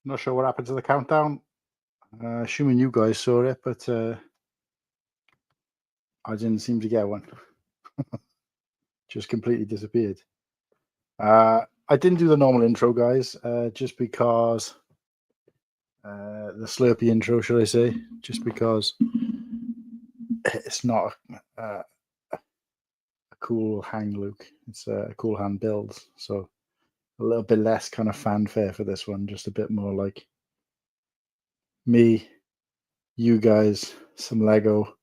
not sure what happened to the countdown. Assuming you guys saw it, but I didn't seem to get one. Just completely disappeared. I didn't do the normal intro, guys, just because the Slurpee intro, should I say, just because it's not a cool hang look. It's a cool hand build, so a little bit less kind of fanfare for this one, just a bit more like me, you guys, some Lego,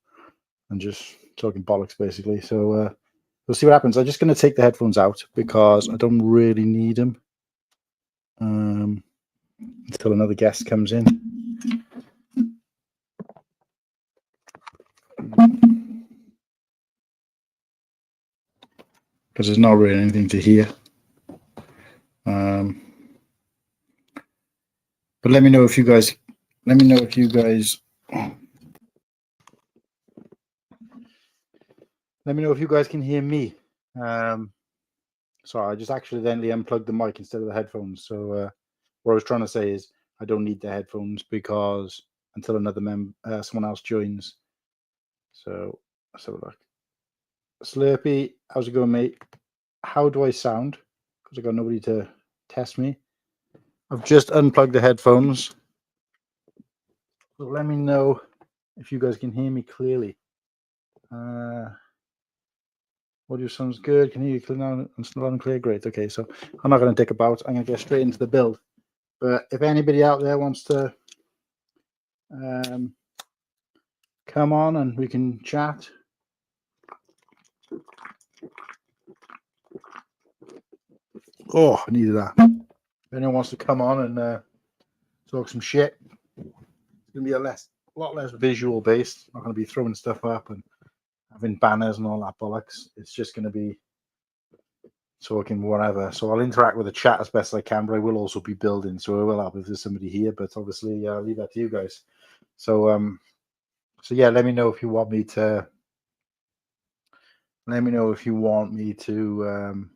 and just talking bollocks, basically. So we'll see what happens. I'm just going to take the headphones out because I don't really need them until another guest comes in. Because there's not really anything to hear. But let me know if you guys. Let me know if you guys. Let me know if you guys can hear me. Sorry, I just accidentally unplugged the mic instead of the headphones. So what I was trying to say is I don't need the headphones because until another someone else joins. So let's have a look. Slurpee, how's it going, mate? How do I sound? Because I got nobody to test me. I've just unplugged the headphones. So let me know if you guys can hear me clearly. Audio sounds good. Can hear you clear now and loud and clear. Great. Okay, so I'm not going to dick about. I'm going to get straight into the build. But if anybody out there wants to come on and we can chat. Oh, I needed that. If anyone wants to come on and talk some shit, it's going to be a lot less visual based. Not going to be throwing stuff up and having banners and all that bollocks. It's just going to be talking whatever. So I'll interact with the chat as best as I can, but I will also be building. So I will help if there's somebody here, but obviously I'll leave that to you guys. So so yeah, let me know if you want me to. Let me know if you want me to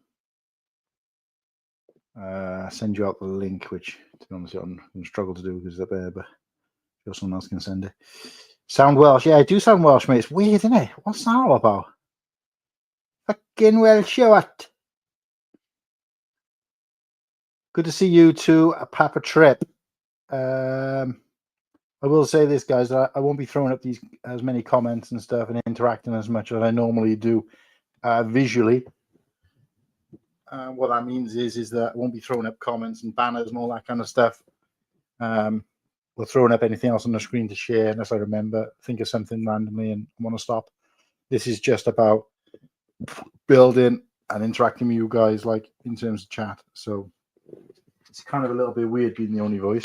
send you out the link, which to be honest, I'm going to struggle to do because it's up there, but if someone else can send it. Sound Welsh? Yeah, I do sound Welsh, mate. It's weird, isn't it? What's that all about? Fucking Welsh, what? Good to see you too, Papa Trip. I will say this, guys, that I won't be throwing up as many comments and stuff and interacting as much as I normally do visually. What that means is that I won't be throwing up comments and banners and all that kind of stuff. Or throwing up anything else on the screen to share unless I remember, think of something randomly and want to stop. This is just about building and interacting with you guys, like in terms of chat. So it's kind of a little bit weird being the only voice.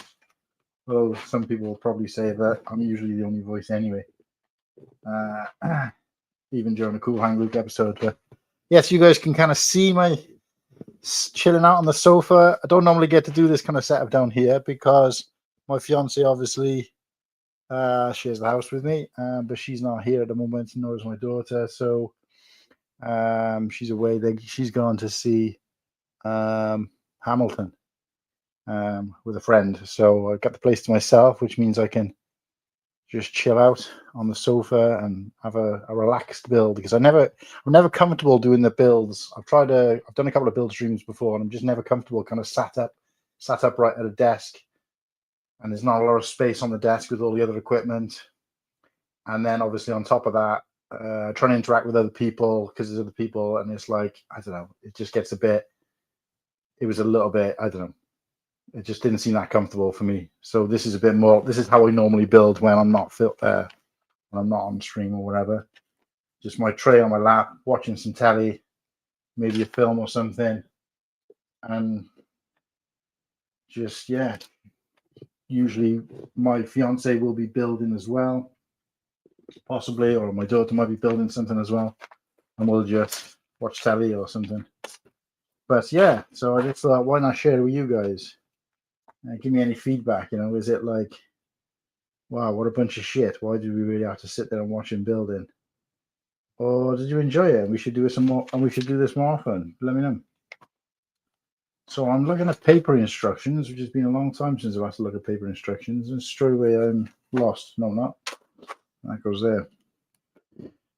Well, some people will probably say that I'm usually the only voice anyway, even during a Cool Hang Luke episode. But yes, you guys can kind of see my chilling out on the sofa. I don't normally get to do this kind of setup down here because my fiance obviously shares the house with me, but she's not here at the moment, nor is my daughter. So she's away. She's gone to see Hamilton with a friend. So I got the place to myself, which means I can just chill out on the sofa and have a relaxed build because I'm never comfortable doing the builds. I've done a couple of build streams before, and I'm just never comfortable kind of sat upright at a desk. And there's not a lot of space on the desk with all the other equipment. And then obviously on top of that, trying to interact with other people because there's other people. And it's like, I don't know, it just gets it was a little bit, I don't know. It just didn't seem that comfortable for me. So this is a bit more, this is how I normally build when I'm not when I'm not on stream or whatever. Just my tray on my lap, watching some telly, maybe a film or something. And just, yeah. Usually my fiance will be building as well, possibly, or my daughter might be building something as well, and we'll just watch telly or something. But yeah, so I just thought, why not share it with you guys? Give me any feedback. Is it like, wow, what a bunch of shit? Why did we really have to sit there and watch him building? Or did you enjoy it? We should do some more, and we should do this more often. Let me know. So I'm looking at paper instructions, which has been a long time since I've had to look at paper instructions, and straight away I'm lost. No, not. That goes there.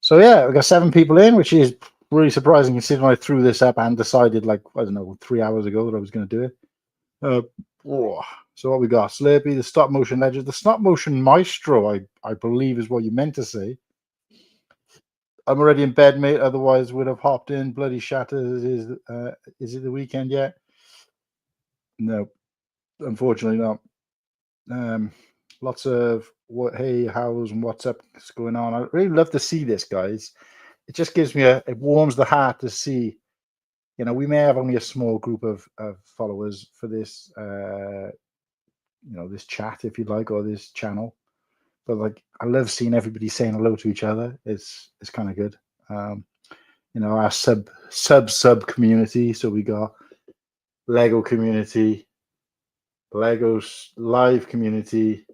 So yeah, we got 7 people in, which is really surprising considering I threw this up and decided, like, I don't know, 3 hours ago that I was going to do it. So what we got? Slurpee, the stop motion legend, the stop motion maestro, I believe is what you meant to say. I'm already in bed, mate. Otherwise, would have hopped in. Bloody shatters. Is it the weekend yet? No, unfortunately not. Lots of hey, how's and what's up is going on. I really love to see this, guys. It just gives me it warms the heart to see. You know, we may have only a small group of followers for this, this chat, if you like, or this channel. But like, I love seeing everybody saying hello to each other. It's kind of good. Our sub community. So we got Lego community, Lego live community,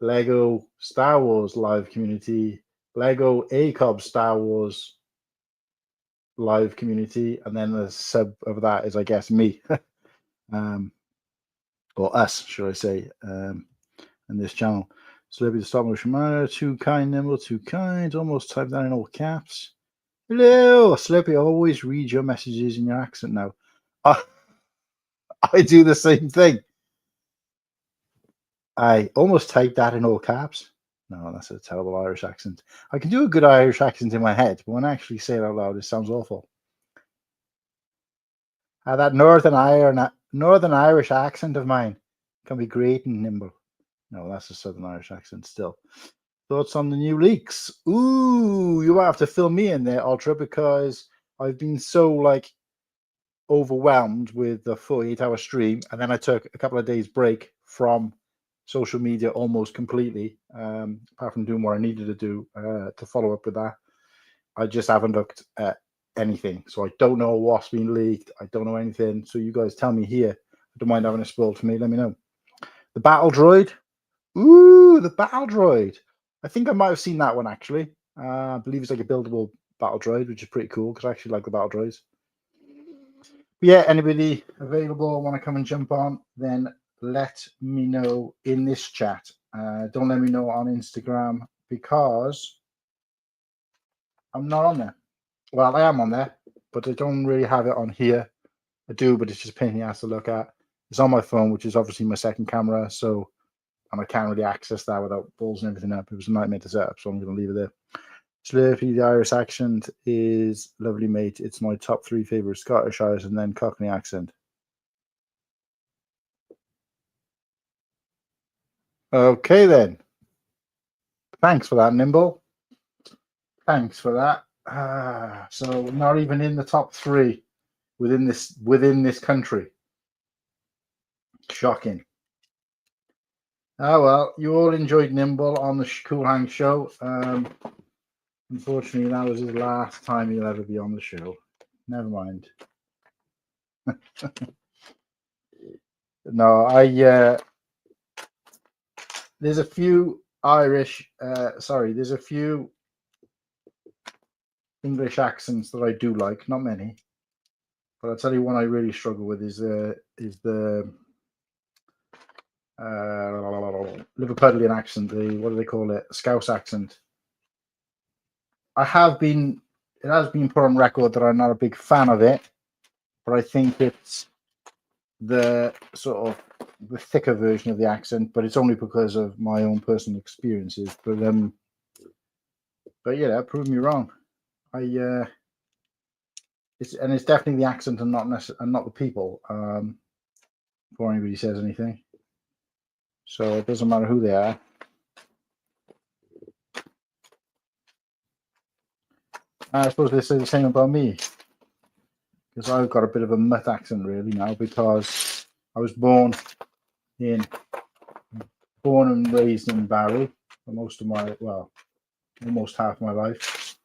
Lego Star Wars live community, Lego ACOB Star Wars live community, and then the sub of that is, I guess, me, or us, should I say, in this channel. Slurpee the stop motion monitor, too kind, nimble, too kind, almost typed that in all caps. Hello, Slurpee, I always read your messages in your accent now. I do the same thing. I almost typed that in all caps. No, that's a terrible Irish accent. I can do a good Irish accent in my head, but when I actually say it out loud, it sounds awful. That Northern Irish accent of mine can be great and nimble. No, that's a Southern Irish accent still. Thoughts on the new leaks? Ooh, you might have to fill me in there, Ultra, because I've been so overwhelmed with the 48-hour stream, and then I took a couple of days break from social media almost completely, apart from doing what I needed to do to follow up with that. I just haven't looked at anything, so I don't know what's been leaked. I don't know anything, so you guys tell me here. I don't mind having it spoiled for me. Let me know. The battle droid. Ooh, the battle droid. I think I might have seen that one, actually. I believe it's like a buildable battle droid, which is pretty cool because I actually like the battle droids. But yeah, anybody available want to come and jump on, then let me know in this chat. Don't let me know on Instagram because I'm not on there. Well, I am on there, but I don't really have it on here. I do, but it's just a pain in the ass to look at. It's on my phone, which is obviously my second camera, and I can't really access that without balls and everything up. It was a nightmare to set up, so I'm going to leave it there. Slurpee, the Irish accent is lovely, mate. It's my top 3 favourite Scottish, Irish, and then Cockney accent. Okay, then. Thanks for that, Nimble. Thanks for that. So not even in the top 3 within this country. Shocking. Oh well, you all enjoyed Nimble on the Cool Hang show. Unfortunately, that was his last time he'll ever be on the show. Never mind. No, there's a few there's a few English accents that I do like, not many. But I'll tell you one I really struggle with is the Liverpudlian accent, what do they call it? Scouse accent. It has been put on record that I'm not a big fan of it, but I think it's the sort of the thicker version of the accent, but it's only because of my own personal experiences. But yeah, prove me wrong. It's definitely the accent and not the people. Before anybody says anything, so it doesn't matter who they are. I suppose they say the same about me, because I've got a bit of a mutt accent really now, because I was born and raised in Barry for most of almost half my life.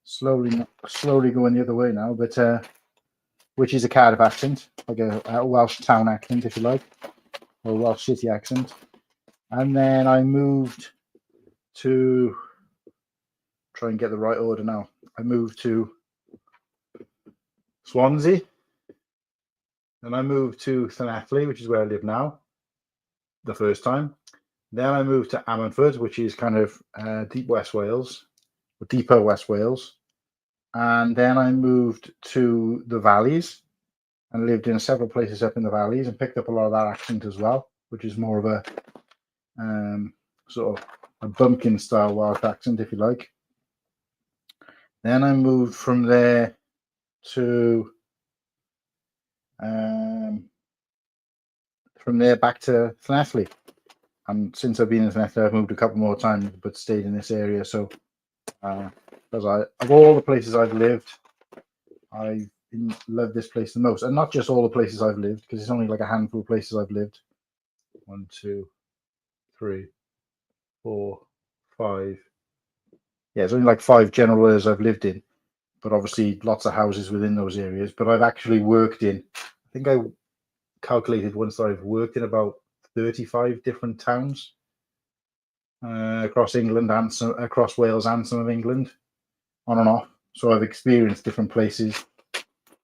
Slowly going the other way now, but which is a Cardiff accent, like a Welsh town accent, if you like, or a Welsh city accent. And then I moved to try and get the right order now. I moved to Swansea, Then I moved to Llanelli, which is where I live now, the first time. Then I moved to Ammanford, which is kind of deep West Wales, or deeper West Wales. And then I moved to the valleys and lived in several places up in the valleys and picked up a lot of that accent as well, which is more of a sort of a bumpkin style Welsh accent, if you like. Then I moved from there to back to Llanelli. And since I've been in Llanelli, I've moved a couple more times, but stayed in this area. So, because of all the places I've lived, I love this place the most. And not just all the places I've lived, because it's only like a handful of places I've lived. 1, 2, 3, 4, 5. Yeah, it's only like 5 general areas I've lived in, but obviously lots of houses within those areas. But I've actually worked in, I think I calculated once that I've worked in about 35 different towns across England and across Wales and some of England, on and off. So I've experienced different places,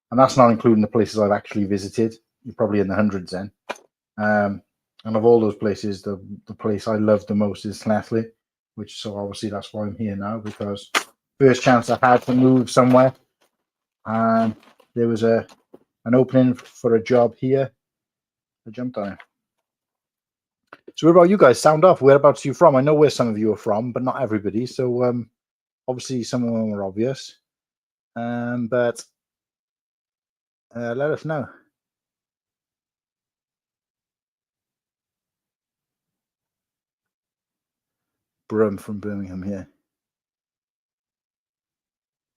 and that's not including the places I've actually visited. You're probably in the hundreds then. And of all those places, the place I love the most is Llanelli, so obviously that's why I'm here now, because first chance I had to move somewhere, and there was an opening for a job here. I jumped on it. So what about you guys? Sound off. Whereabouts are you from? I know where some of you are from, but not everybody. So obviously some of them are obvious. But let us know. Brum from Birmingham here.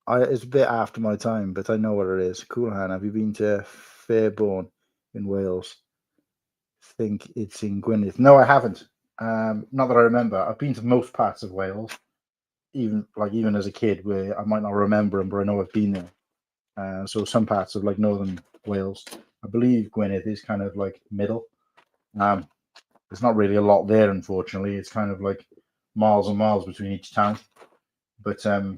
It's a bit after my time, but I know what it is. Cool, Han. Have you been to Fairbourne in Wales? Think it's in Gwynedd. No, I haven't. Not that I remember. I've been to most parts of Wales, even as a kid, where I might not remember them, but I know I've been there. So some parts of like northern Wales, I believe Gwynedd is kind of like middle. There's not really a lot there, unfortunately. It's kind of like miles and miles between each town. But so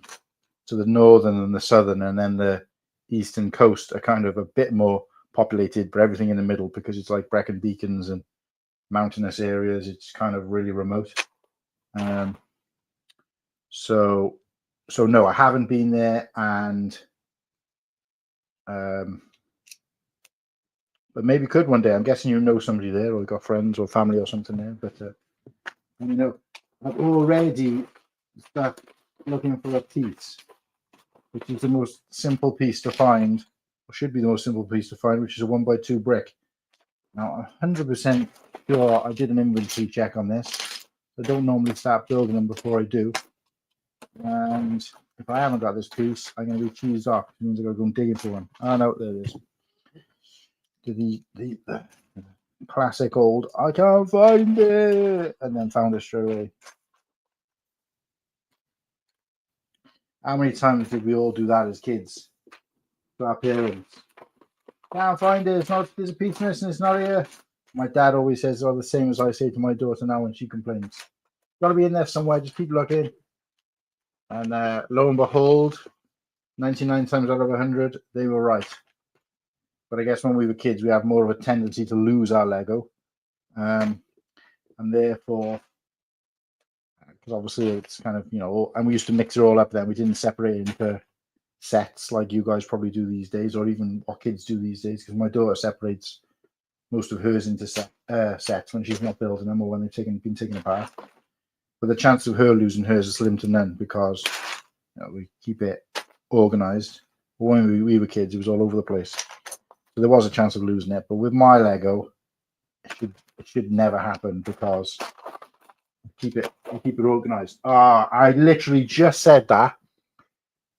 the northern and the southern, and then the eastern coast are kind of a bit more populated, but everything in the middle, because it's like Brecon Beacons and mountainous areas, it's kind of really remote. So no, I haven't been there, and but maybe could one day. I'm guessing you know somebody there, or got friends or family or something there. But let me know. I've already started looking for a piece, which is the most simple piece to find, or should be the most simple piece to find, which is a 1x2 brick. Now, 100% sure I did an inventory check on this. I don't normally start building them before I do. And if I haven't got this piece, I'm going to be cheesed off. It means I've got to go and dig into one. Oh, no, there it is. The classic old, I can't find it, and then found it straight away. How many times did we all do that as kids to our parents? Can't find it. It's not. There's a piece missing. It's not here. My dad always says, "Oh, the same as I say to my daughter now when she complains. Got to be in there somewhere. Just keep looking." And lo and behold, 99 times out of 100, they were right. But I guess when we were kids, we have more of a tendency to lose our Lego, and therefore, because obviously it's kind of, and we used to mix it all up. Then we didn't separate it into sets like you guys probably do these days, or even what kids do these days, because my daughter separates most of hers into sets when she's not building them or when they've been taken apart. But the chance of her losing hers is slim to none, because we keep it organized. But when we were kids, it was all over the place, so there was a chance of losing it. But with my Lego, it should never happen, because I keep it organized. I literally just said that,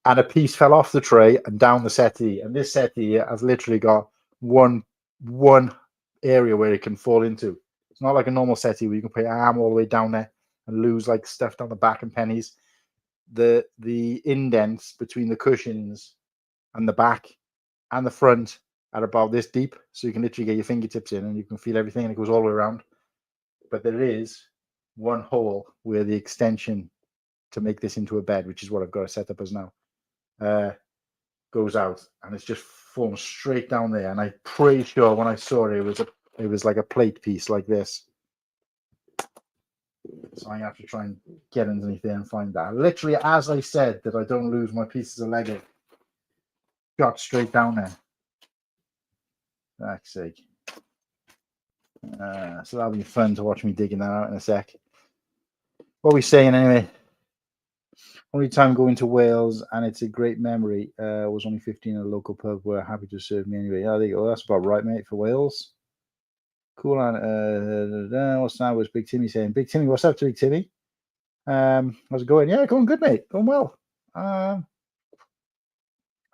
and a piece fell off the tray and down the settee. And this settee has literally got one area where it can fall into. It's not like a normal settee where you can put your arm all the way down there and lose like stuff down the back and pennies. The indents between the cushions and the back and the front are about this deep, so you can literally get your fingertips in and you can feel everything, and it goes all the way around. But there is one hole where the extension to make this into a bed, which is what I've got to set up as now. goes out, and it's just formed straight down there. And I'm pretty sure when I saw it, it was like a plate piece like this. So I have to try and get underneath there and find that. Literally, as I said, that I don't lose my pieces of Lego, got straight down there. For fuck's sake. So that'll be fun to watch me digging that out in a sec. What are we saying anyway? Only time going to Wales, and it's a great memory. I was only 15 at a local pub. Were happy to serve me anyway. Oh, there you go. That's about right, mate, for Wales. Cool. What's that? Was Big Timmy saying? Big Timmy, what's up to Big Timmy? How's it going? Yeah, going good, mate. Going well. I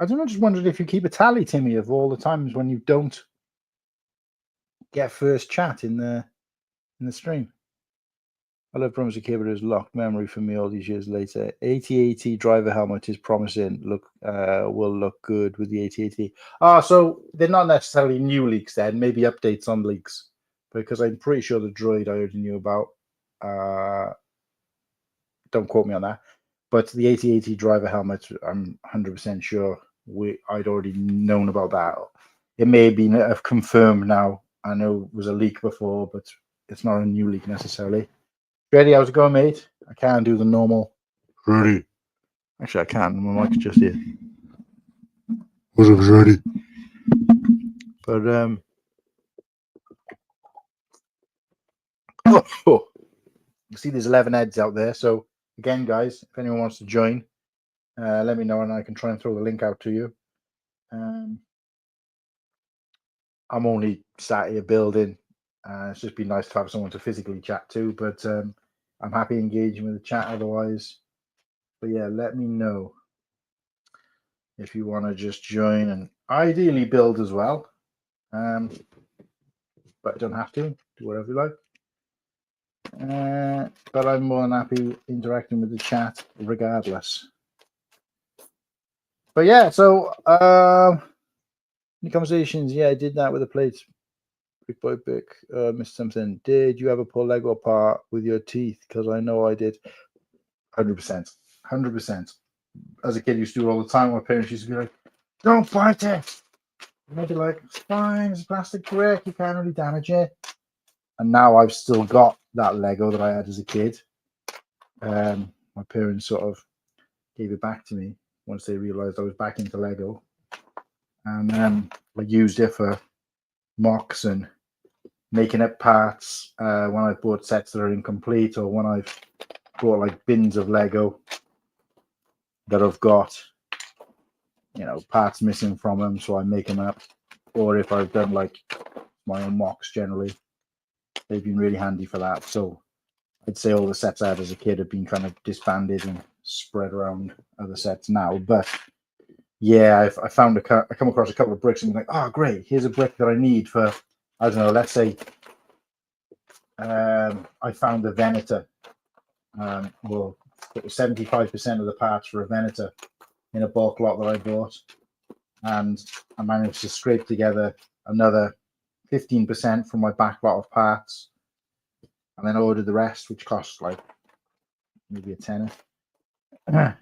don't know. Just wondered if you keep a tally, Timmy, of all the times when you don't get first chat in the stream. I love Promise of Kibber's locked memory for me all these years later. 8080 driver helmet is promising. Will look good with the 8080. So they're not necessarily new leaks then, maybe updates on leaks. Because I'm pretty sure the droid I already knew about. Don't quote me on that. But the 8080 driver helmet, I'm 100% sure I'd already known about that. It may have been confirmed now. I know it was a leak before, but it's not a new leak necessarily. Ready? How's it going, mate? I can't do the normal. Ready. Actually, I can. My mic's just here. What's up, ready? But you see, there's 11 heads out there. So again, guys, if anyone wants to join, let me know, and I can try and throw the link out to you. I'm only sat here building. It's just been nice to have someone to physically chat to, but I'm happy engaging with the chat otherwise. But yeah, let me know if you want to just join and ideally build as well. But you don't have to. Do whatever you like. But I'm more than happy interacting with the chat regardless. But yeah, so any conversations? Yeah, I did that with the plates. Brick by brick, missed something. Did you ever pull Lego apart with your teeth? Because I know I did. 100%. 100%. As a kid, I used to do it all the time. My parents used to be like, don't bite it. And I'd be like, it's fine, it's a plastic brick, you can't really damage it. And now I've still got that Lego that I had as a kid. My parents sort of gave it back to me once they realized I was back into Lego. And I used it for mocks and making up parts when I've bought sets that are incomplete, or when I've bought like bins of Lego that I've got, you know, parts missing from them, so I make them up. Or if I've done like my own mocks, generally they've been really handy for that. So I'd say all the sets I had as a kid have been kind of disbanded and spread around other sets now. But yeah, I come across a couple of bricks and I'm like, oh great, here's a brick that I need for, I don't know, let's say I found a Venator. Well, it was 75% of the parts for a Venator in a bulk lot that I bought, and I managed to scrape together another 15% from my back lot of parts, and then ordered the rest, which cost like maybe a tenner. And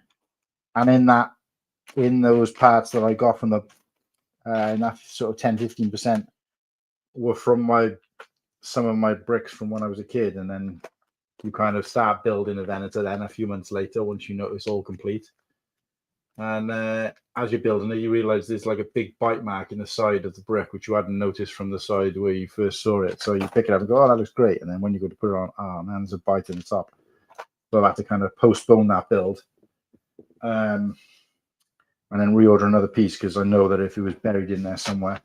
in those parts that I got from the in that sort of 10-15% were from some of my bricks from when I was a kid. And then you kind of start building a Venator then a few months later, once you know it's all complete. And as you're building it, you realize there's like a big bite mark in the side of the brick, which you hadn't noticed from the side where you first saw it. So you pick it up and go, oh, that looks great. And then when you go to put it on, oh man, there's a bite in the top. So I had to kind of postpone that build. And then reorder another piece, because I know that if it was buried in there somewhere.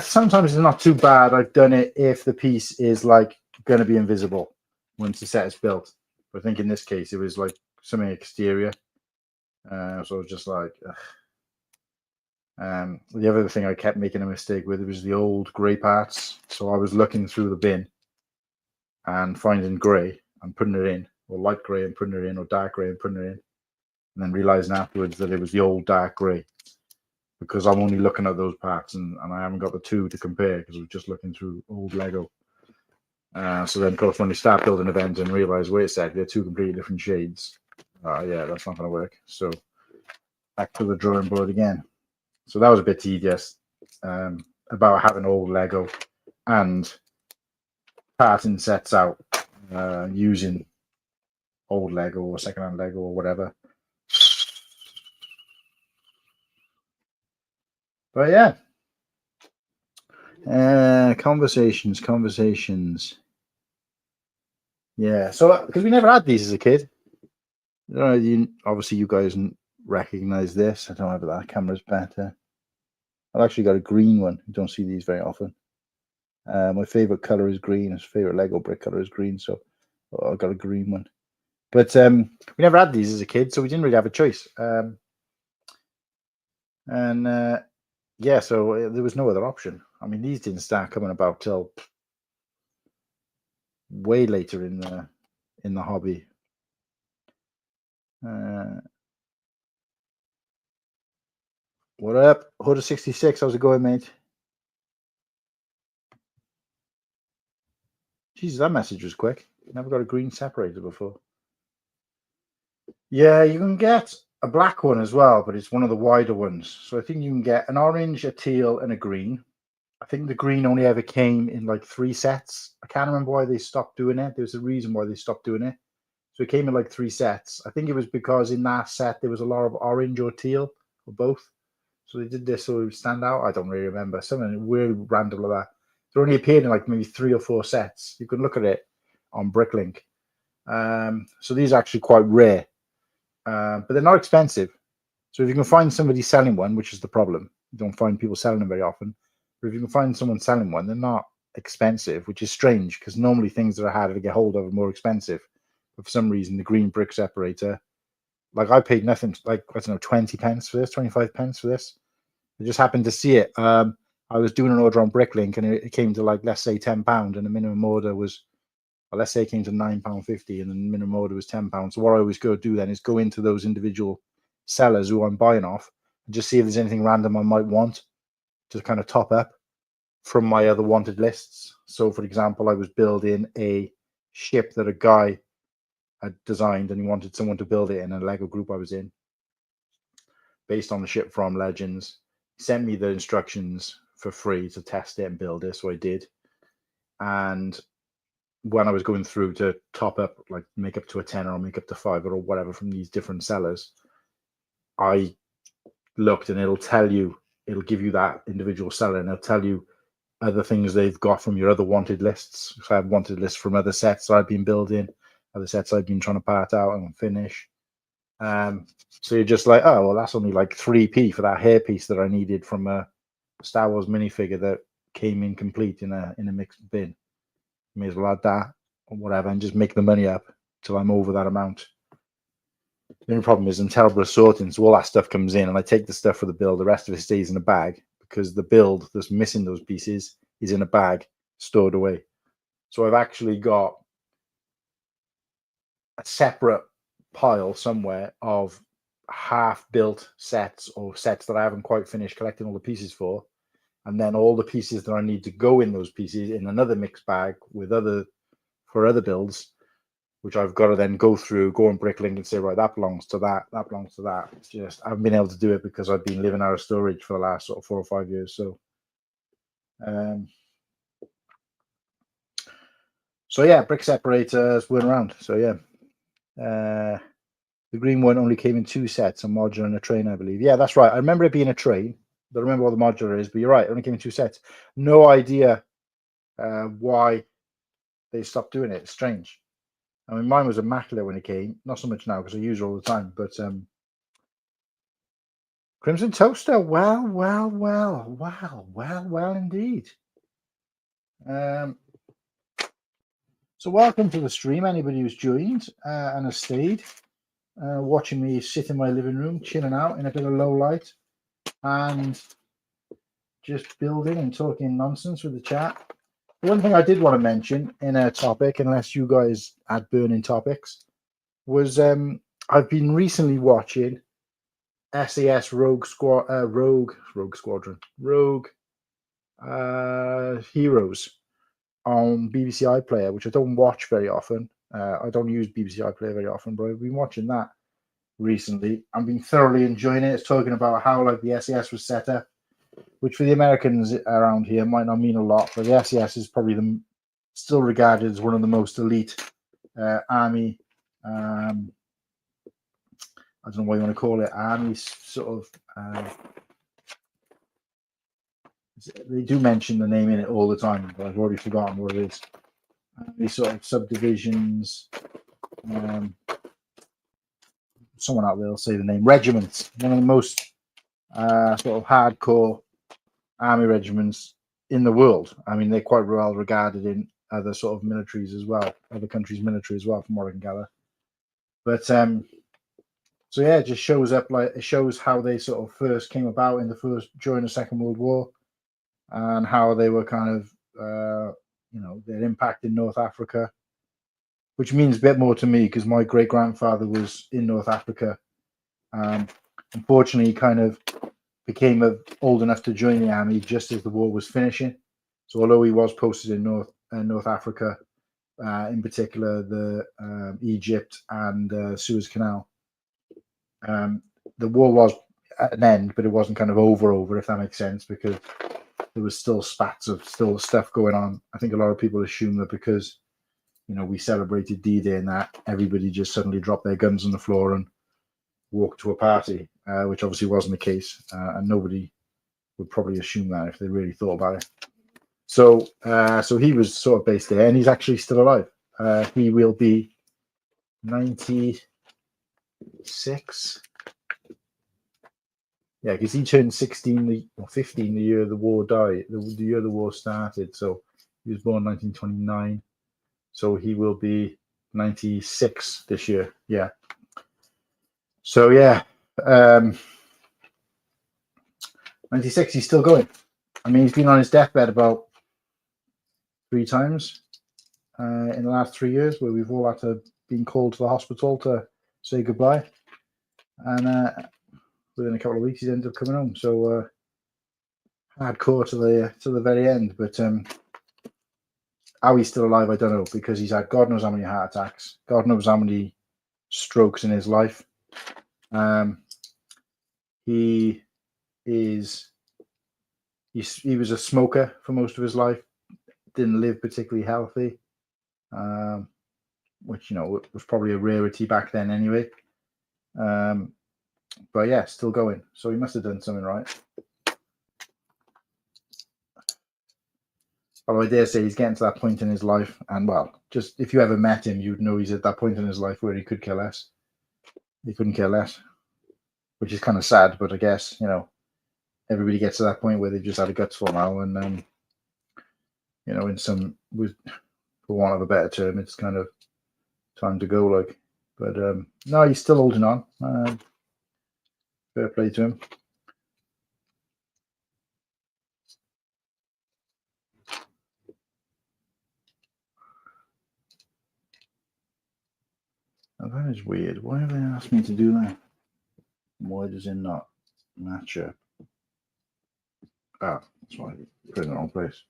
Sometimes it's not too bad. I've done it if the piece is like going to be invisible once the set is built. But I think in this case, it was like something exterior. So I was just like, ugh. The other thing I kept making a mistake with was the old grey parts. So I was looking through the bin and finding grey and putting it in, or light grey and putting it in, or dark grey and putting it in. And then realizing afterwards that it was the old dark grey, because I'm only looking at those parts and I haven't got the two to compare, because I was just looking through old Lego. So then, of course, when you start building events and realize, wait a sec, they're two completely different shades. Yeah, that's not going to work. So back to the drawing board again. So that was a bit tedious about having old Lego and parting sets out using old Lego or secondhand Lego or whatever. But yeah, conversations. Yeah, so because we never had these as a kid. Obviously, you guys recognize this. I don't know if that camera's better. I've actually got a green one. You don't see these very often. My favorite color is green. His favorite Lego brick color is green, so I've got a green one. But we never had these as a kid, so we didn't really have a choice. Yeah, so there was no other option. I mean, these didn't start coming about till way later in the hobby. What up, Hood of 66? How's it going, mate? Jesus, that message was quick. Never got a green separator before. Yeah, you can get a black one as well, but it's one of the wider ones. So I think you can get an orange, a teal, and a green. I think the green only ever came in like 3 sets. I can't remember why they stopped doing it. There's a reason why they stopped doing it. So it came in like 3 sets. I think it was because in that set there was a lot of orange or teal or both. So they did this so it would stand out. I don't really remember. Something weird random like that. It only appeared in like maybe 3 or 4 sets. You can look at it on Bricklink. So these are actually quite rare. But they're not expensive. So if you can find somebody selling one, which is the problem, you don't find people selling them very often. But if you can find someone selling one, they're not expensive, which is strange because normally things that are harder to get hold of are more expensive. But for some reason, the green brick separator, like I paid nothing, like I don't know, 20 pence for this, 25 pence for this. I just happened to see it. I was doing an order on Bricklink and it came to like, let's say £10 and the minimum order was, well, let's say it came to £9.50 and the minimum order was £10. So what I always go do then is go into those individual sellers who I'm buying off and just see if there's anything random I might want to kind of top up from my other wanted lists. So for example, I was building a ship that a guy had designed and he wanted someone to build it in a Lego group I was in based on the ship from Legends. He sent me the instructions for free to test it and build it, so I did. And when I was going through to top up, like make up to a 10 or make up to 5 or whatever from these different sellers, I looked and it'll tell you, it'll give you that individual seller and it'll tell you other things they've got from your other wanted lists. So I have wanted lists from other sets that I've been building, other sets I've been trying to part out and finish. So you're just like, oh, well, that's only like 3p for that hairpiece that I needed from a Star Wars minifigure that came in complete in a mixed bin. May as well add that or whatever and just make the money up till I'm over that amount. The only problem is I'm terrible at sorting, so all that stuff comes in and I take the stuff for the build, the rest of it stays in a bag because the build that's missing those pieces is in a bag stored away. So I've actually got a separate pile somewhere of half-built sets or sets that I haven't quite finished collecting all the pieces for, and then all the pieces that I need to go in those pieces in another mixed bag with other builds, which I've got to then go through, go on Bricklink and say, right, that belongs to that, that belongs to that. It's just, I haven't been able to do it because I've been living out of storage for the last sort of 4 or 5 years. So yeah, brick separators weren't around. So yeah, the green one only came in 2 sets, a modular and a train, I believe. Yeah, that's right. I remember it being a train. I don't remember what the modular is, but you're right. It only came in 2 sets. No idea why they stopped doing it. It's strange. I mean, mine was immaculate when it came. Not so much now because I use it all the time. But Crimson Toaster. Well indeed. So welcome to the stream. Anybody who's joined and has stayed, watching me sit in my living room, chilling out in a bit of low light, and just building and talking nonsense with the chat. One thing I did want to mention in a topic, unless you guys had burning topics, was I've been recently watching SAS Rogue Heroes on BBC iPlayer, which I don't watch very often. I don't use BBC iPlayer very often, but I've been watching that. recently. I've been thoroughly enjoying it. It's talking about how like the SAS was set up, which for the Americans around here might not mean a lot, but the SAS is probably still regarded as one of the most elite army. I don't know what you want to call it. Army sort of. They do mention the name in it all the time, but I've already forgotten what it is. These sort of subdivisions. Someone out there will say the name. Regiments. One of the most sort of hardcore army regiments in the world. I mean, they're quite well regarded in other sort of militaries as well, other countries' military as well, from what I can gather. But so yeah, it just shows up like it shows how they sort of first came about in during the Second World War, and how they were kind of their impact in North Africa, which means a bit more to me because my great grandfather was in North Africa. Unfortunately, he kind of became old enough to join the army just as the war was finishing. So although he was posted in North Africa, in particular the Egypt and Suez Canal, the war was at an end, but it wasn't kind of over, if that makes sense, because there was still spats of stuff going on. I think a lot of people assume that because we celebrated D-Day and that everybody just suddenly dropped their guns on the floor and walked to a party, which obviously wasn't the case, and nobody would probably assume that if they really thought about it. So he was sort of based there, and he's actually still alive. He will be 96. Yeah, because he turned 16 or 15 the year the war died, the year the war started. So he was born 1929. So he will be 96 this year. Yeah. So yeah, 96. He's still going. I mean, he's been on his deathbed about 3 times in the last 3 years, where we've all had to been called to the hospital to say goodbye. And within a couple of weeks, he's ended up coming home. So hardcore to the very end. But how he's still alive, I don't know, because he's had God knows how many heart attacks, God knows how many strokes in his life. He was a smoker for most of his life, didn't live particularly healthy, which was probably a rarity back then anyway. But yeah, still going. So he must have done something right. Although I dare say he's getting to that point in his life, and well, just if you ever met him, you'd know he's at that point in his life where he could care less. He couldn't care less, which is kind of sad. But I guess everybody gets to that point where they've just had a guts for now, and for want of a better term, it's kind of time to go. Like, but no, he's still holding on. Fair play to him. Now that is weird. Why have they asked me to do that? Why does it not match up? Ah, that's why I put it in the wrong place.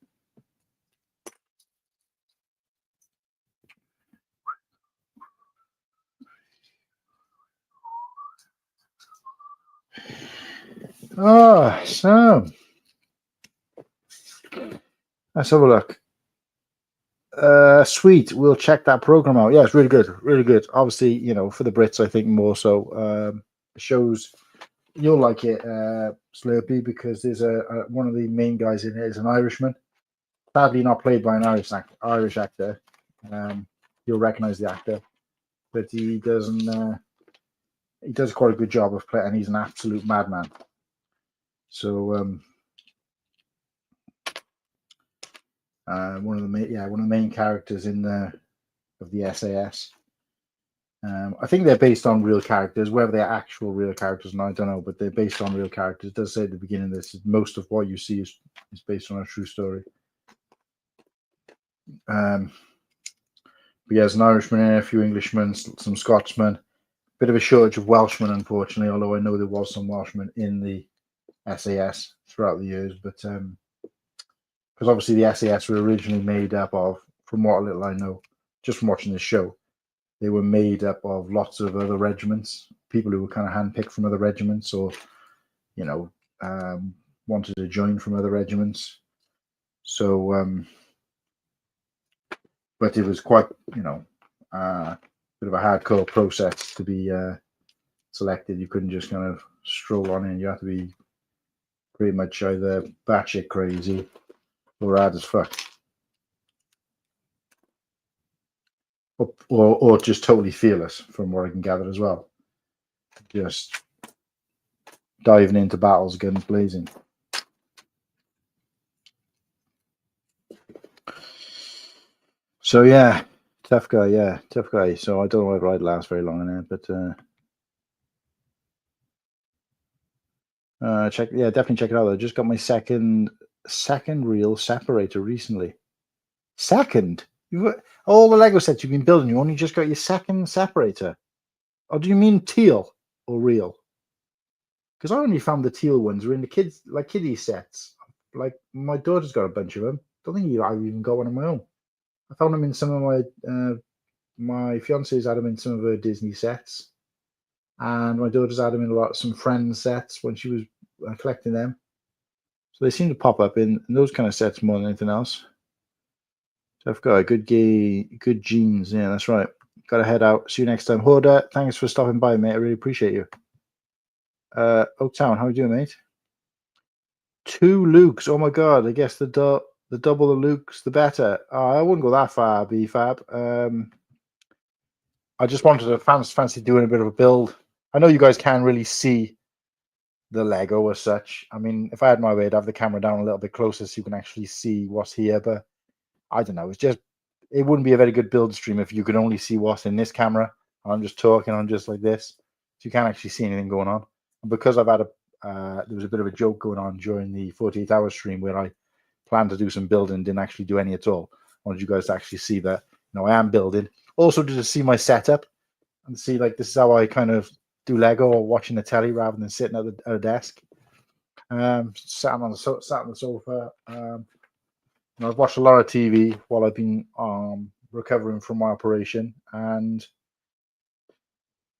So let's have a look. Sweet, we'll check that program out. Yeah, it's really good, really good. Obviously, for the Brits, I think more so. Shows you'll like it, Slurpee, because there's one of the main guys in it is an Irishman. Sadly, not played by an Irish actor. You'll recognize the actor, but he doesn't. He does quite a good job of playing, and he's an absolute madman. So one of the main characters of the SAS. I think they're based on real characters. Whether they're actual real characters, I don't know, but they're based on real characters. It does say at the beginning this most of what you see is based on a true story. But yeah, there's an Irishman in, a few Englishmen, some Scotsmen, bit of a shortage of Welshmen, unfortunately, although I know there was some Welshmen in the SAS throughout the years, but because obviously the SAS were originally made up of, from what little I know, just from watching this show, they were made up of lots of other regiments, people who were kind of handpicked from other regiments, or wanted to join from other regiments. So, but it was quite, bit of a hardcore process to be selected. You couldn't just kind of stroll on in. You had to be pretty much either batshit crazy or hard as fuck. Or just totally fearless, from what I can gather as well. Just diving into battles, guns blazing. So yeah, tough guy. Yeah, tough guy. So I don't know whether I'd last very long in there, but definitely check it out. I just got my second reel separator recently. Second? All the Lego sets you've been building, you only just got your second separator? Or do you mean teal or real? Because I only found the teal ones were in the kiddie sets. Like, my daughter's got a bunch of them. Don't think I've even got one of my own. I found them in some of my fiance's had them in some of her Disney sets, and my daughter's had them in some Friends sets when she was collecting them. So they seem to pop up in those kind of sets more than anything else. Tough guy, good genes. Yeah, that's right. Got to head out. See you next time. Hoda, thanks for stopping by, mate. I really appreciate you. Oaktown, how are you doing, mate? 2 Lukes. Oh my god, I guess the double the Lukes, the better. I wouldn't go that far, BFAB. I just wanted to fancy doing a bit of a build. I know you guys can't really see the Lego as such. I mean, if I had my way, I'd have the camera down a little bit closer so you can actually see what's here, but I don't know. It wouldn't be a very good build stream if you could only see what's in this camera. I'm just talking on just like this, so you can't actually see anything going on. And because I've had there was a bit of a joke going on during the 48-hour stream where I planned to do some building, didn't actually do any at all. I wanted you guys to actually see that, I am building. Also to see my setup and see, like, this is how I kind of do Lego, or watching the telly rather than sitting at a desk. Sat on the sofa. I've watched a lot of TV while I've been recovering from my operation and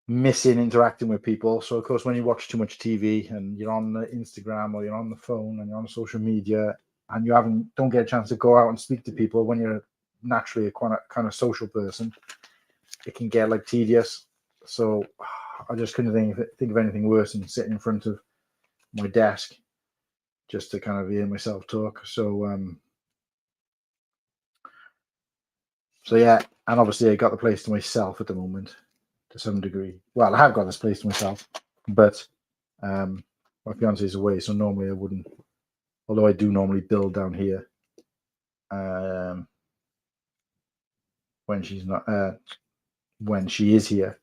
missing interacting with people. So, of course, when you watch too much TV and you're on the Instagram or you're on the phone and you're on social media and you don't get a chance to go out and speak to people when you're naturally a kind of social person, it can get like tedious. So I just couldn't think of anything worse than sitting in front of my desk just to kind of hear myself talk. So yeah, and obviously I got the place to myself at the moment to some degree. Well, I have got this place to myself, but my fiance is away, so normally I wouldn't. Although I do normally build down here when she's not, when she is here,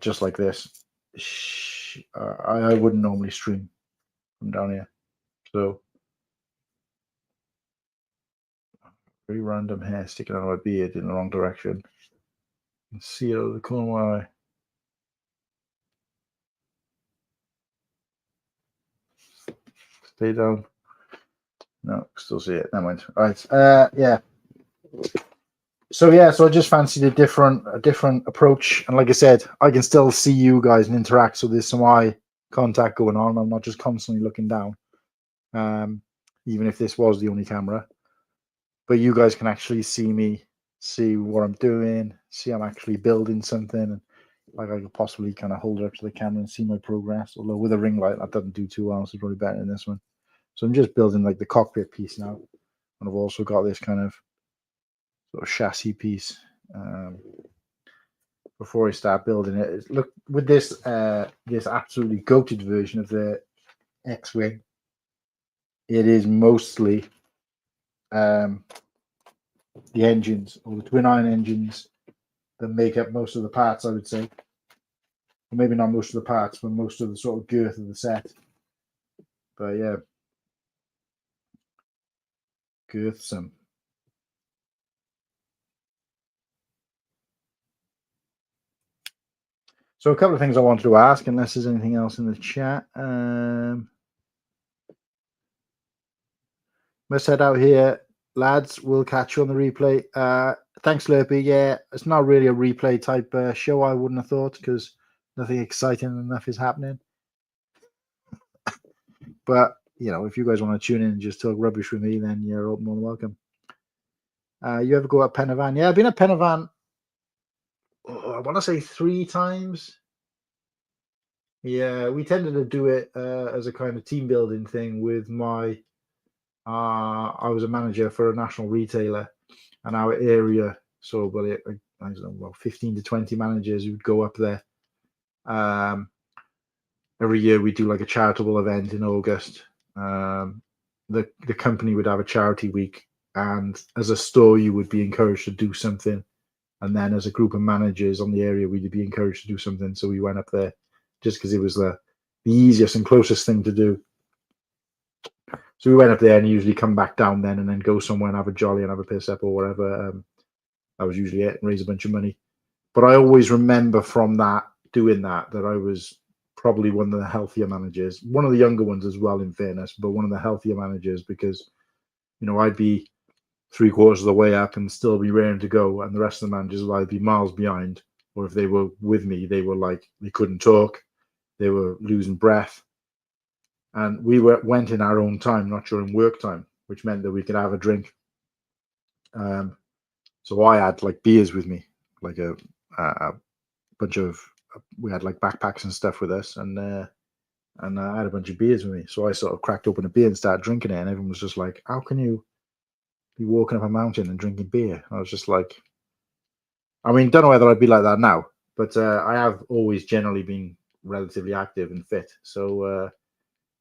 just like this. I wouldn't normally stream from down here, so. Very random hair sticking out of my beard in the wrong direction. You can see it out of the corner of my eye. Stay down. No, still see it. Never mind. All right. Yeah. So I just fancied a different approach. And like I said, I can still see you guys and interact. So there's some eye contact going on. I'm not just constantly looking down. Even if this was the only camera. But you guys can actually see me, see what I'm doing, see I'm actually building something, and like I could possibly kind of hold it up to the camera and see my progress. Although with a ring light, that doesn't do too well, so it's probably better than this one. So I'm just building like the cockpit piece now, and I've also got this kind of sort of chassis piece. Before I start building it, look with this this absolutely goated version of the X-Wing. It is mostly the engines, or the twin iron engines, that make up most of the parts, I would say. Or maybe not most of the parts, but most of the sort of girth of the set. But yeah, girthsome. So a couple of things I wanted to ask, unless there's anything else in the chat. Let's head out here. lads, we'll catch you on the replay. Thanks, Lurpy. Yeah, it's not really a replay type show, I wouldn't have thought, because nothing exciting enough is happening. But, you know, if you guys want to tune in and just talk rubbish with me, then you're more than welcome. You ever go at Penavan? Yeah, I've been at Penavan, I want to say 3 times. Yeah, we tended to do it as a kind of team building thing with my... I was a manager for a national retailer, and our area, so I don't know, well, 15 to 20 managers who would go up there. Every year we do like a charitable event in August. The company would have a charity week, and as a store you would be encouraged to do something, and then as a group of managers on the area we'd be encouraged to do something. So we went up there just because it was the easiest and closest thing to do. So we went up there and usually come back down then and then go somewhere and have a jolly and have a piss up or whatever. That was usually it, and raise a bunch of money. But I always remember from doing that I was probably one of the healthier managers, one of the younger ones as well, in fairness, but one of the healthier managers, because, you know, I'd be 3/4 of the way up and still be raring to go, and the rest of the managers would either be miles behind, or if they were with me, they were like, they couldn't talk, they were losing breath. And we went in our own time, not during work time, which meant that we could have a drink. So I had like beers with me, like a bunch of, we had like backpacks and stuff with us, and I had a bunch of beers with me. So I sort of cracked open a beer and started drinking it, and everyone was just like, how can you be walking up a mountain and drinking beer? I was just like, I mean, don't know whether I'd be like that now, but I have always generally been relatively active and fit. So,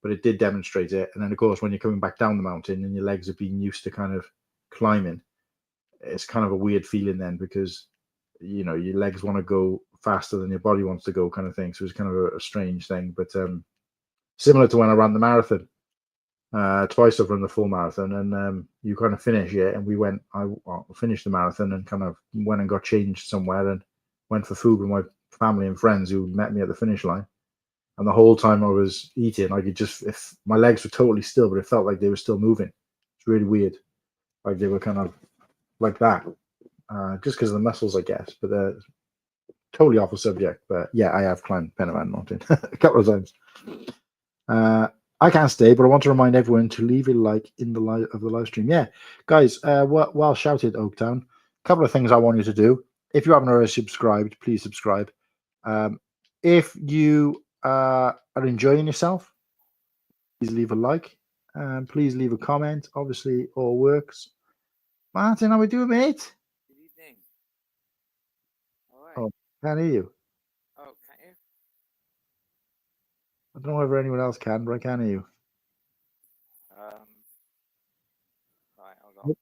but it did demonstrate it. And then, of course, when you're coming back down the mountain and your legs have been used to kind of climbing, it's kind of a weird feeling then, because, you know, your legs want to go faster than your body wants to go, kind of thing. So it's kind of a strange thing. But similar to when I ran the marathon, twice I've run the full marathon, and you kind of finish it. And I finished the marathon and kind of went and got changed somewhere and went for food with my family and friends who met me at the finish line. And the whole time I was eating, I could just, if my legs were totally still, but it felt like they were still moving. It's really weird. Like they were kind of like that, just because of the muscles, I guess. But they're totally off the subject. But yeah, I have climbed Penavan Mountain a couple of times. I can't stay, but I want to remind everyone to leave a like in the live stream. Yeah, guys, well shouted, Oaktown. A couple of things I want you to do. If you haven't already subscribed, please subscribe. If you are enjoying yourself, please leave a like, and please leave a comment. Obviously, all works. Martin, how we doing, mate? Good evening. All right. Oh, can't hear you. Oh, can't you? I don't know whether anyone else can, but I can hear you. Right, hold on.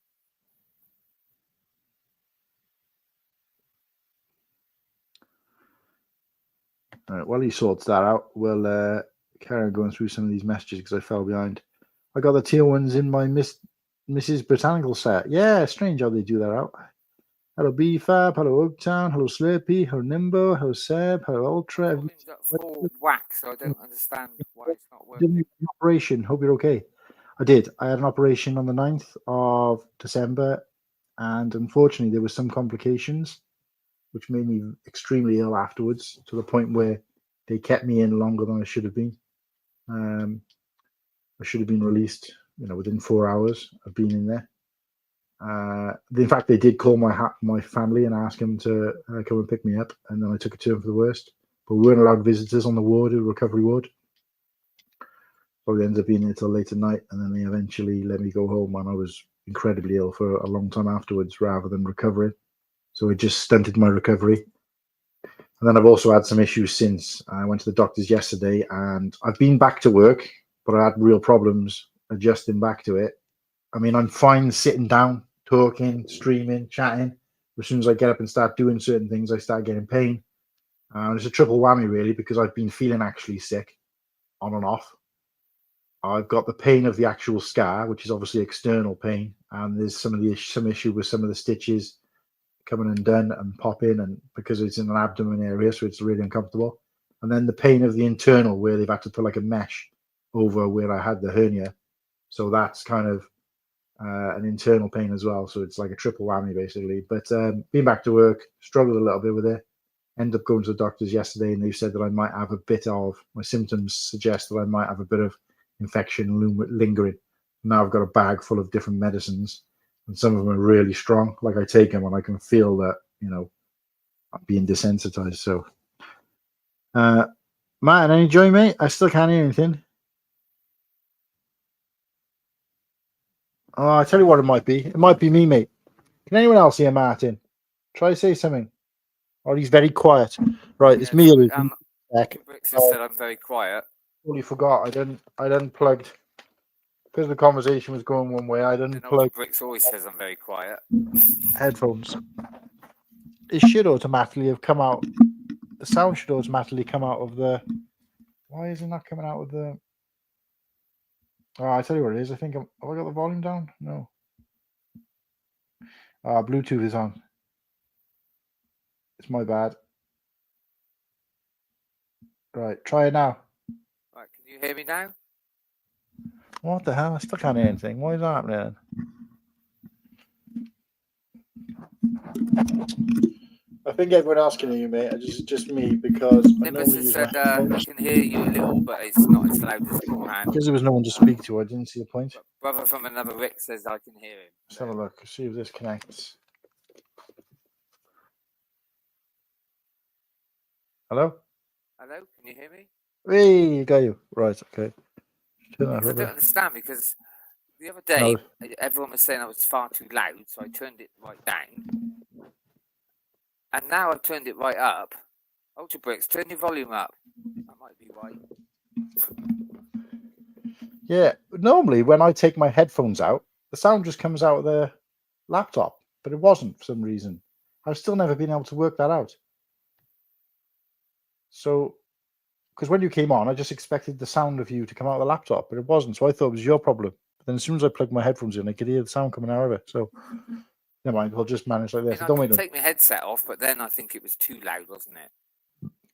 All right, while he sorts that out, we'll carry on going through some of these messages because I fell behind. I got the tier ones in my Mrs. Botanical set. Yeah, strange how they do that out. Hello BFAB, hello Oaktown, hello Slurpy, hello Nimbo, hello Seb, hello Ultra. Volume's at full whack, so I don't understand why it's not working. Did an operation. Hope you're okay. I did. I had an operation on the 9th of December, and unfortunately there were some complications which made me extremely ill afterwards, to the point where they kept me in longer than I should have been. I should have been released, you know, within 4 hours of being in there. In fact, they did call my family and ask them to come and pick me up, and then I took a turn for the worst. But we weren't allowed visitors on the ward, the recovery ward. So we ended up being there till late at night, and then they eventually let me go home, and I was incredibly ill for a long time afterwards, rather than recovering. So it just stunted my recovery. And then I've also had some issues since. I went to the doctors yesterday, and I've been back to work, but I had real problems adjusting back to it. I mean, I'm fine sitting down, talking, streaming, chatting. As soon as I get up and start doing certain things, I start getting pain. It's a triple whammy, really, because I've been feeling actually sick on and off. I've got the pain of the actual scar, which is obviously external pain, and there's some issue with some of the stitches coming undone and popping, and because it's in an abdomen area, so it's really uncomfortable. And then the pain of the internal, where they've had to put like a mesh over where I had the hernia, so that's kind of an internal pain as well. So it's like a triple whammy basically. But being back to work, struggled a little bit with it. Ended up going to the doctors yesterday, and they said that I might have a bit of, my symptoms suggest that I might have a bit of infection lingering. Now I've got a bag full of different medicines, and some of them are really strong. Like I take them and I can feel that, you know, I'm being desensitized. So, Matt, any joy, mate? I still can't hear anything. Oh, I tell you what, it might be. It might be me, mate. Can anyone else hear Martin? Try to say something. Or he's very quiet. Right, it's me. Bricks has said I'm very quiet. Totally forgot. I unplugged because the conversation was going one way. I unplugged. Bricks always says I'm very quiet. Headphones. It should automatically have come out. The sound should automatically come out of the. Why is it not coming out of the? Oh, I tell you what it is. I think have I got the volume down? No. Bluetooth is on. It's my bad. Right, try it now. Right, can you hear me now? What the hell? I still can't hear anything. Why is that happening? I think everyone else can hear you, mate. It's just me because Nimbus has said I can hear you a little, but it's not as loud as beforehand. Because there was no one to speak to, I didn't see the point. Brother from another Rick says I can hear him. Let's have a look. See if this connects. Hello? Hello? Can you hear me? Hey, got you. Right, okay. I don't understand because the other day everyone was saying I was far too loud, so I turned it right down. And now I've turned it right up. Ultra Bricks, turn your volume up. That might be right. Yeah, normally when I take my headphones out, the sound just comes out of the laptop, but it wasn't for some reason. I've still never been able to work that out. So, because when you came on, I just expected the sound of you to come out of the laptop, but it wasn't. So I thought it was your problem. But then as soon as I plugged my headphones in, I could hear the sound coming out of it. So never mind, we'll just manage like this. I can take my headset off, but then I think it was too loud, wasn't it?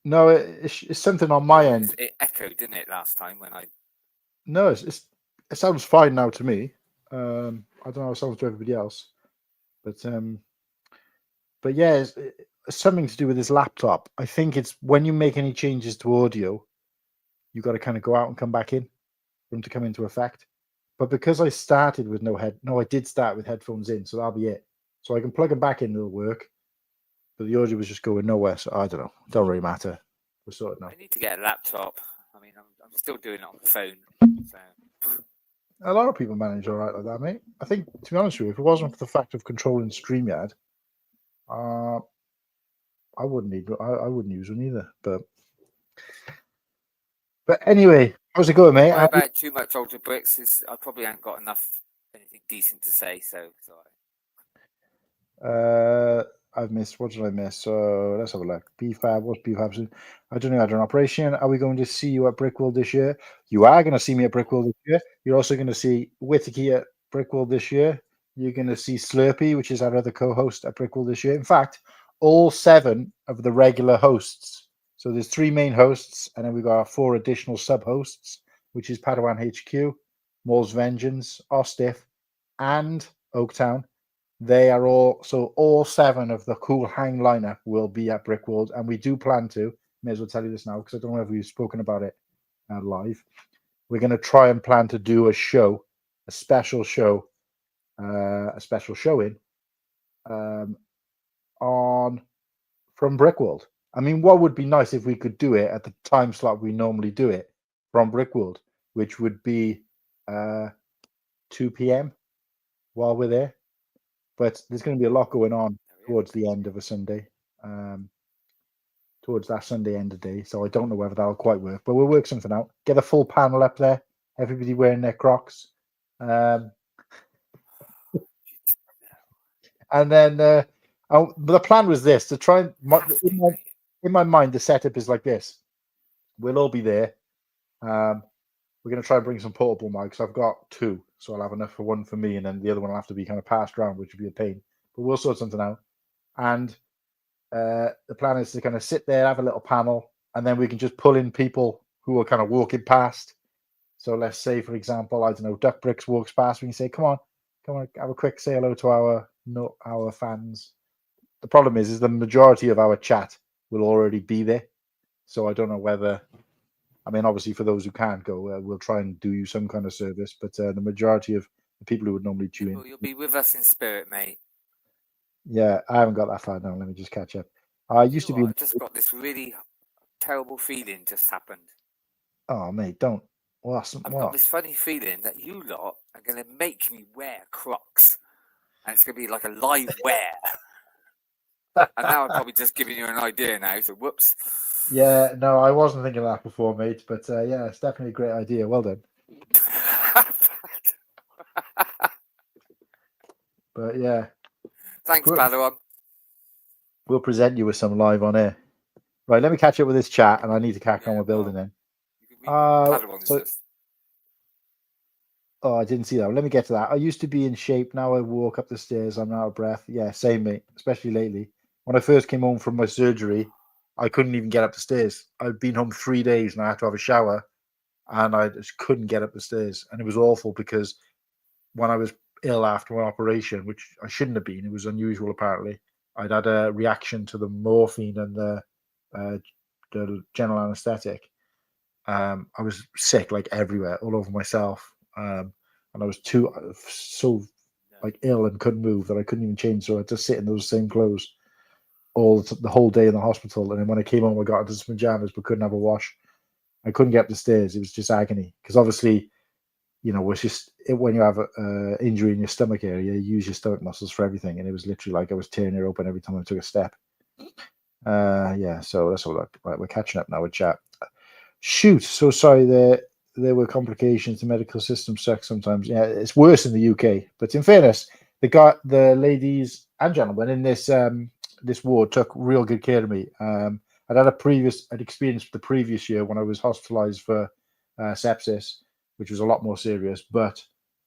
No, it's something on my end. It echoed, didn't it, last time when I? No, it sounds fine now to me. I don't know how it sounds to everybody else, but yeah, it's something to do with this laptop. I think it's when you make any changes to audio, you got to kind of go out and come back in for them to come into effect. But because I started with I did start with headphones in, so that'll be it. So I can plug them back in, it'll work. But the audio was just going nowhere, so I don't know. Don't really matter. We're sorted now. I need to get a laptop. I mean, I'm still doing it on the phone. So. A lot of people manage all right like that, mate. I think, to be honest with you, if it wasn't for the fact of controlling StreamYard, I wouldn't use one either. But anyway, how's it going, mate? About too much Ultra Bricks I probably haven't got anything decent to say. So sorry. I've missed. What did I miss? So let's have a look. BFAB. What's BFAB? I don't know. I don't know. Operation. Are we going to see you at Brickworld this year? You are going to see me at Brickworld this year. You're also going to see Whittaky at Brickworld this year. You're going to see Slurpee, which is our other co-host at Brickworld this year. In fact, all 7 of the regular hosts. So there's 3 main hosts, and then we've got 4 additional sub-hosts, which is Padawan HQ, Maul's Vengeance, Ostiff, and Oaktown. They are all 7 of the Cool Hang lineup will be at Brickworld, and we do plan to. May as well tell you this now because I don't know if we've spoken about it live. We're going to try and plan to do a special showing from Brickworld. I mean, what would be nice if we could do it at the time slot we normally do it from Brickworld, which would be 2 p.m. while we're there. But there's going to be a lot going on towards the end of a Sunday, towards that Sunday end of day. So I don't know whether that'll quite work, but we'll work something out. Get a full panel up there. Everybody wearing their Crocs. And then the plan was this, to try and... In my mind, the setup is like this. We'll all be there. We're going to try and bring some portable mics. I've got 2, so I'll have enough for one for me, and then the other one will have to be kind of passed around, which would be a pain. But we'll sort something out. And the plan is to kind of sit there, have a little panel, and then we can just pull in people who are kind of walking past. So let's say, for example, I don't know, Duck Bricks walks past. We can say, come on, Come on, have a quick say hello to our fans. The problem is the majority of our chat will already be there, so I don't know whether. I mean, obviously, for those who can't go, we'll try and do you some kind of service. But the majority of the people who would normally tune in, you'll be with us in spirit, mate. Yeah, I haven't got that far now. Let me just catch up. I used to be. I just got this really terrible feeling just happened. Oh, mate, don't. I've got this funny feeling that you lot are going to make me wear Crocs, and it's going to be like a live wear. And now I'm probably just giving you an idea now. So whoops. Yeah, no, I wasn't thinking of that before, mate. But yeah, it's definitely a great idea. Well done. But yeah. Thanks, Padawan. We'll present you with some live on air. Right, let me catch up with this chat, and I need to crack on with building then. Oh, I didn't see that. Let me get to that. I used to be in shape. Now I walk up the stairs. I'm out of breath. Yeah, same, mate. Especially lately. When I first came home from my surgery, I couldn't even get up the stairs. I'd been home 3 days, and I had to have a shower, and I just couldn't get up the stairs. And it was awful because when I was ill after my operation, which I shouldn't have been, it was unusual apparently. I'd had a reaction to the morphine and the general anesthetic. I was sick like everywhere, all over myself. And I was so like ill and couldn't move that I couldn't even change. So I had to sit in those same clothes the whole day in the hospital. And then when I came home, I got into some pajamas but couldn't have a wash. I couldn't get up the stairs. It was just agony because obviously, you know, it's just when you have an injury in your stomach area, you use your stomach muscles for everything. And it was literally like I was tearing it open every time I took a step. Yeah, so that's all. Right, we're catching up now with chat. Shoot, so sorry there were complications. The medical system sucks sometimes. Yeah, it's worse in the UK. But in fairness, the ladies and gentlemen in this this ward took real good care of me. I'd experienced the previous year when I was hospitalized for sepsis, which was a lot more serious, but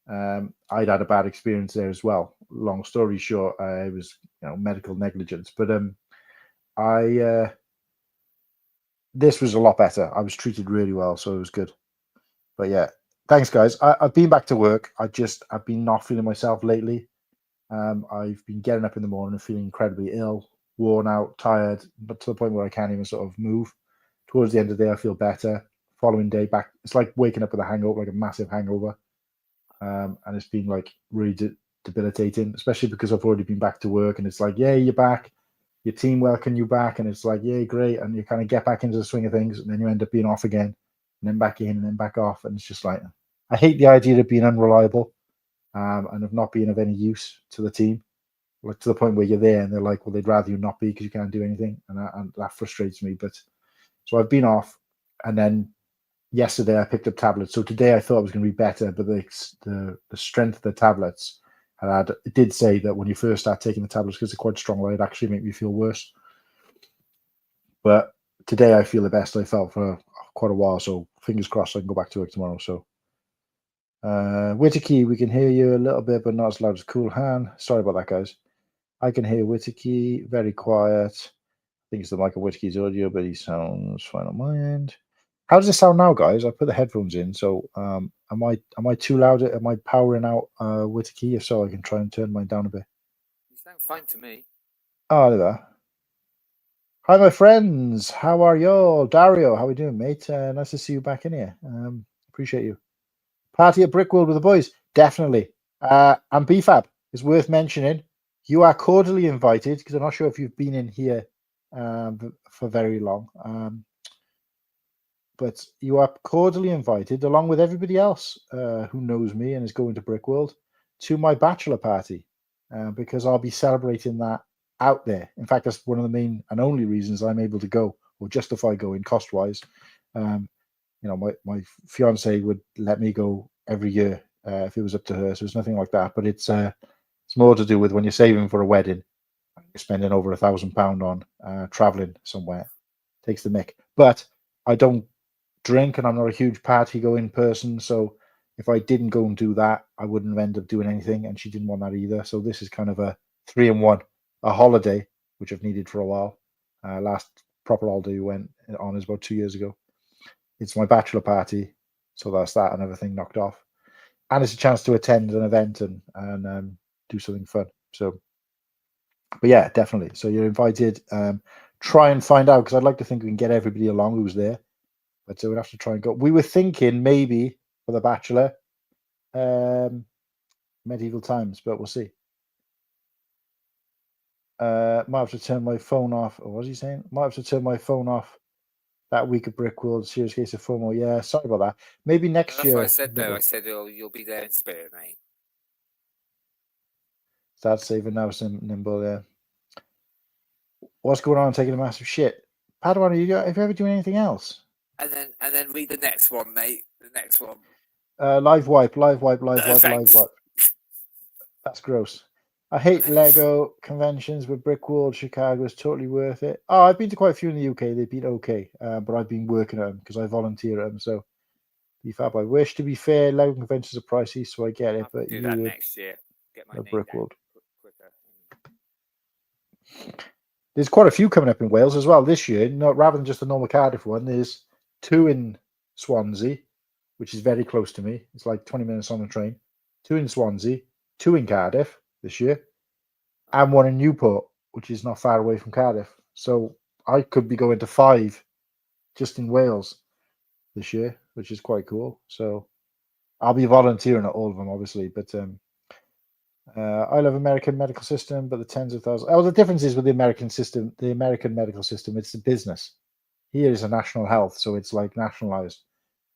I'd had a bad experience there as well. Long story short, it was medical negligence, but this was a lot better. I was treated really well, so it was good. But yeah, thanks guys. I've been back to work. I've been not feeling myself lately. I've been getting up in the morning and feeling incredibly ill, worn out, tired, but to the point where I can't even sort of move. Towards the end of the day, I feel better. Following day back, it's like waking up with a hangover, like a massive hangover. And it's been like really debilitating, especially because I've already been back to work and it's like, yeah, you're back. Your team welcome you back, and it's like, yeah, great. And you kind of get back into the swing of things, and then you end up being off again, and then back in, and then back off. And it's just like, I hate the idea of being unreliable and of not being of any use to the team, like to the point where you're there and they're like, well, they'd rather you not be because you can't do anything. And that frustrates me. But so I've been off, and then yesterday I picked up tablets. So today I thought it was going to be better, but the strength of the tablets, it did say that when you first start taking the tablets, because they're quite strong, it'd actually make me feel worse. But today I feel the best I felt for quite a while. So fingers crossed I can go back to work tomorrow. So Whittaky, we can hear you a little bit, but not as loud as Cool Han. Sorry about that, guys. I can hear Whittaky, very quiet. I think it's the mic of Whittaky's audio, but he sounds fine on my end. How does it sound now, guys? I put the headphones in, so am I too loud? Am I powering out Whittaky? If so, I can try and turn mine down a bit. You sound fine to me. Oh, there we are. Hi, my friends. How are y'all? Dario, how are we doing, mate? Nice to see you back in here. Appreciate you. Party at Brickworld with the boys. Definitely. And BFAB is worth mentioning. You are cordially invited, because I'm not sure if you've been in here for very long. But you are cordially invited, along with everybody else who knows me and is going to Brickworld, to my bachelor party, because I'll be celebrating that out there. In fact, that's one of the main and only reasons I'm able to go or justify going cost-wise. My fiance would let me go every year if it was up to her, so it's nothing like that. But it's more to do with when you're saving for a wedding, you're spending over £1,000 on traveling somewhere. Takes the mick. But I don't drink, and I'm not a huge party going person, so if I didn't go and do that, I wouldn't end up doing anything, and she didn't want that either. So this is kind of a 3-in-1, a holiday, which I've needed for a while. Last proper holiday we went on is about 2 years ago. It's my bachelor party, so that's that and everything knocked off. and it's a chance to attend an event and do something fun. So, but yeah, definitely. So you're invited. Try and find out, because I'd like to think we can get everybody along who's there, but so we'd have to try and go. We were thinking maybe for the Bachelor, medieval times, but we'll see. Might have to turn my phone off. Or what was he saying? Might have to turn my phone off that week of Brickworld. Serious case of FOMO. Yeah, sorry about that. Maybe next year. That's what I said, though. I said, oh, you'll be there in spirit, mate. Start saving now, some nimble. Yeah. What's going on? Taking a massive shit. Padawan, have you ever doing anything else? And then read the next one, mate. The next one. Live wipe. That's gross. I hate Lego conventions, but Brickworld Chicago is totally worth it. Oh, I've been to quite a few in the UK. They've been okay, but I've been working at them because I volunteer at them. So, be fab. I wish, to be fair, Lego conventions are pricey, so I get it. But do that next year. Get my Brickworld. Quicker. There's quite a few coming up in Wales as well this year. Not rather than just the normal Cardiff one. There's 2 in Swansea, which is very close to me. It's like 20 minutes on the train. 2 in Swansea, 2 in Cardiff this year, and 1 in Newport, which is not far away from Cardiff. So I could be going to 5 just in Wales this year, which is quite cool. So I'll be volunteering at all of them, obviously. But I love American medical system, but the tens of thousands. Oh, the difference is with the American system, the American medical system, it's a business. Here is a national health, so it's like nationalized.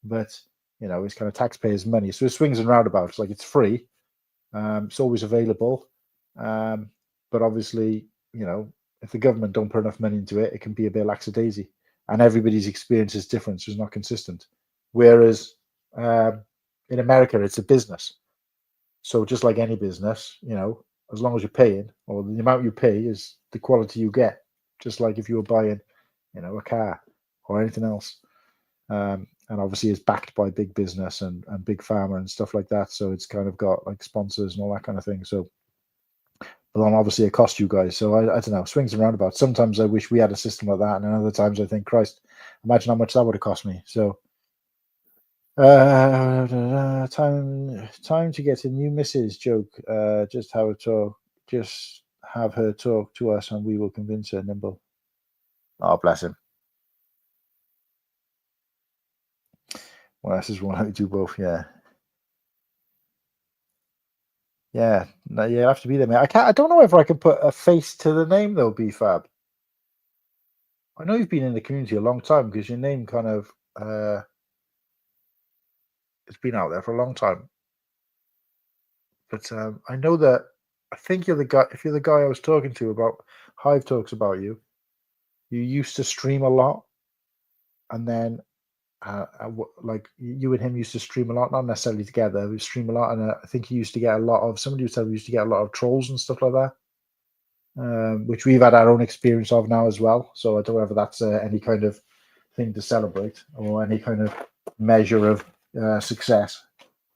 But it's kind of taxpayers' money, so it swings and roundabouts. Like, it's free, it's always available, but obviously, if the government don't put enough money into it, it can be a bit lackadaisy, and everybody's experience is different, so it's not consistent. Whereas in America, it's a business, so just like any business, as long as you're paying, or the amount you pay is the quality you get, just like if you were buying, a car or anything else. And obviously it's backed by big business and big pharma and stuff like that. So it's kind of got like sponsors and all that kind of thing. So, but then obviously it costs you guys. So I don't know, swings and roundabouts. Sometimes I wish we had a system like that. And then other times I think, Christ, imagine how much that would have cost me. So time to get a new Mrs. joke. Just have her talk to us and we will convince her, Nimble. Oh, bless him. Well, this is one how to do both, yeah. Yeah, no, you have to be there, mate. I don't know if I can put a face to the name though, BFAB. I know you've been in the community a long time because your name kind of it's been out there for a long time. But I know that I think you're the guy. If you're the guy I was talking to about Hive talks about you, you used to stream a lot, and then like you and him used to stream a lot, not necessarily together. We stream a lot, and I think he used to get a lot of. Somebody said we used to get a lot of trolls and stuff like that, which we've had our own experience of now as well. So I don't know whether that's any kind of thing to celebrate or any kind of measure of success.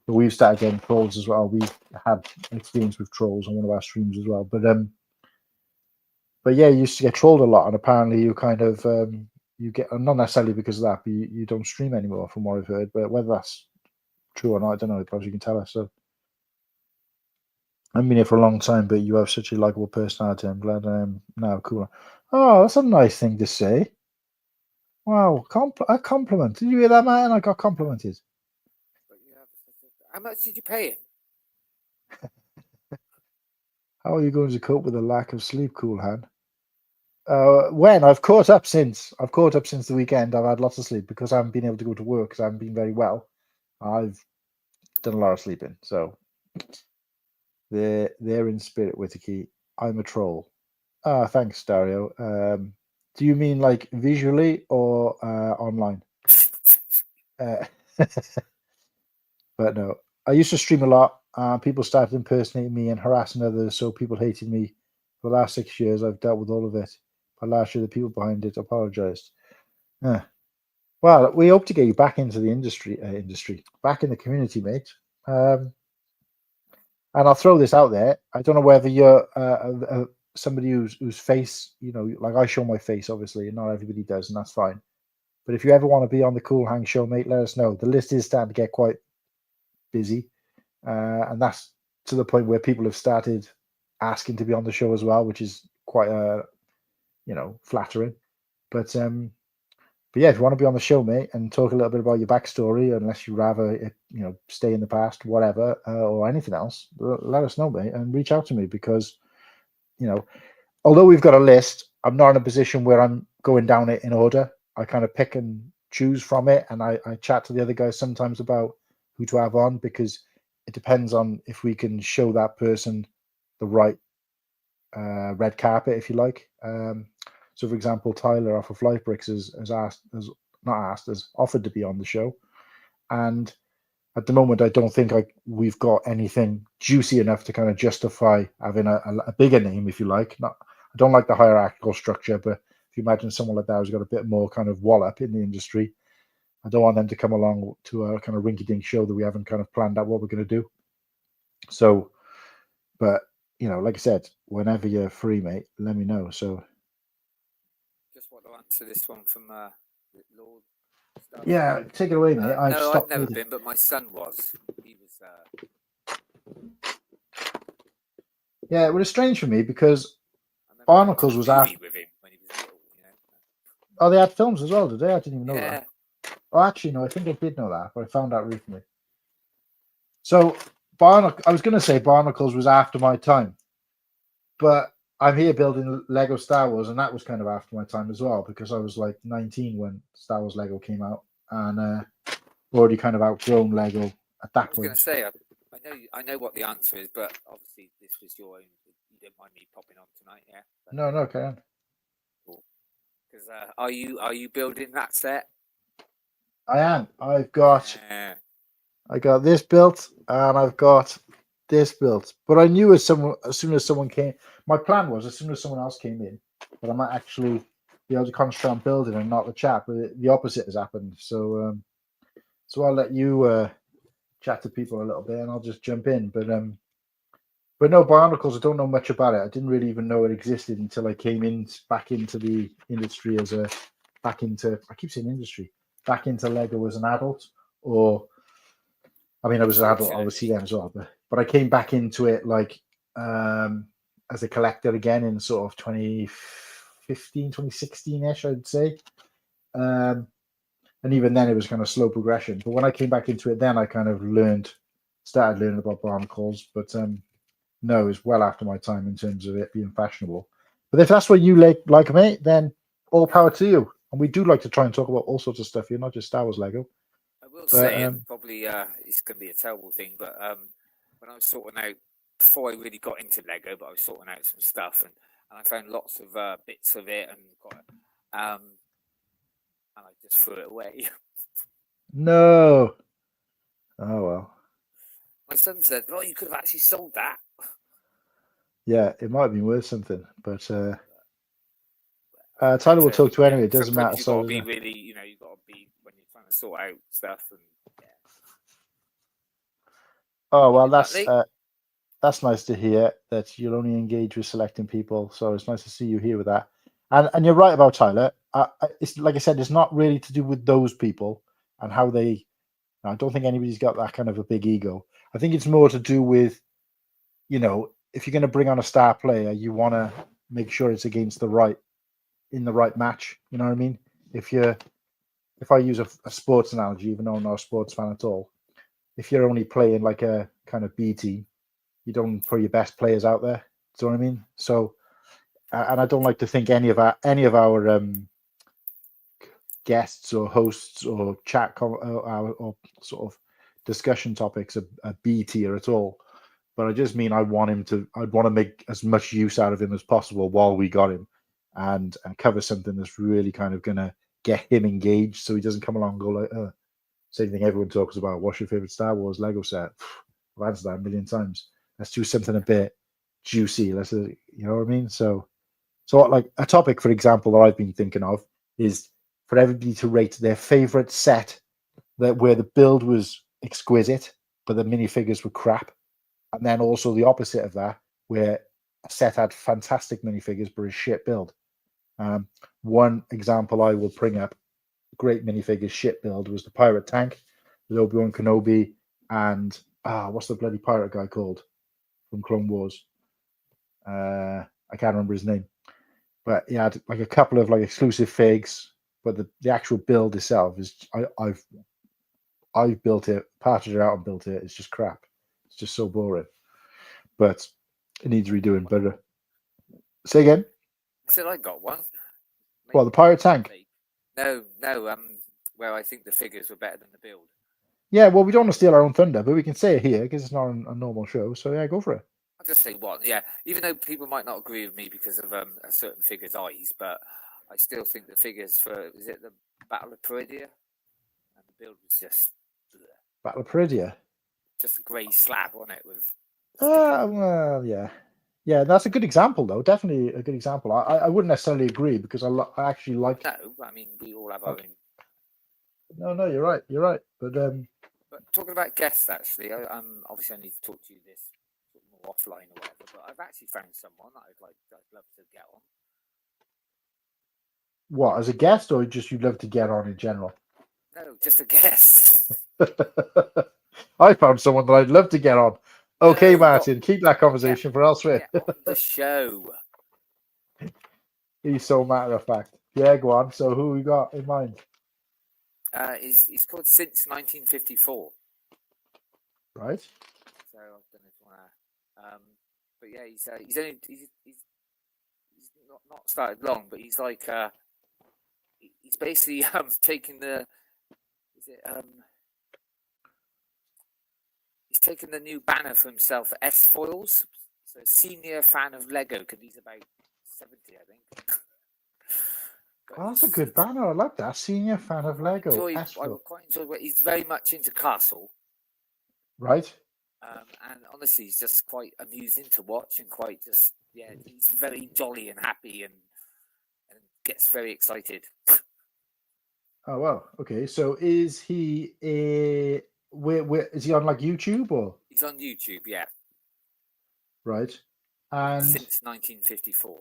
But we've started getting trolls as well. We've had experience with trolls on one of our streams as well. But yeah, you used to get trolled a lot, and apparently you kind of you get, not necessarily because of that, but you don't stream anymore from what I've heard. But whether that's true or not, I don't know. Perhaps you can tell us. So I've been here for a long time, but you have such a likable personality. I'm glad now cool. Oh, that's a nice thing to say. Wow, a compliment. Did you hear that, man? I got complimented. How much did you pay him? How are you going to cope with a lack of sleep, Cool Hand? When I've caught up since the weekend. I've had lots of sleep because I haven't been able to go to work because I haven't been very well. I've done a lot of sleeping, so they're in spirit, Whittaky. I'm a troll. Thanks, Dario. Do you mean like visually or online? But no, I used to stream a lot. People started impersonating me and harassing others, so people hated me. For the last 6 years, I've dealt with all of it. But last year, the people behind it apologized. Well, we hope to get you back into the industry, back in the community, mate. And I'll throw this out there. I don't know whether you're somebody whose face, like I show my face, obviously, and not everybody does, and that's fine. But if you ever want to be on the Cool Hang show, mate, let us know. The list is starting to get quite busy. and that's to the point where people have started asking to be on the show as well, which is quite flattering. But yeah, if you want to be on the show, mate, and talk a little bit about your backstory, unless you rather it, stay in the past, whatever, or anything else, let us know, mate, and reach out to me, because although we've got a list, I'm not in a position where I'm going down it in order. I kind of pick and choose from it, and I chat to the other guys sometimes about who to have on, because it depends on if we can show that person the right red carpet, if you like. So, for example, Tyler off of Life Bricks has offered to be on the show, and at the moment, I don't think we've got anything juicy enough to kind of justify having a bigger name, if you like. I don't like the hierarchical structure, but if you imagine someone like that who's got a bit more kind of wallop in the industry, I don't want them to come along to a kind of rinky-dink show that we haven't kind of planned out what we're going to do. So, but like I said, whenever you're free, mate, let me know. So, just want to answer this one from Lord. Stuff. Yeah, take it away, mate. No, I've never been, but my son was. He was. Yeah, it was strange for me because Barnacles was after with him when he was little. Oh, they had films as well, did they? I didn't even know Yeah. that. Oh, actually, no, I think I did know that, but I found out recently. So, I was going to say Barnacles was after my time, but I'm here building Lego Star Wars, and that was kind of after my time as well, because I was like 19 when Star Wars Lego came out, and already kind of outgrown Lego at that point. I was going to say, I know what the answer is, but obviously this was your own. You don't mind me popping on tonight, yeah? But, no, okay. Cool. Because are you building that set? I am. I got this built, and I've got this built. But I knew as soon as someone came, my plan was as soon as someone else came in, that I might actually be able to concentrate on building and not the chat. But the opposite has happened. So I'll let you chat to people a little bit, and I'll just jump in. But no, Barnacles, I don't know much about it. I didn't really even know it existed until I came back into the industry back into Lego as an adult. Or, I mean, I was an adult, obviously, then as well. But I came back into it as a collector again in sort of 2015, 2016-ish, I'd say. And even then, it was kind of slow progression. But when I came back into it, then I kind of started learning about Barnacles. But no, it's well after my time in terms of it being fashionable. But if that's what you like, mate, then all power to you. And we do like to try and talk about all sorts of stuff here, not just Star Wars Lego. I will say, probably it's going to be a terrible thing, but when I was sorting out, before I really got into Lego, but I was sorting out some stuff, and I found lots of bits of it, and I just threw it away. No. Oh, well. My son said, well, you could have actually sold that. Yeah, it might have been worth something, but Tyler will talk to anyway. It doesn't matter. You've got to be really, you've got to be when you're trying to sort out stuff. And Oh, well, that's nice to hear that you'll only engage with selecting people. So it's nice to see you here with that. And you're right about Tyler. It's like I said, it's not really to do with those people and how they. I don't think anybody's got that kind of a big ego. I think it's more to do with, if you're going to bring on a star player, you want to make sure it's in the right match. You know what I mean? If I use a sports analogy, even though I'm not a sports fan at all, if you're only playing like a kind of B team, you don't put your best players out there. Do you know what I mean? So, and I don't like to think any of our guests or hosts or chat or sort of discussion topics are B tier at all. But I just mean I'd want to make as much use out of him as possible while we got him, and cover something that's really kind of gonna get him engaged, so he doesn't come along and go like, same thing everyone talks about. What's your favorite Star Wars Lego set? I've answered that a million times. Let's do something a bit juicy. You know what I mean? So like a topic, for example, that I've been thinking of is for everybody to rate their favorite set where the build was exquisite, but the minifigures were crap. And then also the opposite of that, where a set had fantastic minifigures, but a shit build. One example I will bring up, great minifigures shit build, was the pirate tank with Obi-Wan Kenobi and what's the bloody pirate guy called from Clone Wars? I can't remember his name, but he had like a couple of like exclusive figs, but the actual build itself is I've built it, parted it out and built it. It's just crap. It's just so boring, but it needs redoing. But say again. I said I got one. Well, the pirate tank. No. Where I think the figures were better than the build. Yeah, well, we don't want to steal our own thunder, but we can say it here because it's not a normal show. So yeah, go for it. I'll just say one. Yeah, even though people might not agree with me because of a certain figure's eyes, but I still think the figures for is it the Battle of Peridia, and the build was just Battle of Peridia. Just a grey slab on it with. Well, yeah. That's a good example, though. Definitely a good example. I wouldn't necessarily agree because I actually like. No, I mean we all have our own. No, you're right. You're right. But talking about guests, actually, obviously I need to talk to you this more offline or whatever. But I've actually found someone that I'd love to get on. What, as a guest, or just you'd love to get on in general? No, just a guest. I found someone that I'd love to get on. Okay, Martin, keep that conversation for elsewhere. On the show. He's so matter of fact. Yeah, go on. So who we got in mind? He's called Since 1954. Right. So I don't know if you want to. But yeah, he's not started long, but he's like he's basically taking the he's taken the new banner for himself, S Foils. So senior fan of Lego, because he's about 70, I think. Oh, that's a good banner. I like that. Senior fan of Lego. I quite enjoy what he's very much into Castle. Right. And honestly, he's just quite amusing to watch and quite just, he's very jolly and happy and gets very excited. Oh, well, okay. So is he where is he on like YouTube or? He's on YouTube, yeah. Right. And since 1954.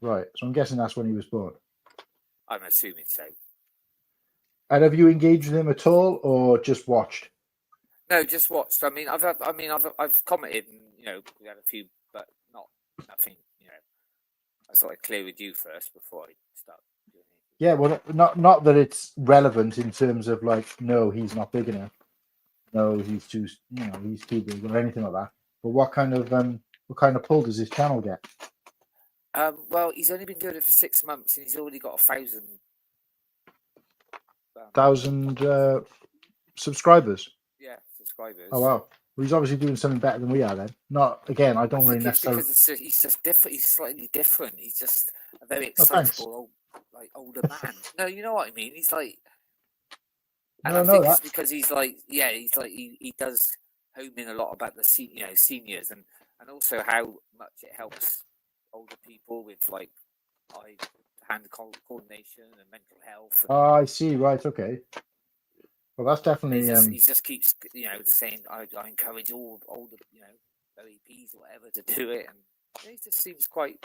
Right. So I'm guessing that's when he was born. I'm assuming so. And have you engaged with him at all or just watched? No, just watched. I mean, I've commented, and, we had a few, but nothing, I thought I'd clear with you first before I start doing it. Yeah, well, not that it's relevant in terms of like, no, he's not big enough. No, he's too, he's too big or anything like that. But what kind of pull does his channel get? Well, he's only been doing it for 6 months, and he's already got 1,000. 1,000 subscribers. Yeah, subscribers. Oh wow! Well, he's obviously doing something better than we are. Then, not again. I don't really necessarily. Because he's just different. He's slightly different. He's just a very excitable, older man. No, you know what I mean. He's like, and I think it's because he's like, he does home in a lot about the seniors and also how much it helps older people with like hand coordination and mental health. Oh, I see. Right. Okay. Well, that's definitely. He just keeps, saying I encourage all older, OEPs or whatever to do it, and it just seems quite.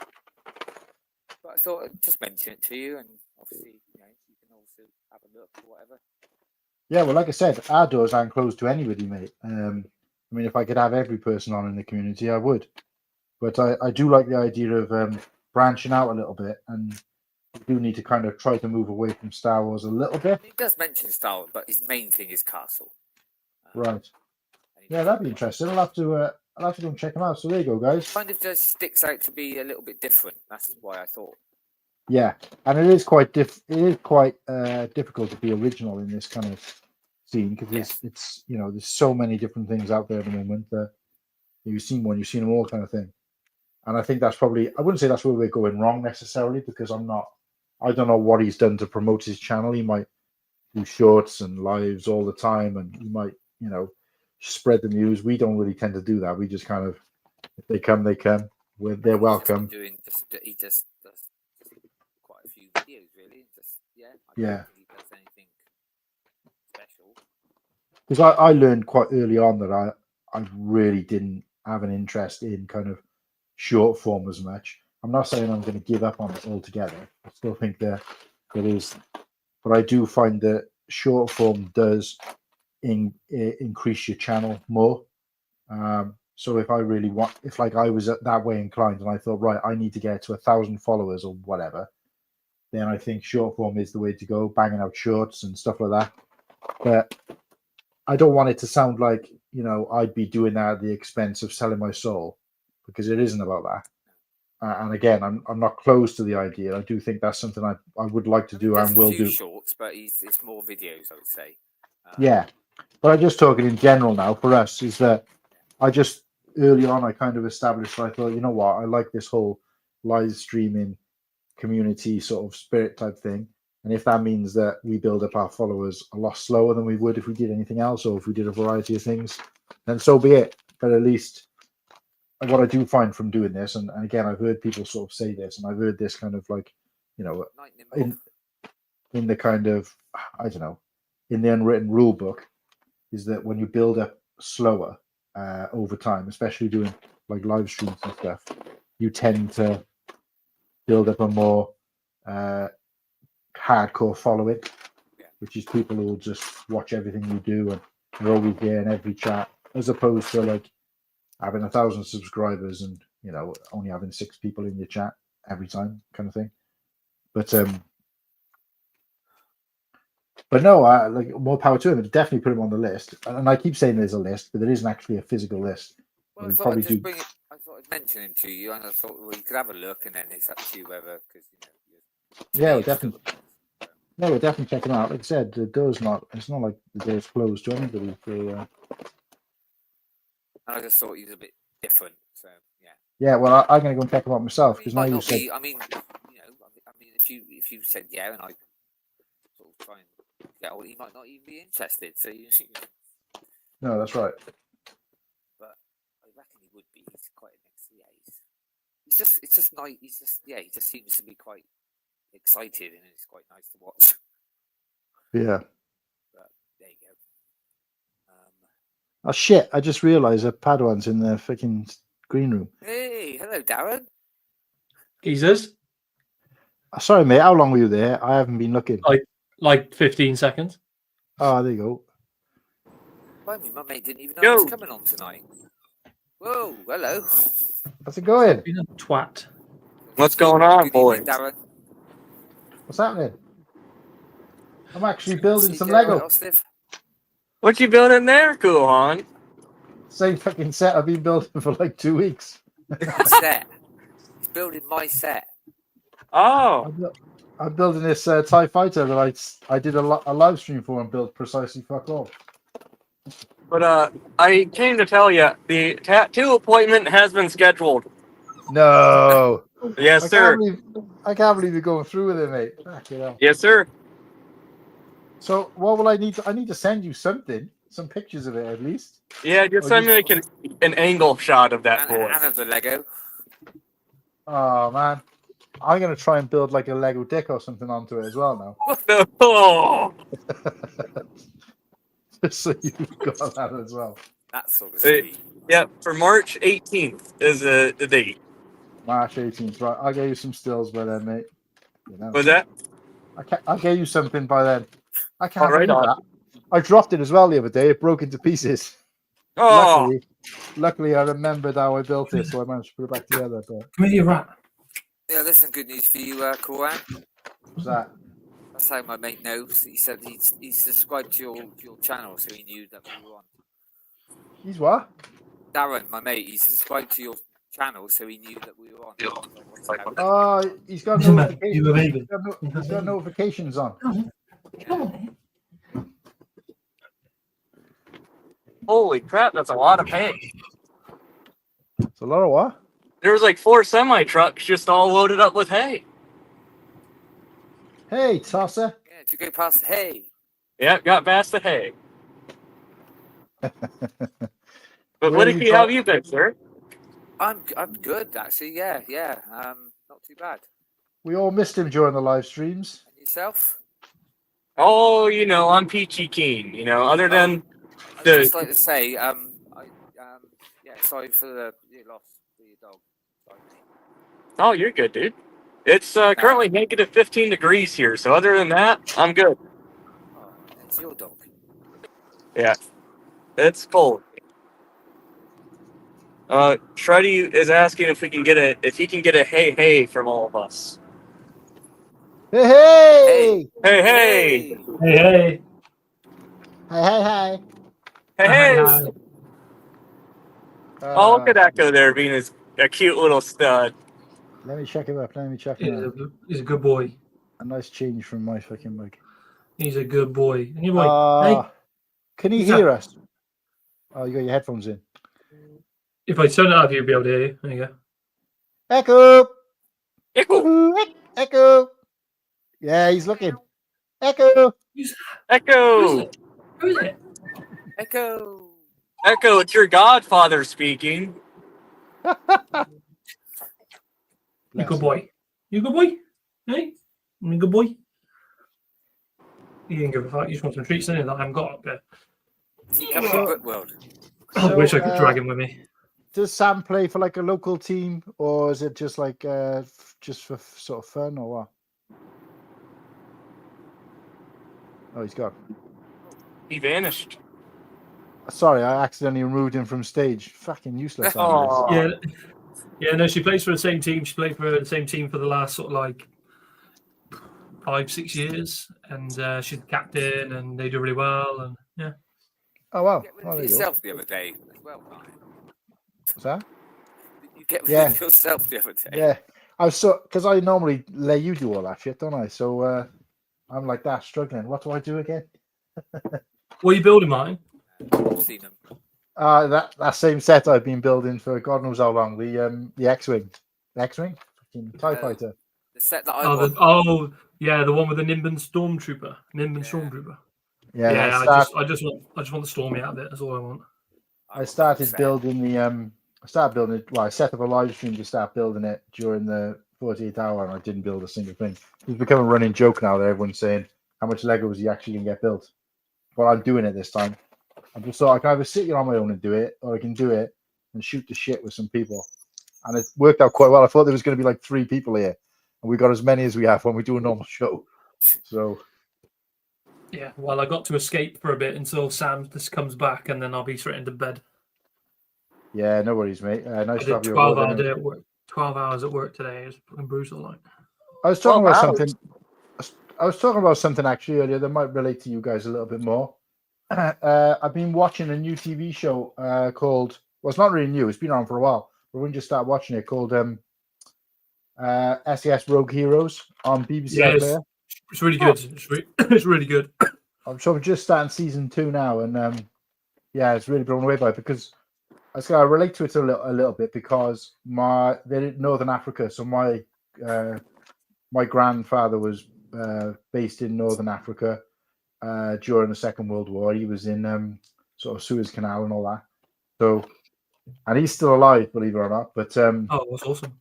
But I thought I'd just mention it to you, and obviously, you can also have a look or whatever. Yeah, well, like I said, our doors aren't closed to anybody, mate. I mean, if I could have every person on in the community, I would. But I do like the idea of branching out a little bit, and we do need to kind of try to move away from Star Wars a little bit. He does mention Star Wars, but his main thing is Castle. Right. Yeah, that'd be interesting. I'll have to go and check them out. So there you go, guys. Kind of just sticks out to be a little bit different. That's why I thought. Yeah, and it is quite difficult to be original in this kind of scene because it's there's so many different things out there at the moment that you've seen one, you've seen them all, kind of thing. And I think that's probably, I wouldn't say that's where we're going wrong necessarily, because I don't know what he's done to promote his channel. He might do shorts and lives all the time, and he might, spread the news. We don't really tend to do that. We just kind of, if they come, they come. They're welcome. He just does quite a few videos, really. I don't think he does anything special. Because I learned quite early on that I really didn't have an interest in kind of short form as much. I'm not saying I'm going to give up on it altogether. I still think that it is, but I do find that short form does increase your channel more. So if I really want, if like I was that way inclined and I thought, right, I need to get to 1,000 followers or whatever, then I think short form is the way to go, banging out shorts and stuff like that. But I don't want it to sound like, you know, I'd be doing that at the expense of selling my soul, because it isn't about that. And again, I'm not close to the idea. I do think that's something I would like to do and will do. Shorts, but it's more videos, I would say. Yeah, but I'm just talking in general now. For us, is that I just early on I kind of established. I thought, you know what, I like this whole live streaming community sort of spirit type thing. And if that means that we build up our followers a lot slower than we would if we did anything else, or if we did a variety of things, then so be it. But at least what I do find from doing this, and again, I've heard people sort of say this, and I've heard this kind of like, you know, in the kind of, I don't know, in the unwritten rule book, is that when you build up slower over time, especially doing like live streams and stuff, you tend to build up a more hardcore following, which is people who will just watch everything you do and they're always there in every chat, as opposed to like having 1,000 subscribers and, you know, only having 6 people in your chat every time, kind of thing. But no, like more power to him. Definitely put him on the list. And I keep saying there's a list, but there isn't actually a physical list. Well, I thought I'd mention him to you, and I thought, well, you could have a look, and then it's up to you whether, because we'll definitely. No, we'll definitely check him out. Like I said, the door's not. It's not like the door's closed to anybody. And I just thought he was a bit different. So yeah. Yeah, well, I'm going to go and check him out myself, because now you said. I mean, if you said yeah, and I sort of try and get hold, he might not even be interested. So No, that's right. But I reckon he would be. He's quite it's just nice. He just seems to be quite excited, and it's quite nice to watch. Yeah. But there you go. Oh shit! I just realised that Padawan's in the freaking green room. Hey, hello, Darren. Geezers. Sorry, mate. How long were you there? I haven't been looking. Like 15 seconds. Oh, there you go. My mate didn't even know I was coming on tonight. Whoa, hello. How's it going? Being a twat. What's going on, boys? Darren. What's happening? I'm actually building some Lego. What you building there, Kuhan? Same fucking set I've been building for like 2 weeks. Set. He's building my set. Oh. I'm building this TIE fighter that I did a live stream for and built precisely fuck all. But I came to tell you, the tattoo appointment has been scheduled. No. Yes, sir. I can't believe you're going through with it, mate. Yes, sir. So what will I need? I need to send you something, some pictures of it at least. Yeah, just send me like an angle shot of that boy. And of the Lego. Oh man, I'm gonna try and build like a Lego dick or something onto it as well now. Oh. Just so you've got that as well. That's sort of sweet. Yeah, for March 18th is the date. March 18th, right? I'll get you some stills by then, mate. You know. What's that? I'll get you something by then. I can't believe that. I dropped it as well the other day. It broke into pieces. Oh. Luckily, I remembered how I built it, so I managed to put it back together. But Come here, rat. Yeah, there's some good news for you, Koran. What's that? That's how my mate knows. He said he's subscribed to your channel, so he knew that we were on. He's what? Darren, my mate, he's subscribed to your channel, so he knew that we were on. Oh, he's got notifications. He's got notifications on. Come on. Holy crap, that's a lot of hay. It's a lot of what? There was like 4 semi-trucks just all loaded up with hay. Hey, Tosser. Yeah, did you go past the hay? Yeah, got past the hay. But what have you been, sir? I'm good, actually. Yeah. Not too bad. We all missed him during the live streams. And yourself? Oh, I'm peachy keen. Other than I'd just like to say, sorry for your loss for your dog. Sorry. Oh, you're good, dude. It's currently negative 15 degrees here, so other than that, I'm good. Oh, it's your dog. Yeah, it's cold. Shreddy is asking if he can get a hey from all of us. Hey! Hey! Hey, hey. Hey! Hey! Oh, look at Uh, Echo there being a cute little stud. let me check him up. He's a good boy. A nice change from my fucking mug. He's a good boy. Anyway, hey, Can he who's hear that? us? Oh, you got your headphones in. If I turn it up, you'll be able to hear you. There you go. Echo! Echo! Echo! Yeah, he's looking. Echo! Echo! Who's it? Echo. Echo, it's your godfather speaking. You good boy. You good boy? Hey? You good boy? You didn't give a fuck. You just want some treats in it that I haven't got up there. He comes from Brickworld. I wish I could drag him with me. Does Sam play for like a local team, or is it just like just for sort of fun, or what? Oh, he's gone. He vanished. Sorry, I accidentally removed him from stage. Fucking useless. Aw. Yeah. No, she plays for the same team. She played for the same team for the last sort of like 5-6 years, and she's the captain, and they do really well, and yeah. Oh wow! You get rid of yourself the other day as well, Ryan. What's that? You get rid of yourself the other day. Yeah, I was because I normally let you do all that shit, don't I? So I'm like that, struggling. What do I do again? What are you building, Martin? I've seen them. That same set I've been building for God knows how long. The X-wing, fucking TIE fighter. The set that I want. The one with the Nimbin Stormtrooper. Yeah, I just want the Stormy out of it. That's all I want. I started building the I set up a live stream to start building it during the 48 hour, and I didn't build a single thing. It's become a running joke now that everyone's saying how much Legos you actually can get built. But I'm doing it this time. I just thought I can either sit here on my own and do it, or I can do it and shoot the shit with some people. And it worked out quite well. I thought there was going to be like 3 people here, and we got as many as we have when we do a normal show. So yeah, well, I got to escape for a bit until Sam just comes back, and then I'll be straight into bed. Yeah, no worries, mate. Nice to have you. 12-hour day at work. 12 hours at work today is fucking brutal. Like, I was talking about something. I was talking about something actually earlier that might relate to you guys a little bit more. I've been watching a new TV show called. Well, it's not really new. It's been on for a while. But we just started watching it called SES Rogue Heroes on BBC iPlayer. It's really good. It's really good. I'm just starting season 2 now, and it's really blown away by it because I relate to it a little bit because they're in Northern Africa, so my grandfather was based in Northern Africa during the Second World War. He was in sort of Suez Canal and all that. So, and he's still alive, believe it or not. But that's awesome.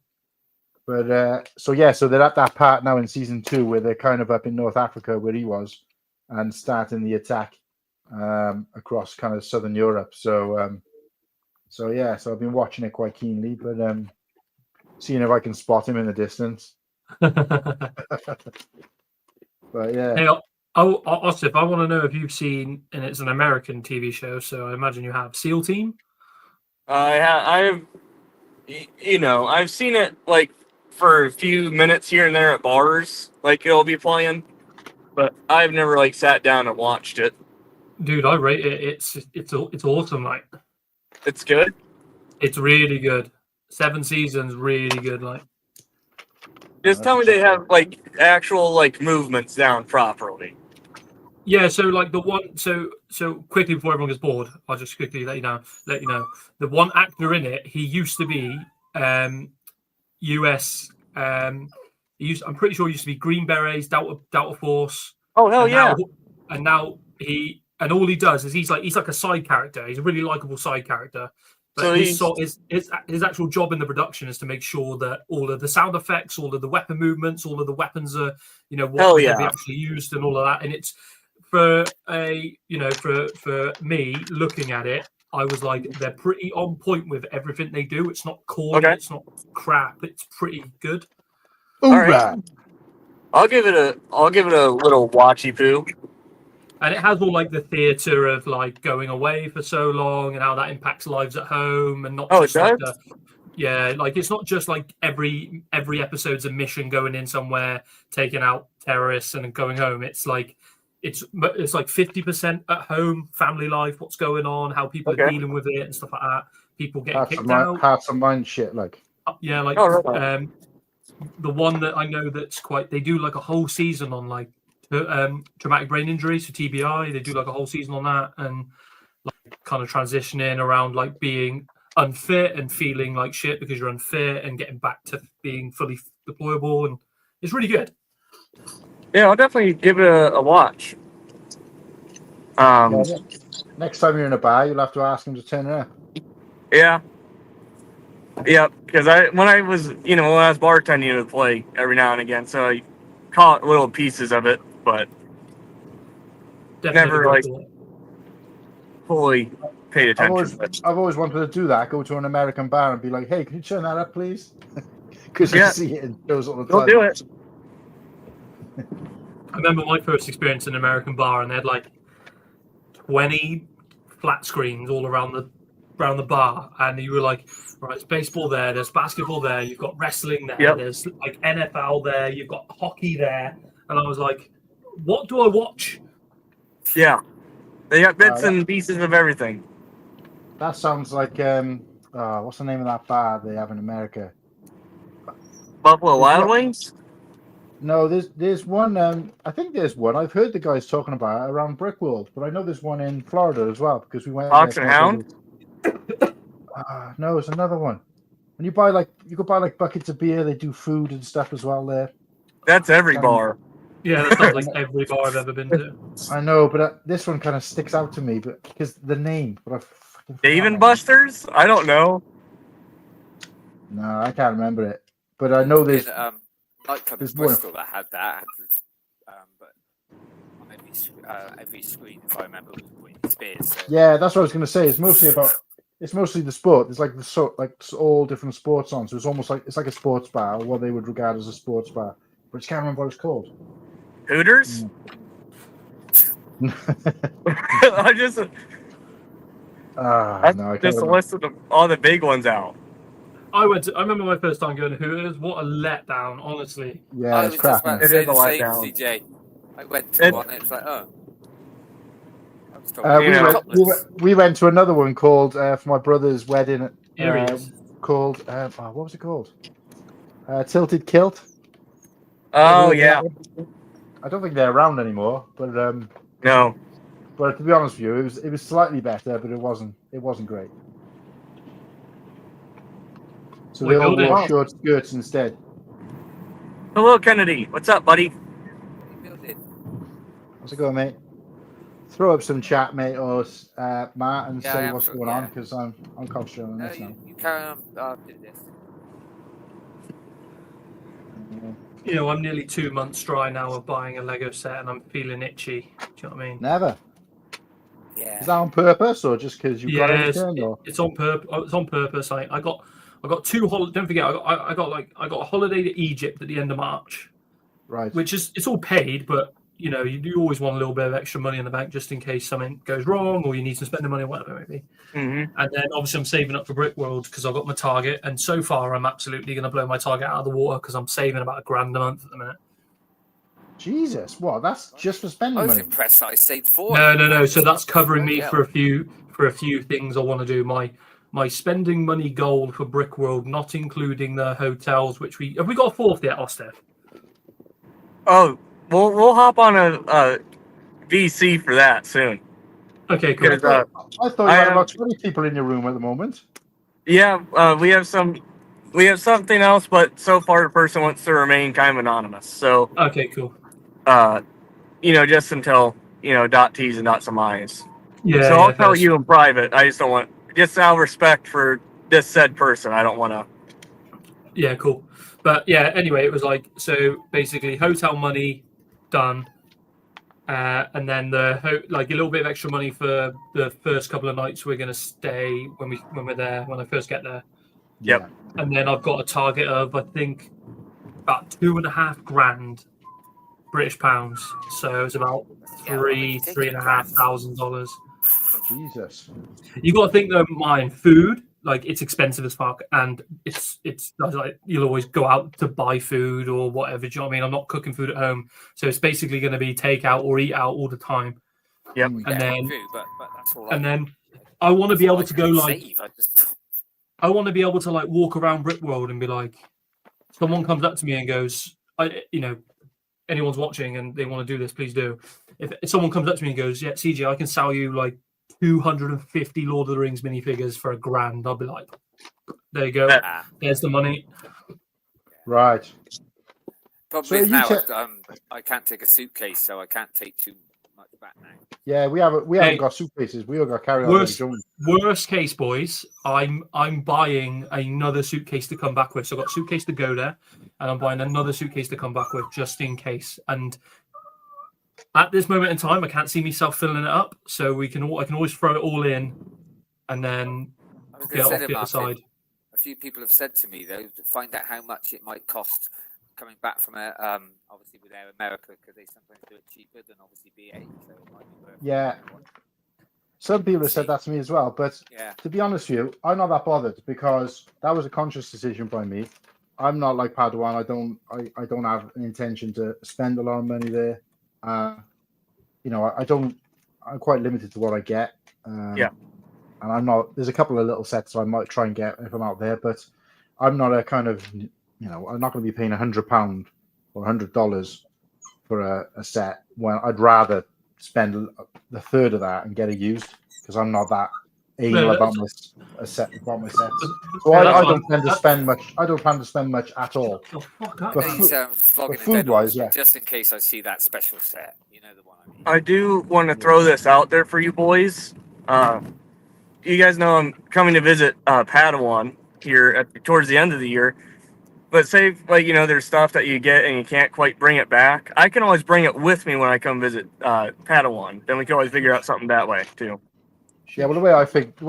But so they're at that part now in season 2 where they're kind of up in North Africa where he was and starting the attack across kind of southern Europe. So I've been watching it quite keenly, but seeing if I can spot him in the distance. But yeah. Hey, Osip, I want to know if you've seen, and it's an American TV show, so I imagine you have, SEAL Team? I've seen it like for a few minutes here and there at bars, like it'll be playing, but I've never like sat down and watched it. Dude, I rate it. It's awesome. Like, it's good. It's really good. 7 seasons, really good. Like, just tell me they have like actual like movements down properly. Yeah, so like the one, so quickly before everyone gets bored, I'll just quickly let you know. The one actor in it, he used to be US. I'm pretty sure he used to be Green Berets, Delta Force. Oh hell yeah! Now all he does is he's like a side character. He's a really likable side character. But so his actual job in the production is to make sure that all of the sound effects, all of the weapon movements, all of the weapons are, what can be actually used and all of that. And it's for me looking at it, I was like, they're pretty on point with everything they do. It's not corny, It's not crap. It's pretty good. All right. I'll give it a little watchy poo. And it has all like the theatre of like going away for so long and how that impacts lives at home, and not just like like it's not just like every episode's a mission going in somewhere, taking out terrorists and going home. It's like 50% at home, family life, what's going on, how people are dealing with it and stuff like that. People getting kicked out. Hearts and mind shit, like. Yeah, like the one that I know that's they do like a whole season on like traumatic brain injury, so TBI. They do like a whole season on that, and like kind of transitioning around like being unfit and feeling like shit because you're unfit and getting back to being fully deployable, and it's really good. Yeah, I'll definitely give it a watch. Next time you're in a bar, you'll have to ask him to turn it up. Yeah. Yeah, because when I was bartending, would play every now and again, so I caught little pieces of it, but never like fully paid attention. I've always wanted to do that. Go to an American bar and be like, "Hey, can you turn that up, please?" Because I see it in shows all the time. Don't do it. I remember my first experience in an American bar, and they had like 20 flat screens all around the bar, and you were like, right, there's baseball there, there's basketball there, you've got wrestling there, there's like NFL there, you've got hockey there, and I was like, what do I watch? Yeah, they got bits and pieces of everything. That sounds like what's the name of that bar they have in America? Buffalo Wild Wings? No, there's one. I think there's one. I've heard the guys talking about it around Brickworld, but I know there's one in Florida as well because we went. Fox and Hound? No, it's another one. And you could buy like buckets of beer. They do food and stuff as well there. That's every bar. Yeah, that sounds like every bar I've ever been to. I know, but this one kind of sticks out to me, but because the name. But Dave and Buster's? I don't know. No, I can't remember it, but I know there's. Nightclub in Bristol that had that, but on every screen, if I remember, was Britney Spears. So. Yeah, that's what I was going to say. It's mostly the sport. There's like all different sports on, so it's almost like a sports bar, or what they would regard as a sports bar. But I just can't remember what it's called. Hooters. I just. I just listed all the big ones out. I remember my first time going to Hooters. What a letdown, honestly. Yeah, it's crap. It is a letdown. CJ. I went to one, and it was like, we went to another one called for my brother's wedding. Called what was it called? Tilted Kilt. Oh yeah. I don't think they're around anymore, but no. But to be honest with you, it was slightly better, but it wasn't great. So they all wore short skirts instead. Hello, Kennedy. What's up, buddy? How's it going, mate? Throw up some chat, mate, or Matt, and say what's going on, because I'm concentrating on this now. You carry on. I'll do this. You know, I'm nearly 2 months dry now of buying a Lego set, and I'm feeling itchy. Do you know what I mean? Never. Yeah. Is that on purpose, or just because you got everything? It's on purpose. It's on purpose. I got 2 holidays. Don't forget, I got a holiday to Egypt at the end of March. Right. Which is, it's all paid, but you know, you do always want a little bit of extra money in the bank just in case something goes wrong or you need to spend the money, whatever it may be. Mm-hmm. And then obviously I'm saving up for Brickworld because I've got my target. And so far, I'm absolutely going to blow my target out of the water because I'm saving about $1,000 a month at the minute. Jesus, what? That's just for spending money. I was impressed that I saved $4. No. So that's covering me for a few things I want to do. My spending money goal for Brickworld, not including the hotels, which have we got a 4th yet, Ostef? Oh, we'll hop on a VC for that soon. Okay, cool. I thought you had about 20 people in your room at the moment. Yeah, we have something else, but so far the person wants to remain kind of anonymous. So okay, cool. Just until dot T's and dot some I's. Yeah. So I'll tell you in private. I just don't want, just out of respect for this said person, I don't want to. Yeah, cool. But yeah, anyway, it was like, so basically hotel money done. And then a little bit of extra money for the first couple of nights we're going to stay when we're there, when I first get there. Yep. And then I've got a target of, I think, about $2,500 British pounds. So it's about $3,500. Jesus. You got to think though, mine food, like it's expensive as fuck, and it's like you'll always go out to buy food or whatever. Do you know what I mean? I'm not cooking food at home, so it's basically going to be take out or eat out all the time. Yep. And then, but that's all right. And then I want to be able to go like, save. I want to be able to like walk around Brickworld and be like, someone comes up to me and goes, anyone's watching and they want to do this, please do. If someone comes up to me and goes, yeah, CJ, I can sell you like 250 Lord of the Rings minifigures for $1,000, I'll be like, there you go. There's the money. Right. Problem is now I can't take a suitcase, so I can't take too much back now. Yeah, we haven't got suitcases. We all got carry on. Worst case, boys, I'm buying another suitcase to come back with. So I've got a suitcase to go there, and I'm buying another suitcase to come back with just in case. And at this moment in time, I can't see myself filling it up, so I can always throw it all in, and then get off the other side. A few people have said to me though, to find out how much it might cost coming back from obviously with Air America, because they sometimes do it cheaper than obviously BA. So it might be worth some people have said that to me as well, but to be honest with you, I'm not that bothered because that was a conscious decision by me. I'm not like Padawan. I don't have an intention to spend a lot of money there. I'm quite limited to what I get. And I'm not. There's a couple of little sets I might try and get if I'm out there, but I'm not a kind of, I'm not going to be paying £100 or $100 for a set when I'd rather spend the third of that and get it used because I'm not that anal about my sets. So I don't plan to spend much. I don't plan to spend much at all. But food-wise, just in case I see that special set, you know the one I mean. I do want to throw this out there for you boys. You guys know I'm coming to visit Padawan here towards the end of the year. But say, there's stuff that you get and you can't quite bring it back. I can always bring it with me when I come visit Padawan. Then we can always figure out something that way, too. Yeah, well, the way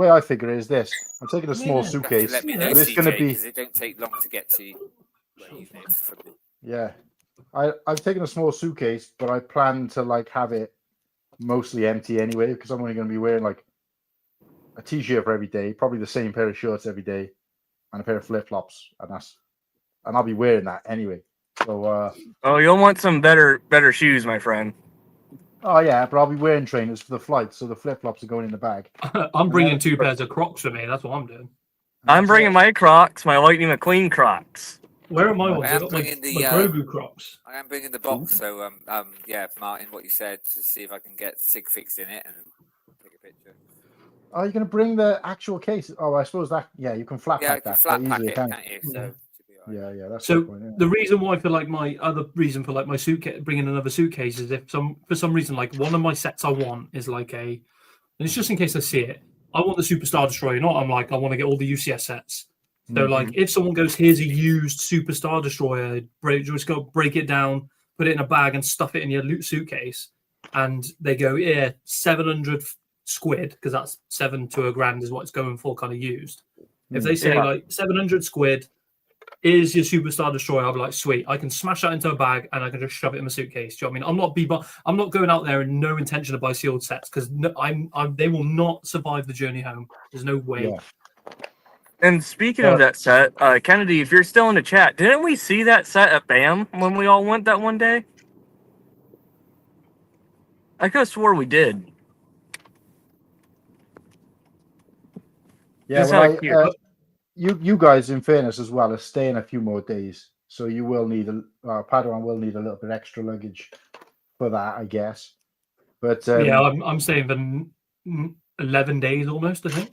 I figure it is this. I'm taking a small suitcase. Let me know, it's going to be... Because it don't take long to get to where you live. Yeah. I've taken a small suitcase, but I plan to, have it mostly empty anyway, because I'm only going to be wearing, a T-shirt for every day, probably the same pair of shorts every day, and a pair of flip-flops, and I'll be wearing that anyway. So, you'll want some better shoes, my friend. Oh yeah, but I'll be wearing trainers for the flight, so the flip-flops are going in the bag. I'm bringing 2 pairs of Crocs for me. That's what I'm doing. I'm bringing my Crocs, my Lightning McQueen Crocs. Where are my ones? I got my Grogu Crocs. I am bringing the box, so Martin, what you said, to see if I can get Sig fixed in it and take a picture. Are you going to bring the actual case? Oh, I suppose that. Yeah, you can flat pack that. Flat pack it, can't you? So. Yeah, that's so. Point, yeah. The reason why for my other reason for my suitcase, bringing another suitcase, is if for some reason one of my sets I want is and it's just in case I see it. I want the Superstar Destroyer. Not I want to get all the UCS sets. So if someone goes, here's a used Superstar Destroyer, just go break it down, put it in a bag, and stuff it in your loot suitcase, and they go, 700 squid, because that's 7 to $1,000 is what it's going for, kind of used. If they say 700 squid is your Superstar Destroyer, I'll be like, sweet, I can smash that into a bag and I can just shove it in my suitcase. Do you know what I mean? I'm not going out there in no intention to buy sealed sets because they will not survive the journey home. There's no way. Yeah. And speaking of that set, Kennedy, if you're still in the chat, didn't we see that set at BAM when we all went that one day? I could have swore we did. Yeah, you guys, in fairness as well, are staying a few more days, so you will need Padawan will need a little bit extra luggage for that, I guess. But I'm staying for 11 days almost, I think.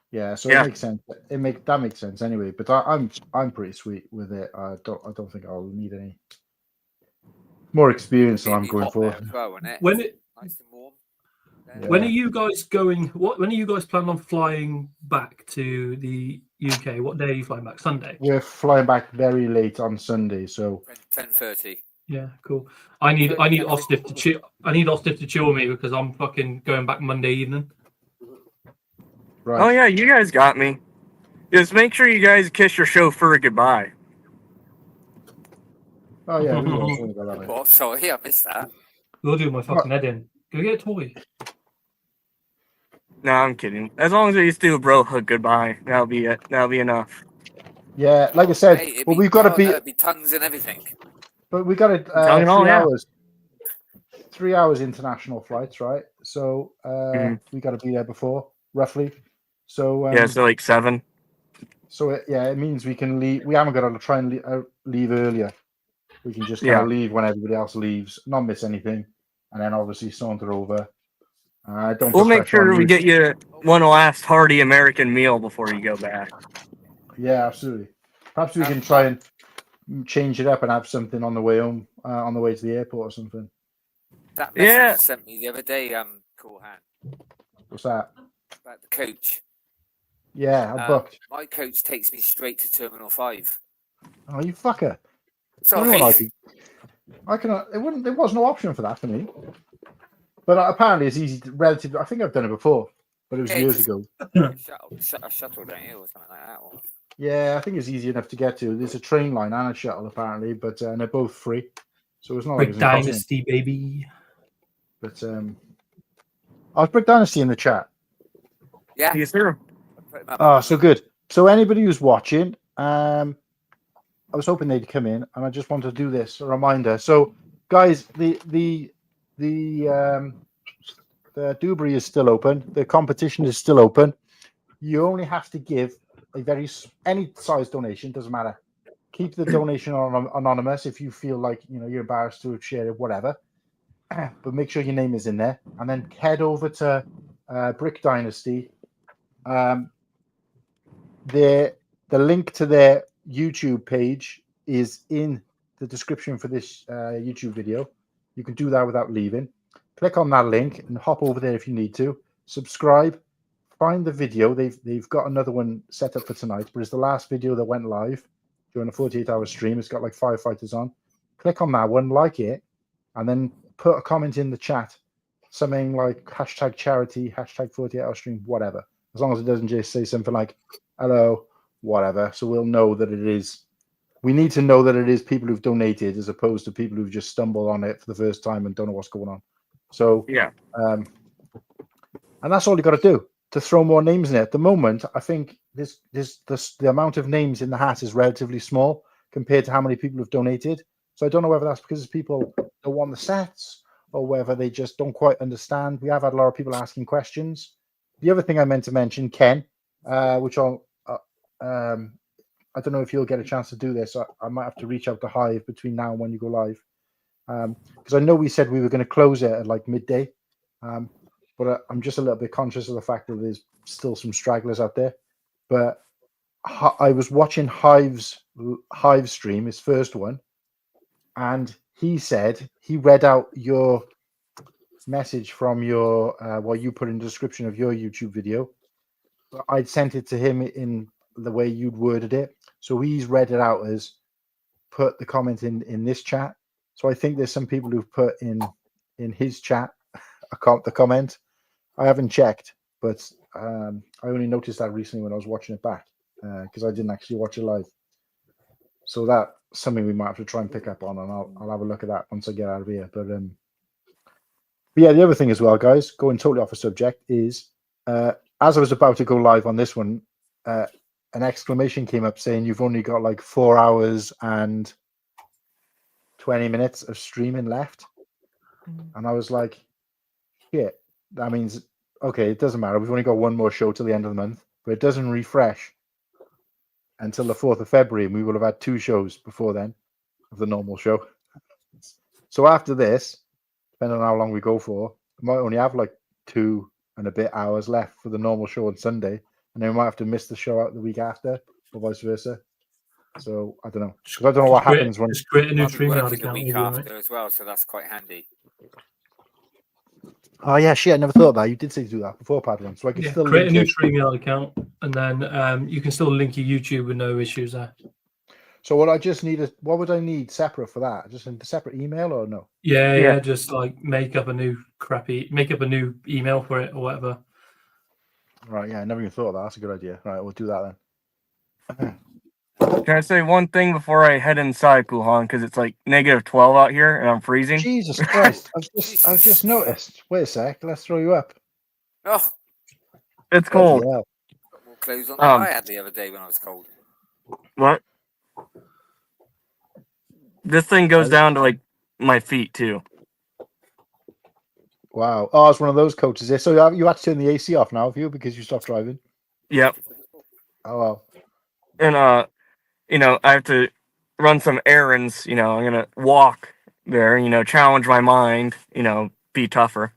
Yeah, so it makes sense. That makes sense anyway. But I'm pretty sweet with it. I don't think I'll need any more experience than I'm going for. Nice and warm. When are you guys going? When are you guys planning on flying back to the UK? What day are you flying back? Sunday. We're flying back very late on Sunday, so 10:30. Yeah, cool. I need Ostif to chill. I need Ostif to chill me because I'm fucking going back Monday evening. Right. Oh yeah, you guys got me. Just make sure you guys kiss your chauffeur goodbye. Oh yeah, we will go that way. Oh, sorry, I missed that. You'll do my fucking head in. Go get a toy. No, I'm kidding. As long as we just do a bro hug goodbye, that'll be it. That'll be enough. Yeah, like I said, Hey, well, we've got to be. It'd be tongues and everything. But we got it. 3 hours. 3 hours international flights, right? So we got to be there before, roughly. So so like 7. So it means we can leave. We haven't got to try and leave earlier. We can just kind of leave when everybody else leaves, not miss anything, and then obviously saunter over. We'll make sure we get you one last hearty American meal before you go back. Yeah, absolutely. Perhaps we can try and change it up and have something on the way home, on the way to the airport or something. That message you sent me the other day, Cool Hand. What's that? About the coach. Yeah, I booked. My coach takes me straight to Terminal 5. Oh, you fucker! Sorry. There was no option for that for me. But apparently it's easy, relatively. I think I've done it before, but it was years ago. A shuttle, don't you, or something like that? Or... Yeah, I think it's easy enough to get to. There's a train line and a shuttle apparently, but and they're both free, so it's not like BrickDynasty, baby. But I was BrickDynasty in the chat. Yeah, yes, sir. Oh, so good. So anybody who's watching, I was hoping they'd come in, and I just want to do this, a reminder. So, guys, the Dewberry is still open. The competition is still open. You only have to give any size donation, doesn't matter. Keep the donation anonymous if you feel like you're embarrassed to share it, whatever. But make sure your name is in there, and then head over to BrickDynasty. The link to their YouTube page is in the description for this YouTube video. You can do that without leaving. Click on that link and hop over there if you need to. Subscribe. Find the video. They've got another one set up for tonight, but it's the last video that went live during a 48-hour stream. It's got like 5 fighters on. Click on that one, like it, and then put a comment in the chat. Something like #charity, #48-hour stream, whatever. As long as it doesn't just say something like, hello, whatever. So we'll know that it is. We need to know that it is people who've donated as opposed to people who've just stumbled on it for the first time and don't know what's going on. So, and that's all you got to do to throw more names in it. At the moment, I think the amount of names in the hat is relatively small compared to how many people have donated. So I don't know whether that's because people don't want the sets or whether they just don't quite understand. We have had a lot of people asking questions. The other thing I meant to mention, Ken, which I'll, I don't know if you'll get a chance to do this. I might have to reach out to Hive between now and when you go live. Because I know we said we were going to close it at like midday. But I'm just a little bit conscious of the fact that there's still some stragglers out there. But I was watching Hive's stream, his first one, and he said he read out your message from your what you put in the description of your YouTube video. I'd sent it to him in the way you'd worded it, so he's read it out as put the comment in this chat. So I think there's some people who've put in his chat the comment. I haven't checked, but I only noticed that recently when I was watching it back because I didn't actually watch it live. So that's something we might have to try and pick up on, and I'll have a look at that once I get out of here. But yeah, the other thing as well, guys, going totally off the subject, is as I was about to go live on this one, an exclamation came up saying you've only got like 4 hours and 20 minutes of streaming left. And I was like, shit, that means, okay, it doesn't matter. We've only got one more show till the end of the month, but it doesn't refresh until the 4th of February, and we will have had 2 shows before then of the normal show. So after this, depending on how long we go for, we might only have like 2 and a bit hours left for the normal show on Sunday, and then we might have to miss the show out the week after, or vice versa. So I don't know. I don't know what happens when. Just create a new stream account account the week after as well, so that's quite handy. Oh yeah, shit! I never thought of that. You did say to do that before, Padron. So I can still create a new StreamYard account, and then you can still link your YouTube with no issues there. So what I just need what would I need separate for that? Just a separate email or no? Yeah. Just like make up a new email for it or whatever. Right. Yeah, I never even thought of that. That's a good idea. Right, we'll do that then. Can I say one thing before I head inside, Kuhan? Because it's like -12 out here and I'm freezing. Jesus Christ! I've just noticed. Wait a sec. Let's throw you up. Oh, It's cold. Yeah. got more clothes on than I had the other day when I was cold. What? This thing goes down to like my feet too. Wow. Oh, it's one of those coaches there. So you had to turn the AC off now, have you? Because you stopped driving. Yep. Oh well. And you know, I have to run some errands. You know, I'm gonna walk there. You know, challenge my mind. You know, be tougher.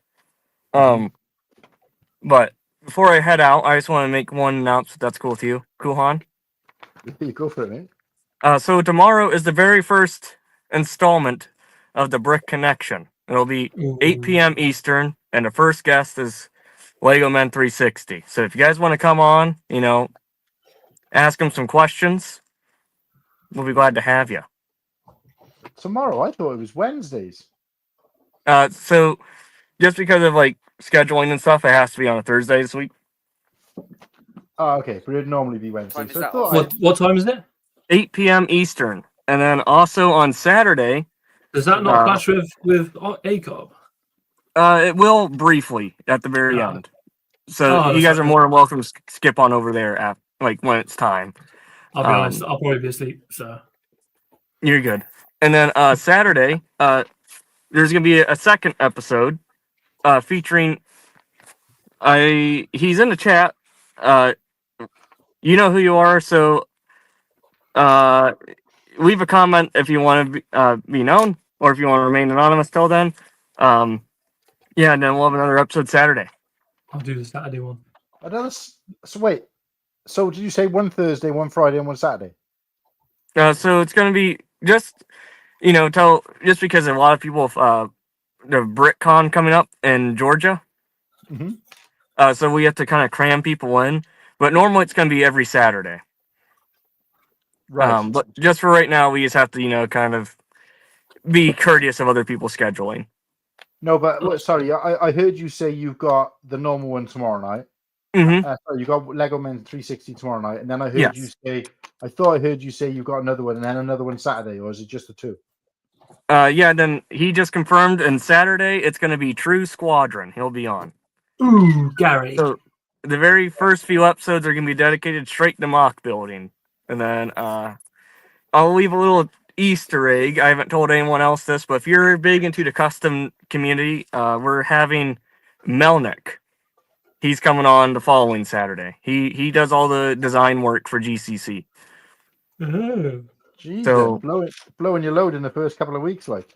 But before I head out, I just want to make one announcement. That's cool with you, Kuhan. You go for it, mate. So tomorrow is the very first installment of the Brick Connection. It'll be 8 p.m. Eastern, and the first guest is Lego Men 360. So if you guys want to come on, you know, ask them some questions, we'll be glad to have you. Tomorrow? I thought it was Wednesdays. So just because of like scheduling and stuff, it has to be on a Thursday this week. Oh, okay. But it'd normally be Wednesday. Is So that What time is it? 8 p.m. Eastern. And then also on Saturday. Does that not clash with ACOB? It will briefly at the very end. So you guys are more than welcome to skip on over there like when it's time. I'll be honest, I'll probably be asleep. So you're good. And then Saturday, there's gonna be a second episode featuring. He's in the chat. You know who you are, so leave a comment if you want to be known, or if you want to remain anonymous till then. Yeah, and then we'll have another episode Saturday. I'll do the Saturday one. So wait. So did you say one Thursday, one Friday, and one Saturday? So it's going to be just, you know, just because a lot of people have the BrickCon coming up in Georgia. Mm-hmm. So we have to kind of cram people in. But normally it's going to be every Saturday. Right. But just for right now, we just have to, you know, kind of be courteous of other people's scheduling. No, but sorry, I heard you say you've got the normal one tomorrow night. Mm-hmm. Sorry, you got Lego Men 360 tomorrow night, and then I heard you say, I thought I heard you say you've got another one, and then another one Saturday, or is it just the two? Yeah, then he just confirmed, and Saturday it's going to be True Squadron. He'll be on. Ooh, Gary. So the very first few episodes are going to be dedicated straight to mock building, and then I'll leave a little Easter egg. I haven't told anyone else this, but if you're big into the custom community, we're having Melnick. He's coming on the following Saturday. He does all the design work for GCC. Oh. Jeez, So blowing your load in the first couple of weeks, like.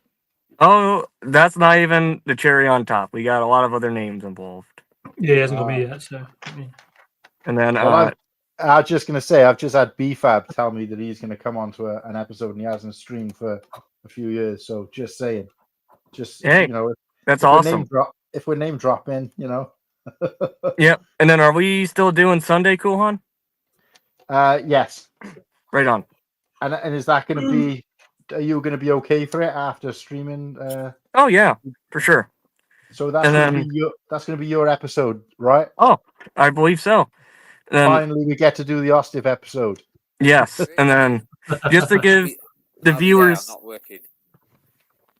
Oh, that's not even the cherry on top. We got a lot of other names involved. Yeah, he hasn't got me yet, so. And then I was just going to say, I've just had BFAB tell me that he's going to come onto an episode and he hasn't streamed for a few years. So just saying, hey, you know, that's awesome. If we're name dropping, you know. Yep. And then are we still doing Sunday, Kuhan? Yes. Right on. And is that going to be? Are you going to be okay for it after streaming? Oh yeah, for sure. So that's going to be your episode, right? Oh, I believe so. Finally, we get to do the Ostif episode. Yes, and then just to give the viewers not working.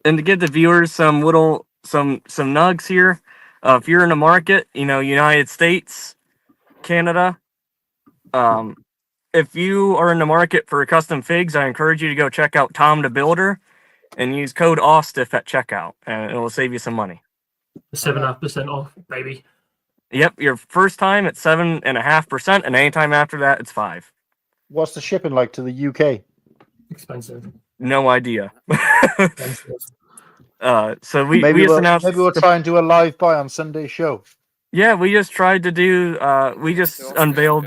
And to give the viewers some nugs here. If you're in the market, you know, United States, Canada, if you are in the market for custom figs, I encourage you to go check out Tom the Builder and use code OSTIF at checkout, and it will save you some money. 7.5% off, baby. Yep, your first time it's 7.5%, and anytime after that it's 5%. What's the shipping like to the UK? Expensive. No idea. Expensive. So we maybe announced. Maybe we'll try and do a live buy on Sunday's show. Yeah, we just tried to do. We just unveiled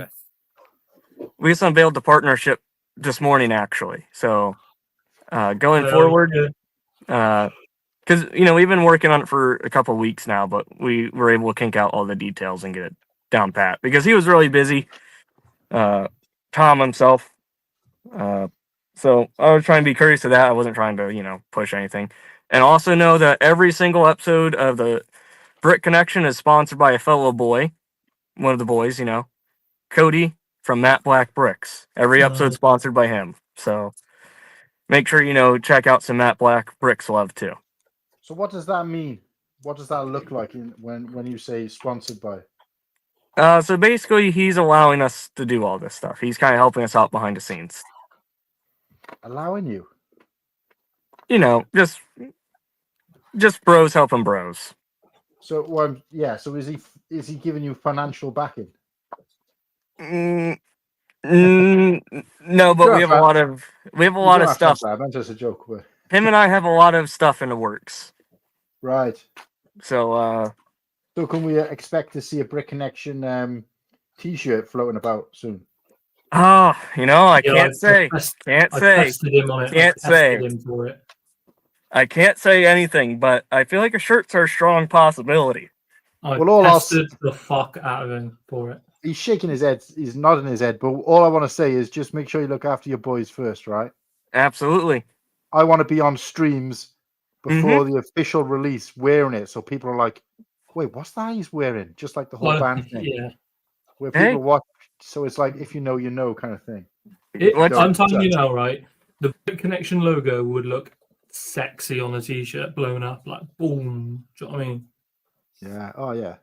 the partnership this morning, actually. So going forward, because you know we've been working on it for a couple of weeks now, but we were able to kink out all the details and get it down pat because he was really busy. Tom himself. So I was trying to be courteous to that. I wasn't trying to push anything. And also know that every single episode of the Brick Connection is sponsored by a fellow boy, one of the boys, Cody from Matt Black Bricks. Every episode sponsored by him. So make sure, check out some Matt Black Bricks love too. So what does that mean? What does that look like when you say sponsored by? So basically, he's allowing us to do all this stuff. He's kind of helping us out behind the scenes. Allowing you? Just bros helping bros. So So is he giving you financial backing? No, but we have a lot of stuff. That's just a joke. But... Him and I have a lot of stuff in the works. Right. So can we expect to see a Brick Connection T-shirt floating about soon? Oh, I can't say. Can't say. Tested him on it. Can't say. Him for it. I can't say anything, but I feel like a shirts are a strong possibility. I tested the fuck out of him for it. He's shaking his head. He's nodding his head. But all I want to say is just make sure you look after your boys first, right? Absolutely. I want to be on streams before the official release wearing it, so people are like, wait, what's that he's wearing? Just like the whole band thing. Yeah. Where people watch, so it's like, if you know, you know kind of thing. I'm telling you now, right? The Brick Connection logo would look sexy on a t-shirt, blown up, like boom. Do you know what I mean? Yeah. Oh, yeah.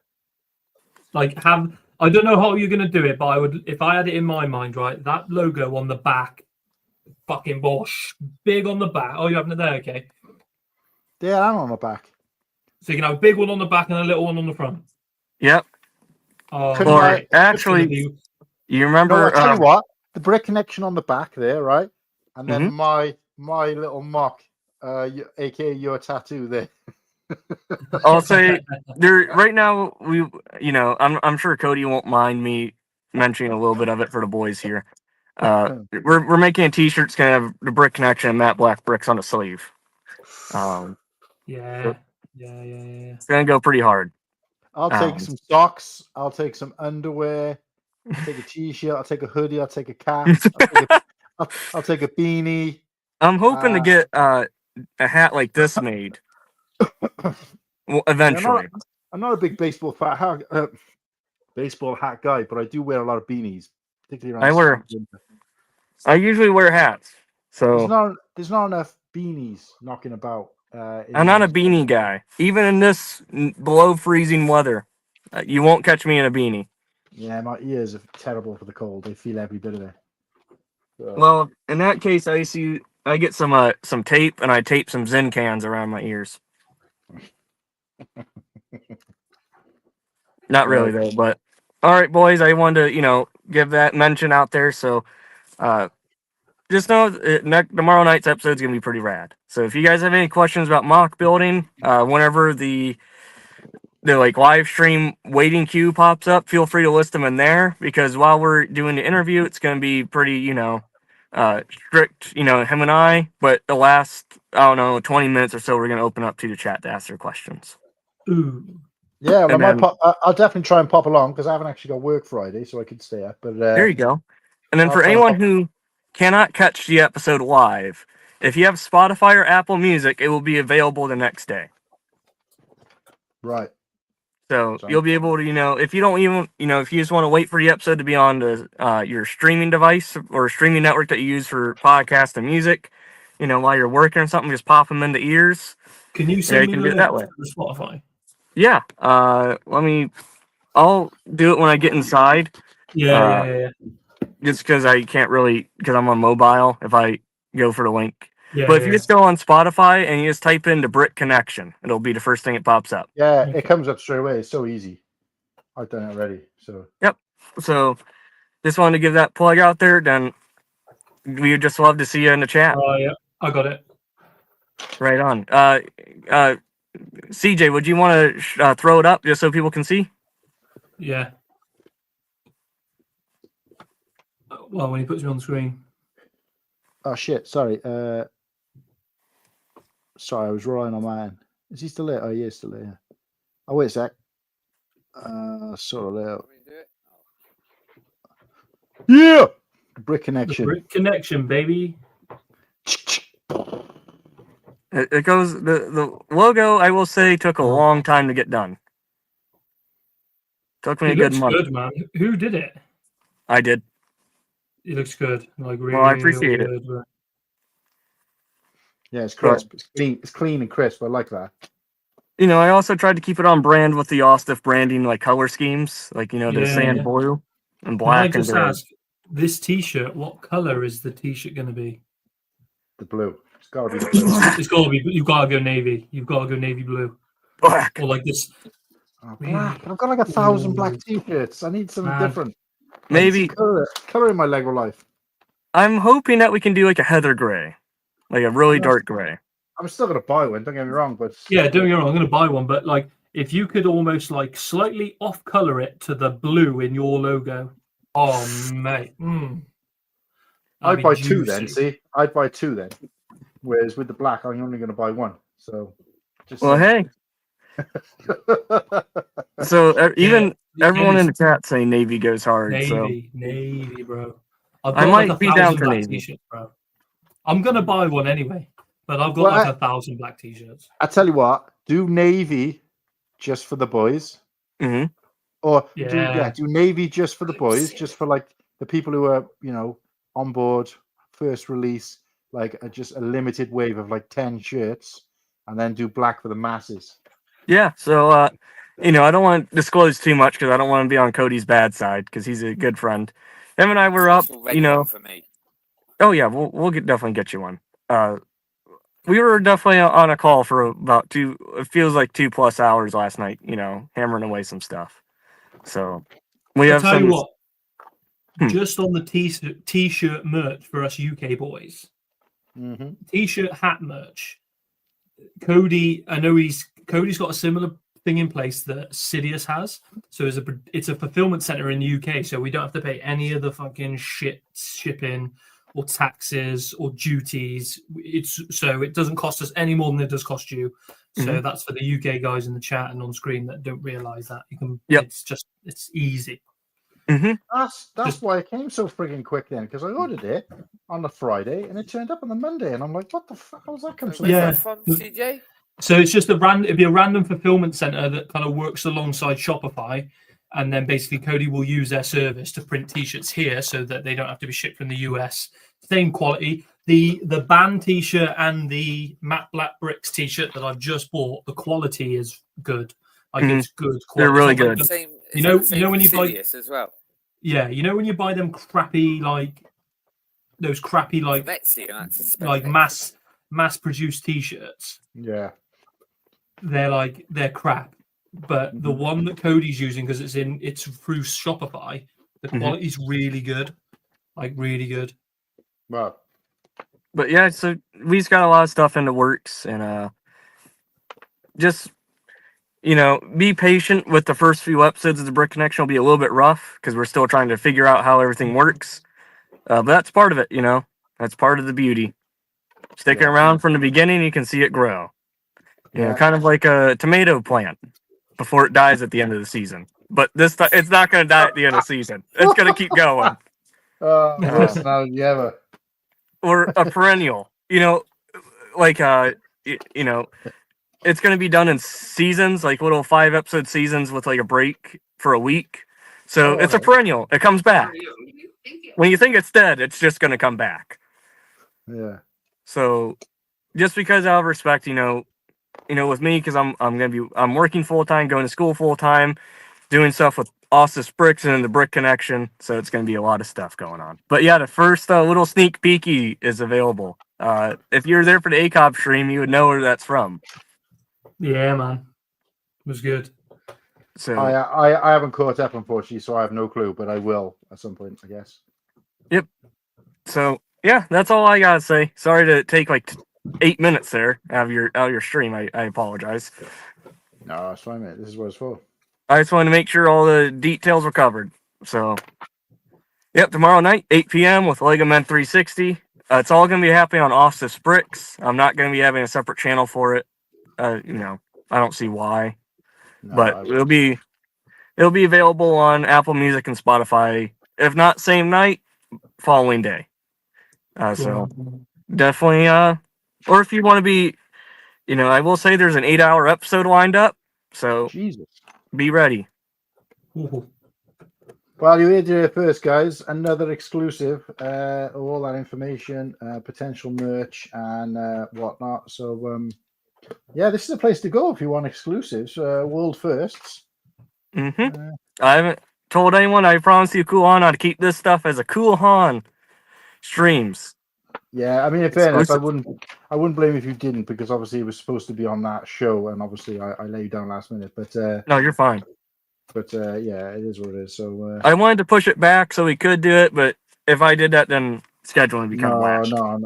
Like, I don't know how you're going to do it, but I would, if I had it in my mind, right? That logo on the back, fucking bosh, big on the back. Oh, you having it there? Okay. Yeah, I'm on the back. So you can have a big one on the back and a little one on the front. Yep. Or actually, you remember? I'll tell you what, the Brick Connection on the back there, right? And then my little mock, aka your tattoo there. I'll say there right now. I'm sure Cody won't mind me mentioning a little bit of it for the boys here. We're making a t-shirt that's gonna have the Brick Connection and Matt Black Bricks on the sleeve. Yeah. It's gonna go pretty hard. I'll take some socks. I'll take some underwear. I'll take a t-shirt. I'll take a hoodie. I'll take a cap. I'll take a beanie. I'm hoping to get a hat like this made. Eventually. I'm not a big baseball hat guy, but I do wear a lot of beanies, particularly around. I usually wear hats. So there's not enough beanies knocking about. I'm not a beanie guy. Even in this below freezing weather, you won't catch me in a beanie. Yeah, my ears are terrible for the cold. They feel every bit of it. So. Well, in that case, I get some tape and I tape some Zyn cans around my ears. Not really though, but all right, boys. I wanted to give that mention out there. So, just know tomorrow night's episode is gonna be pretty rad. So if you guys have any questions about mock building, whenever the live stream waiting queue pops up, feel free to list them in there, because while we're doing the interview, it's gonna be pretty strict, him and I. But the last 20 minutes or so, we're gonna open up to the chat to ask their questions. Ooh. Yeah, well, I'll definitely try and pop along because I haven't actually got work Friday, so I could stay up. But there you go. And then for anyone who cannot catch the episode live, if you have Spotify or Apple Music, it will be available the next day. Right. So you'll be able to, if you don't even, if you just want to wait for the episode to be on your streaming device or streaming network that you use for podcast and music, while you're working or something, just pop them in the ears. Can you send me do it that way? To Spotify? Yeah. I'll do it when I get inside. Yeah. Just because I can't really, because I'm on mobile if I go for the link. Yeah, but if you just go on Spotify and you just type in the Brick Connection, it'll be the first thing that pops up. Yeah, it comes up straight away. It's so easy. I've done it already. So yep. So just wanted to give that plug out there. Then we would just love to see you in the chat. Oh yeah, I got it. Right on. CJ, would you want to throw it up just so people can see? Yeah. Well, when he puts me on the screen. Oh shit! Sorry. Sorry, I was relying on mine. Is he still there? Oh, he is still there. Oh, wait a sec. Sort of out. Yeah. Brick Connection. Brick Connection, baby. It goes. The logo, I will say, took a long time to get done. Took me a good month. Good, man. Who did it? I did. It looks good. Like really. Well, I appreciate it. Good. Yeah, it's crisp. It's clean and crisp. I like that. You know, I also tried to keep it on brand with the Ostiff branding, like color schemes, like the sand blue and black. Can I just ask, this T-shirt, what color is the T-shirt going to be? The blue. It's got to be. It's got to be. You've got to go navy. You've got to go navy blue. Black. Or like this. Oh, black. I've got like 1,000 black T-shirts. I need something different. Maybe color in my Lego life. I'm hoping that we can do like a heather gray, like a really dark gray. I'm still gonna buy one. Don't get me wrong, but Yeah, don't get me wrong. I'm gonna buy one, but like if you could almost like slightly off color it to the blue in your logo. Oh mate. I'd buy two then. See, I'd buy two then. Whereas with the black, I'm only gonna buy one. So. Hey. So everyone in the chat saying Navy goes hard. Navy, bro. I might be down for Navy, bro. I'm gonna buy one anyway, but I've got like 1,000 black T-shirts. I tell you what, do Navy just for the boys, or do Navy just for the boys, just for like the people who are on board first release, like just a limited wave of like 10 shirts, and then do black for the masses. Yeah, so I don't want to disclose too much because I don't want to be on Cody's bad side because he's a good friend. Him and I were up, For me. Oh yeah, we'll definitely get you one. We were definitely on a call for about 2+ hours last night. Hammering away some stuff. So we have some. What, just on the t-shirt merch for us UK boys, t-shirt hat merch. Cody, I know Cody's got a similar thing in place that Sidious has. So it's a fulfillment center in the UK, so we don't have to pay any of the fucking shipping or taxes or duties. So it doesn't cost us any more than it does cost you. So that's for the UK guys in the chat and on screen that don't realize that. You can. Yep. It's easy. That's why it came so frigging quick then, because I ordered it on the Friday and it turned up on the Monday, and I'm like, what the fuck? How's that come so from CJ? So it's just it'd be a random fulfillment center that kind of works alongside Shopify, and then basically Cody will use their service to print T-shirts here so that they don't have to be shipped from the US. Same quality. The band T-shirt and the Matte Black Bricks T-shirt that I've just bought, the quality is good. Like it's good quality. They're really good. You know when you buy as well. Yeah, when you buy them crappy those crappy like mass produced T-shirts. Yeah, they're crap. But the one that Cody's using, because it's through Shopify, the quality's really good, like really good. Wow. But yeah, so we've got a lot of stuff in the works, and just be patient with the first few episodes of the Brick Connection. Will be a little bit rough because we're still trying to figure out how everything works. But that's part of it, That's part of the beauty. Sticking around from the beginning, you can see it grow. Kind of like a tomato plant before it dies at the end of the season. But this time, it's not going to die at the end of the season. It's going to keep going. Ever. Or a perennial, it's going to be done in seasons, like little 5-episode seasons with like a break for a week. So it's a perennial. It comes back. When you think it's dead, it's just going to come back. Yeah. So just because out of respect, with me, because I'm working full time, going to school full time, doing stuff with Ostiff Bricks and the Brick Connection. So it's going to be a lot of stuff going on. But yeah, the first little sneak peeky is available. If you were there for the ACOB stream, you would know where that's from. Yeah, man, it was good. So I haven't caught up, unfortunately, so I have no clue, but I will at some point, I guess. Yep. So yeah, that's all I gotta say. Sorry to take like 8 minutes there out of your stream. I apologize. No, it's fine, mate. This is what it's for. I just wanted to make sure all the details were covered. So, yep, tomorrow night, 8 p.m. with Lego Men 360. It's all going to be happening on Ostiff Bricks. I'm not going to be having a separate channel for it. I don't see why. No, but it'll be available on Apple Music and Spotify. If not same night, following day. So definitely, or if you want to be, I will say there's an 8-hour episode lined up. So Jesus. Be ready. Ooh. Well, you heard it first, guys. Another exclusive. All that information, potential merch, and whatnot. So, yeah, this is a place to go if you want exclusives, world firsts. Mm-hmm. I haven't told anyone. I promise you, Cool Han, I'd keep this stuff as a Cool Han streams. Yeah, I mean, in fairness, I wouldn't blame if you didn't, because obviously it was supposed to be on that show, and obviously I laid down last minute. But no, you're fine. But yeah, it is what it is. So I wanted to push it back so we could do it, but if I did that, then scheduling would become lashed. No,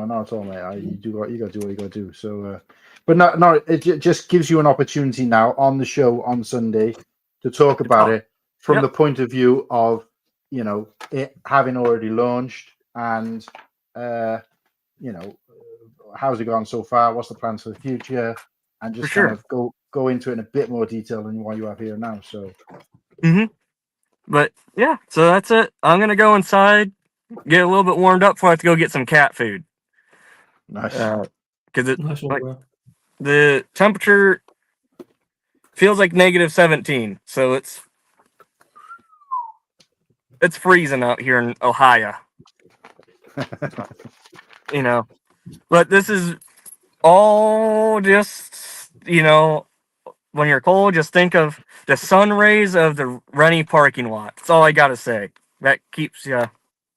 not at all, mate. You got to do what you got to do. So, but no, it just gives you an opportunity now on the show on Sunday to talk about it from the point of view of, you know, it having already launched, and you know, how's it gone so far? What's the plans for the future? And just kind of go into it in a bit more detail than what you have here now. So, but yeah, so that's it. I'm gonna go inside, get a little bit warmed up before I have to go get some cat food. Nice. Because the temperature feels like -17, so it's freezing out here in Ohio. You know, but this is all just, you know, when you're cold, just think of the sun rays of the Rennie parking lot. That's all I gotta say. That keeps you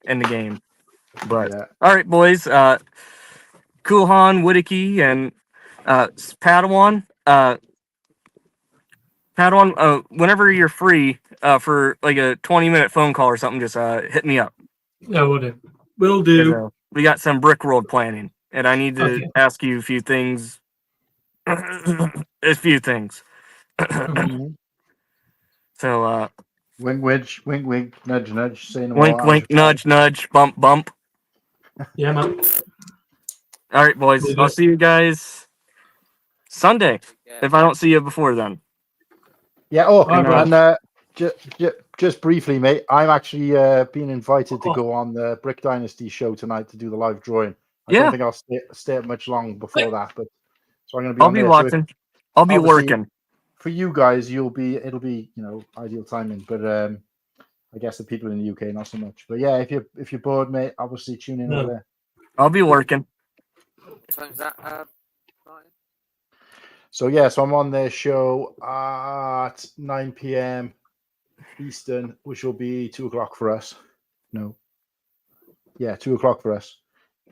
in the game. But all right, boys. Cool Han, Whittaky, and Padawan. Padawan, whenever you're free for like a 20-minute phone call or something, just hit me up. Yeah, will do. Will do. We got some Brickworld planning, and I need to ask you a few things. A few things. So, wink, wink, nudge, nudge. Say no wink, wink, nudge, nudge, bump, bump. Yeah, man. All right, boys. I'll see you guys Sunday if I don't see you before then. Yeah. Oh, and just briefly, mate, I'm actually being invited to go on the BrickDynasty show tonight to do the live drawing. I don't think I'll stay up much long before that, but so I'm going to be. I'll be watching. So I'll be working. For you guys, it'll be, you know, ideal timing, but I guess the people in the UK not so much. But yeah, if you're bored, mate, obviously tune in over there. I'll be working. What time's that, Martin? So yeah, so I'm on their show at 9 p.m. Eastern, which will be 2 o'clock for us. No. Yeah, 2 o'clock for us.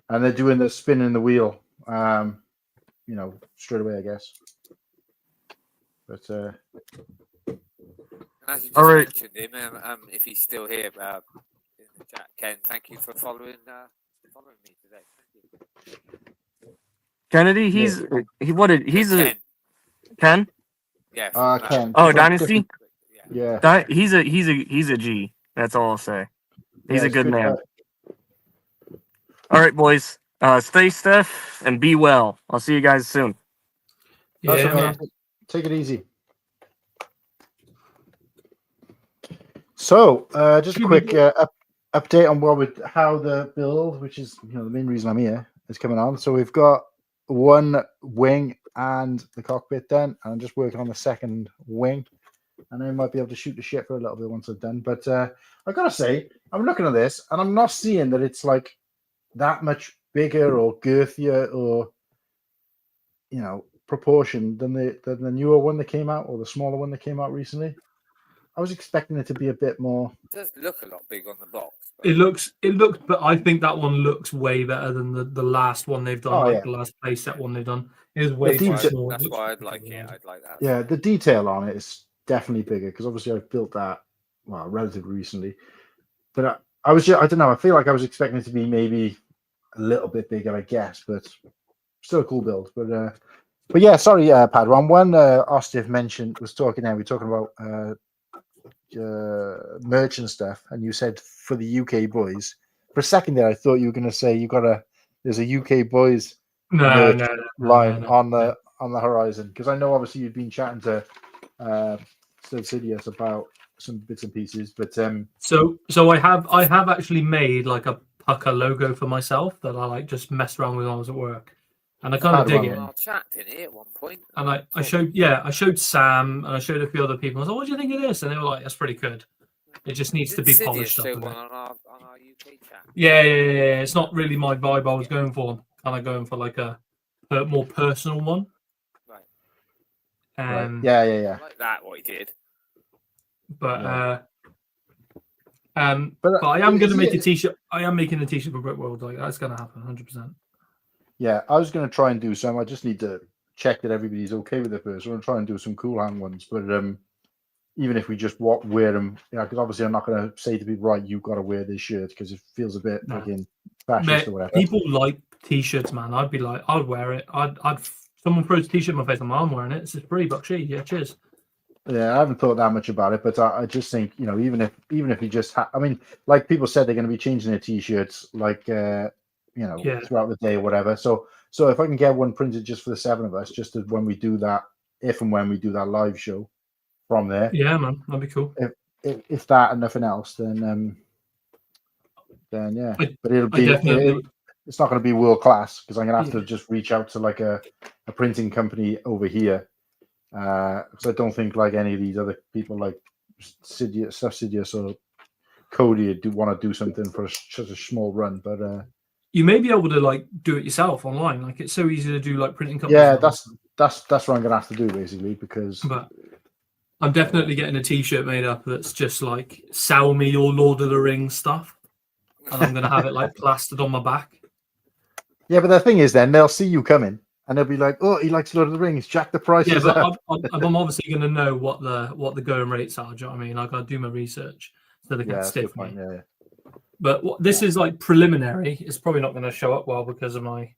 And they're doing the spinning the wheel, you know, straight away, I guess. But as you just mentioned him, if he's still here in the chat, Ken, thank you for following me today. Thank you. Kennedy, he's a Ken? Yeah. Ken. Oh, Dynasty? Yeah. He's a G. That's all I'll say. He's a good man. All right, boys. Stay stiff and be well. I'll see you guys soon. Yeah. Take it easy. So, just a quick update on how the build, which is, you know, the main reason I'm here, is coming on. So we've got one wing and the cockpit done, and I'm just working on the second wing, and I might be able to shoot the shit for a little bit once I've done. But I gotta say, I'm looking at this, and I'm not seeing that it's like that much bigger or girthier or, you know, proportion than the newer one that came out, or the smaller one that came out recently. I was expecting it to be a bit more. It does look a lot big on the box. It looks, but I think that one looks way better than the last one they've done, the last playset one they've done. It is way too small. That's why I'd like it. I'd like that. Yeah, the detail on it is definitely bigger, because obviously I've built that, well, relatively recently. But I don't know, I feel like I was expecting it to be maybe a little bit bigger, I guess, but still a cool build. But yeah, sorry, Padawan. One Ostiv mentioned we're talking about merch and stuff, and you said for the UK boys. For a second there, I thought you were going to say there's a UK boys line on the horizon, because I know obviously you've been chatting to Still Sidious about some bits and pieces, but so I have actually made like a pucker logo for myself that I like just messed around with when I was at work. And I kind of dig it. I chatted in it at one point. And I showed Sam and I showed a few other people. I was like, what do you think of this? And they were like, that's pretty good. It just needs to be polished up a bit. On our UK chat. Yeah. It's not really my vibe I was going for. Kind of going for like a more personal one. Right. Right. Yeah. I like that, what he did. But Yeah. but I am going to make a t-shirt. I am making a t-shirt for Brickworld. Like that's going to happen, 100%. Yeah, I was going to try and do some. I just need to check that everybody's okay with it first. I'm going to try and do some cool hand ones. But even if we just wear them, because obviously I'm not going to say to people, right, you've got to wear this shirt because it feels a bit fucking fascist or whatever. People like t-shirts, man. I'd be like, I'd wear it. Someone throws a t-shirt in my face, I'm wearing it. It's just $3 cheap. Yeah, cheers. Yeah, I haven't thought that much about it, but I just think, even if you just I mean, like people said, they're going to be changing their t-shirts like throughout the day or whatever. So if I can get one printed just for the 7 of us, just when we do that, if and when we do that live show from there. Yeah, man, that'd be cool. If that and nothing else, then yeah. But it's not going to be world class because I'm going to have to just reach out to like a printing company over here. Because I don't think like any of these other people like Sidious or Cody do want to do something for such a small run, but you may be able to like do it yourself online. Like it's so easy to do like printing companies. Yeah, that's what I'm gonna have to do basically because. But I'm definitely getting a t-shirt made up that's just like sell me your Lord of the Rings stuff, and I'm gonna have it like plastered on my back. Yeah, but the thing is, then they'll see you coming. And they'll be like, "Oh, he likes Lord of the Rings. Jack the prices up." I'm obviously going to know what the going rates are. Do you know what I mean? I got to do my research so they can stiff me. Yeah. But this is like preliminary. It's probably not going to show up well because of my.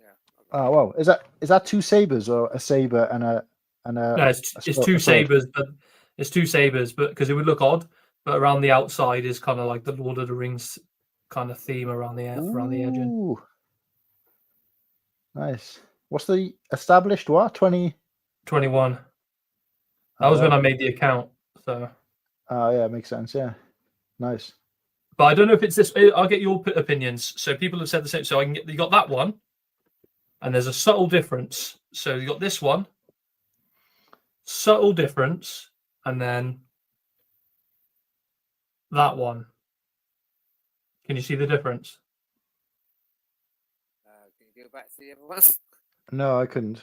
Yeah. Oh well, is that 2 sabers or a saber and a? No, it's 2 sabers, but it's 2 sabers, but because it would look odd. But around the outside is kind of like the Lord of the Rings kind of theme around the edging. Nice. What's the established 2021. That was when I made the account. So. Yeah, it makes sense. Yeah. Nice. But I don't know if it's this. I'll get your opinions. So people have said the same. So you got that one, and there's a subtle difference. So you got this one, subtle difference, and then that one. Can you see the difference? Go back to the other ones? No, I couldn't.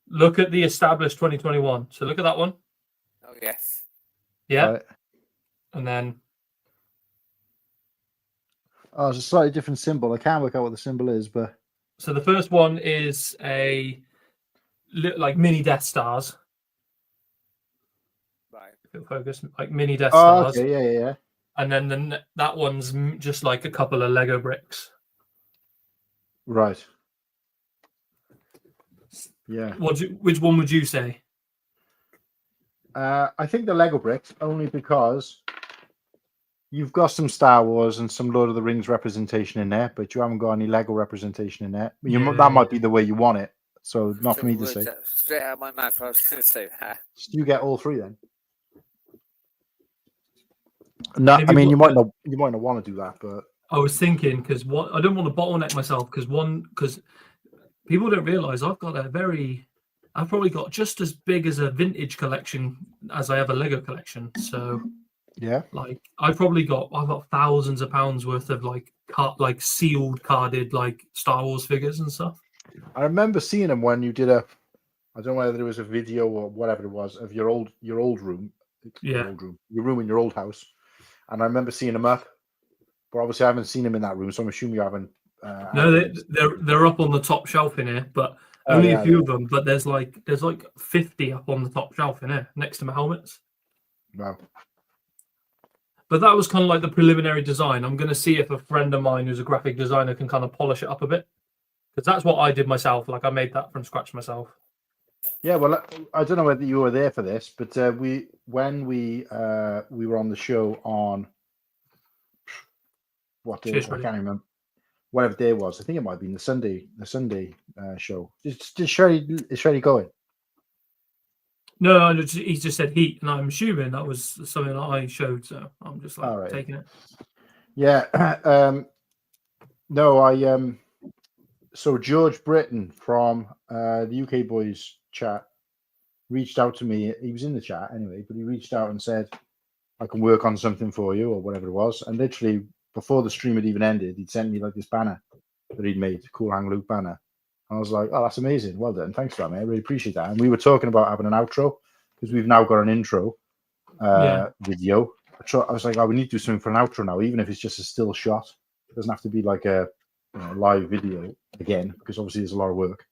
Look at the established 2021. So look at that one. Oh, yes. Yeah. Right. And then. Oh, it's a slightly different symbol. I can't work out what the symbol is, but. So the first one is a like mini Death Stars. Right. Focus like mini Death Stars. Okay, yeah. And then that one's just like a couple of Lego bricks. Right. Yeah. Which one would you say? I think the Lego bricks, only because you've got some Star Wars and some Lord of the Rings representation in there, but you haven't got any Lego representation in there. That might be the way you want it, so not for me to say. Straight out of my mouth, I was going to say that. You get all 3 then. No, I mean you might not want to do that, but I was thinking because I don't want to bottleneck myself because people don't realize I've probably got just as big as a vintage collection as I have a Lego collection. So yeah, like I've got thousands of pounds worth of like sealed carded like Star Wars figures and stuff. I remember seeing them when you did I don't know whether there was a video or whatever it was of your old room. Yeah, your room in your old house. And I remember seeing them up, but obviously I haven't seen them in that room, so I'm assuming you haven't. No, they're up on the top shelf in here, but only a few of them. But there's like 50 up on the top shelf in here next to my helmets. Wow. But that was kind of like the preliminary design. I'm going to see if a friend of mine who's a graphic designer can kind of polish it up a bit, because that's what I did myself. Like I made that from scratch myself. Yeah, well, I don't know whether you were there for this, but when we were on the show on what day? I can't remember. Whatever day it was, I think it might have been the Sunday show. Is Sherry going? No, he just said heat, and I'm assuming that was something that I showed, so I'm just like taking it. Yeah. No, so George Britton from the UK Boys chat reached out to me. He was in the chat anyway, but he reached out and said, I can work on something for you or whatever it was. And literally before the stream had even ended, he'd sent me like this banner that he'd made, Cool Hang Luke banner. And I was like, oh, that's amazing. Well done. Thanks for that, mate. I really appreciate that. And we were talking about having an outro because we've now got an intro video. I was like, oh, we need to do something for an outro now, even if it's just a still shot. It doesn't have to be like a live video again, because obviously there's a lot of work.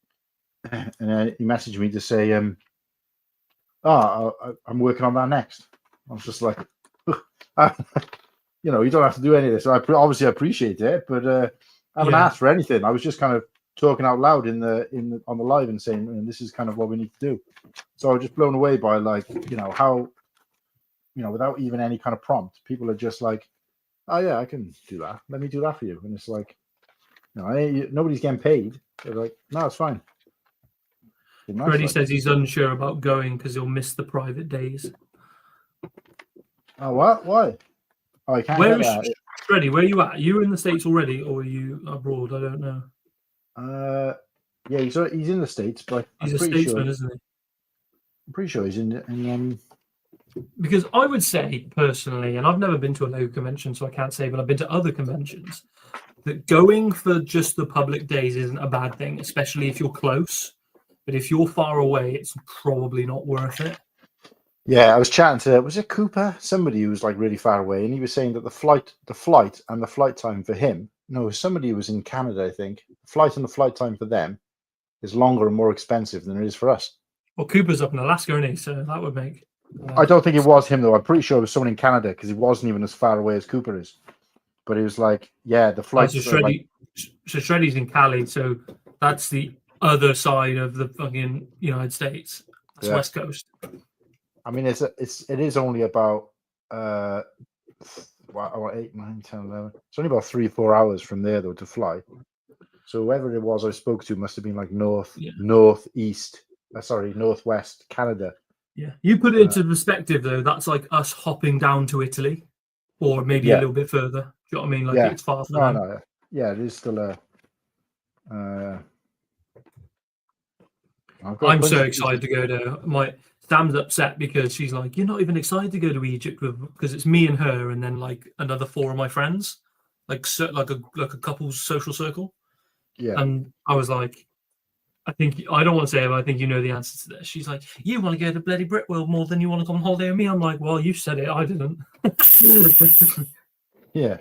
And then he messaged me to say, I'm working on that next. I was just like, you don't have to do any of this. So I obviously appreciate it, but I haven't asked for anything. I was just kind of talking out loud on the live and saying, this is kind of what we need to do. So I was just blown away by how, without even any kind of prompt, people are just like, oh yeah, I can do that. Let me do that for you. And it's like, nobody's getting paid. They're like, no, it's fine. Freddie says he's unsure about going because he'll miss the private days. Oh, what? Why? Oh, I can't get that. Freddie, where are you at? Are you in the States already, or are you abroad? I don't know. Yeah, he's in the States, but he's a statesman, isn't he? I'm pretty sure he's in because I would say personally, and I've never been to a LEGO convention, so I can't say, but I've been to other conventions, that going for just the public days isn't a bad thing, especially if you're close. But if you're far away, it's probably not worth it. Yeah, I was chatting to, was it Cooper? Somebody who was like really far away, and he was saying that the flight and the flight time for him, somebody who was in Canada, I think, the flight and the flight time for them is longer and more expensive than it is for us. Well, Cooper's up in Alaska, isn't he? So that would make... I don't think it was him, though. I'm pretty sure it was someone in Canada, because he wasn't even as far away as Cooper is. But it was like, yeah, the flight... So Shreddy's in Cali, so that's the other side of the fucking United States. That's West Coast. I mean, it is only about 8, 9, 10, 11. It's only about 3-4 hours from there though to fly. So whoever it was I spoke to must have been like northwest Canada. Yeah, you put it into perspective though. That's like us hopping down to Italy, or maybe a little bit further. Do you know what I mean? Like it's far from them. No. Yeah, it is still a. I'm so excited to go there. Sam's upset because she's like, "You're not even excited to go to Egypt because it's me and her, and then like another 4 of my friends, like a couple's social circle." Yeah. And I was like, I don't want to say it, but I think you know the answer to this. She's like, "You want to go to bloody Brickworld more than you want to come on holiday with me?" I'm like, "Well, you said it, I didn't." Yeah.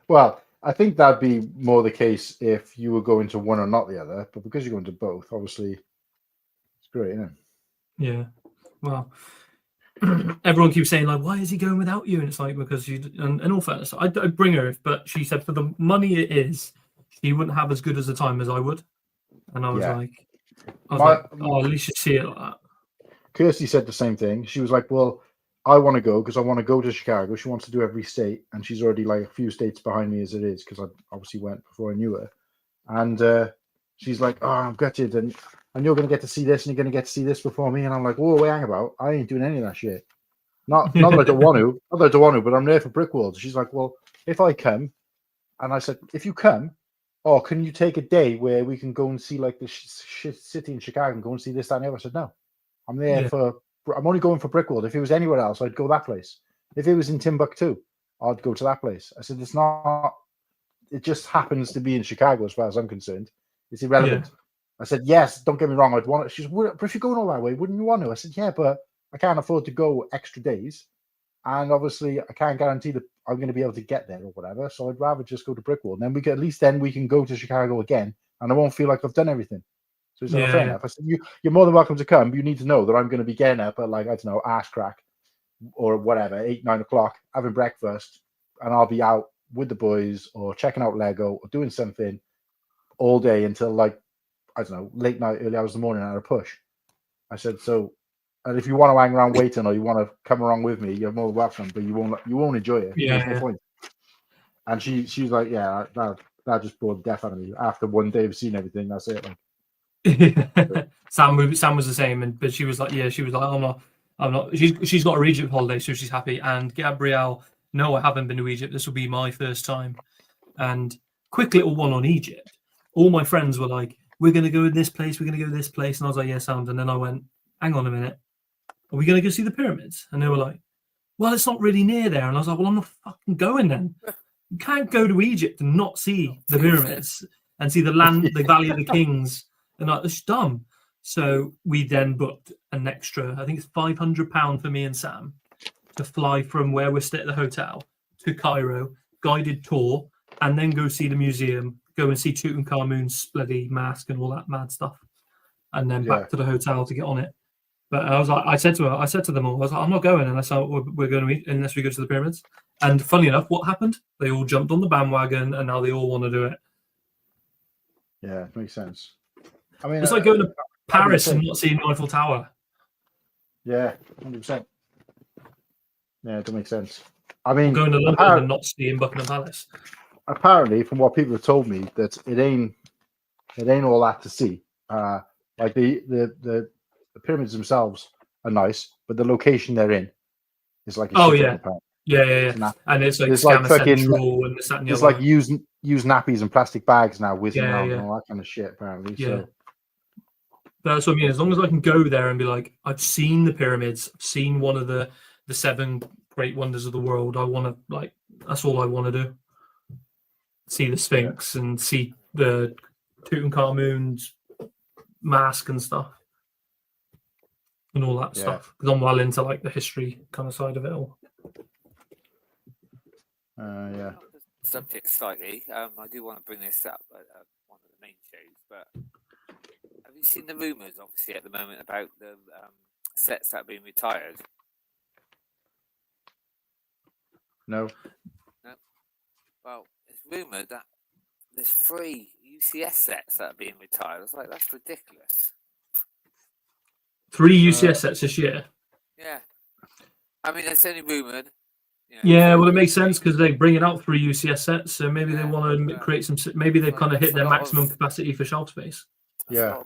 Well, I think that'd be more the case if you were going to one or not the other, but because you're going to both, obviously, it's great, isn't it? Yeah. Well, everyone keeps saying like, "Why is he going without you?" And it's like because and all fairness, I'd bring her, but she said for the money it is, she wouldn't have as good as a time as I would. And I was like, at least you see it like that. Kirsty said the same thing. She was like, well, I want to go because I want to go to Chicago. She wants to do every state, and she's already like a few states behind me as it is because I obviously went before I knew her. And she's like, oh, I'm gutted, and you're going to get to see this, and you're going to get to see this before me. And I'm like, whoa, wait, hang about. I ain't doing any of that shit. Not that I don't want to, but I'm there for Brickworld. She's like, well, if I come, and I said, if you come, can you take a day where we can go and see like the city in Chicago and go and see this, that, and the other? I said, no, I'm there I'm only going for Brickworld. If it was anywhere else, I'd go that place. If it was in Timbuktu, I'd go to that place. I said, it just happens to be in Chicago as far as I'm concerned. It's irrelevant. Yeah. I said, yes, don't get me wrong, I'd want it. She's, but if you're going all that way, wouldn't you want to? I said, yeah, but I can't afford to go extra days. And obviously, I can't guarantee that I'm going to be able to get there or whatever. So I'd rather just go to Brickworld. And then we can go to Chicago again. And I won't feel like I've done everything. So it's not fair enough. I said, you're more than welcome to come. But you need to know that I'm going to be getting up at like, I don't know, ass crack or whatever, 8, 9 o'clock, having breakfast. And I'll be out with the boys or checking out Lego or doing something all day until like, I don't know, late night, early hours of the morning at a push. I said, so, and if you want to hang around waiting or you want to come along with me, you're more than welcome, but you won't enjoy it. Yeah. No point. And she's like, yeah, that just bored the death out of me. After one day of seeing everything, that's it. Like. Sam was the same, but she was like, I'm not. She's got her Egypt holiday, so she's happy. And Gabrielle, no, I haven't been to Egypt. This will be my first time. And quick little one on Egypt. All my friends were like, we're going to go to this place, we're going to go to this place. And I was like, yeah, sound. And then I went, hang on a minute. Are we going to go see the pyramids? And they were like, well, it's not really near there. And I was like, well, I'm not fucking going then. You can't go to Egypt and not see the pyramids and see the land, the Valley of the Kings. And like, it's dumb. So we then booked an extra, I think it's £500 for me and Sam to fly from where we're staying at the hotel to Cairo, guided tour, and then go see the museum, go and see Tutankhamun's bloody mask and all that mad stuff, and then back to the hotel to get on it. But I was like, I said to them all, I was like, I'm not going unless we're going to eat, unless we go to the pyramids. And funny enough, what happened? They all jumped on the bandwagon, and now they all want to do it. Yeah, it makes sense. I mean, it's like going to Paris and not seeing Eiffel Tower. Yeah, 100%. Yeah, it makes sense. I mean, going to London and not seeing Buckingham Palace. Apparently, from what people have told me, that it ain't all that to see. Like the pyramids themselves are nice, but the location they're in is like yeah, and it's like Scammer fucking Central and this, that, and the it's other. like use nappies and plastic bags now whizzing around and all that kind of shit. Apparently, so. That's what I mean. As long as I can go there and be like, I've seen the pyramids, I've seen one of the 7 great wonders of the world. I want to that's all I want to do. See the Sphinx and see the Tutankhamun's mask and stuff. And all that stuff, because I'm well into like the history kind of side of it all. Subject slightly. I do want to bring this up at one of the main shows, but have you seen the rumours, obviously, at the moment about the sets that are being retired? No. Well, it's rumoured that there's 3 UCS sets that are being retired. I was like, that's ridiculous. 3 UCS sets this year. Yeah, I mean it's only rumored. Well, it makes sense because they're bringing out 3 UCS sets, so maybe they want to create some. Maybe they've kind of hit their maximum capacity for shelf space. So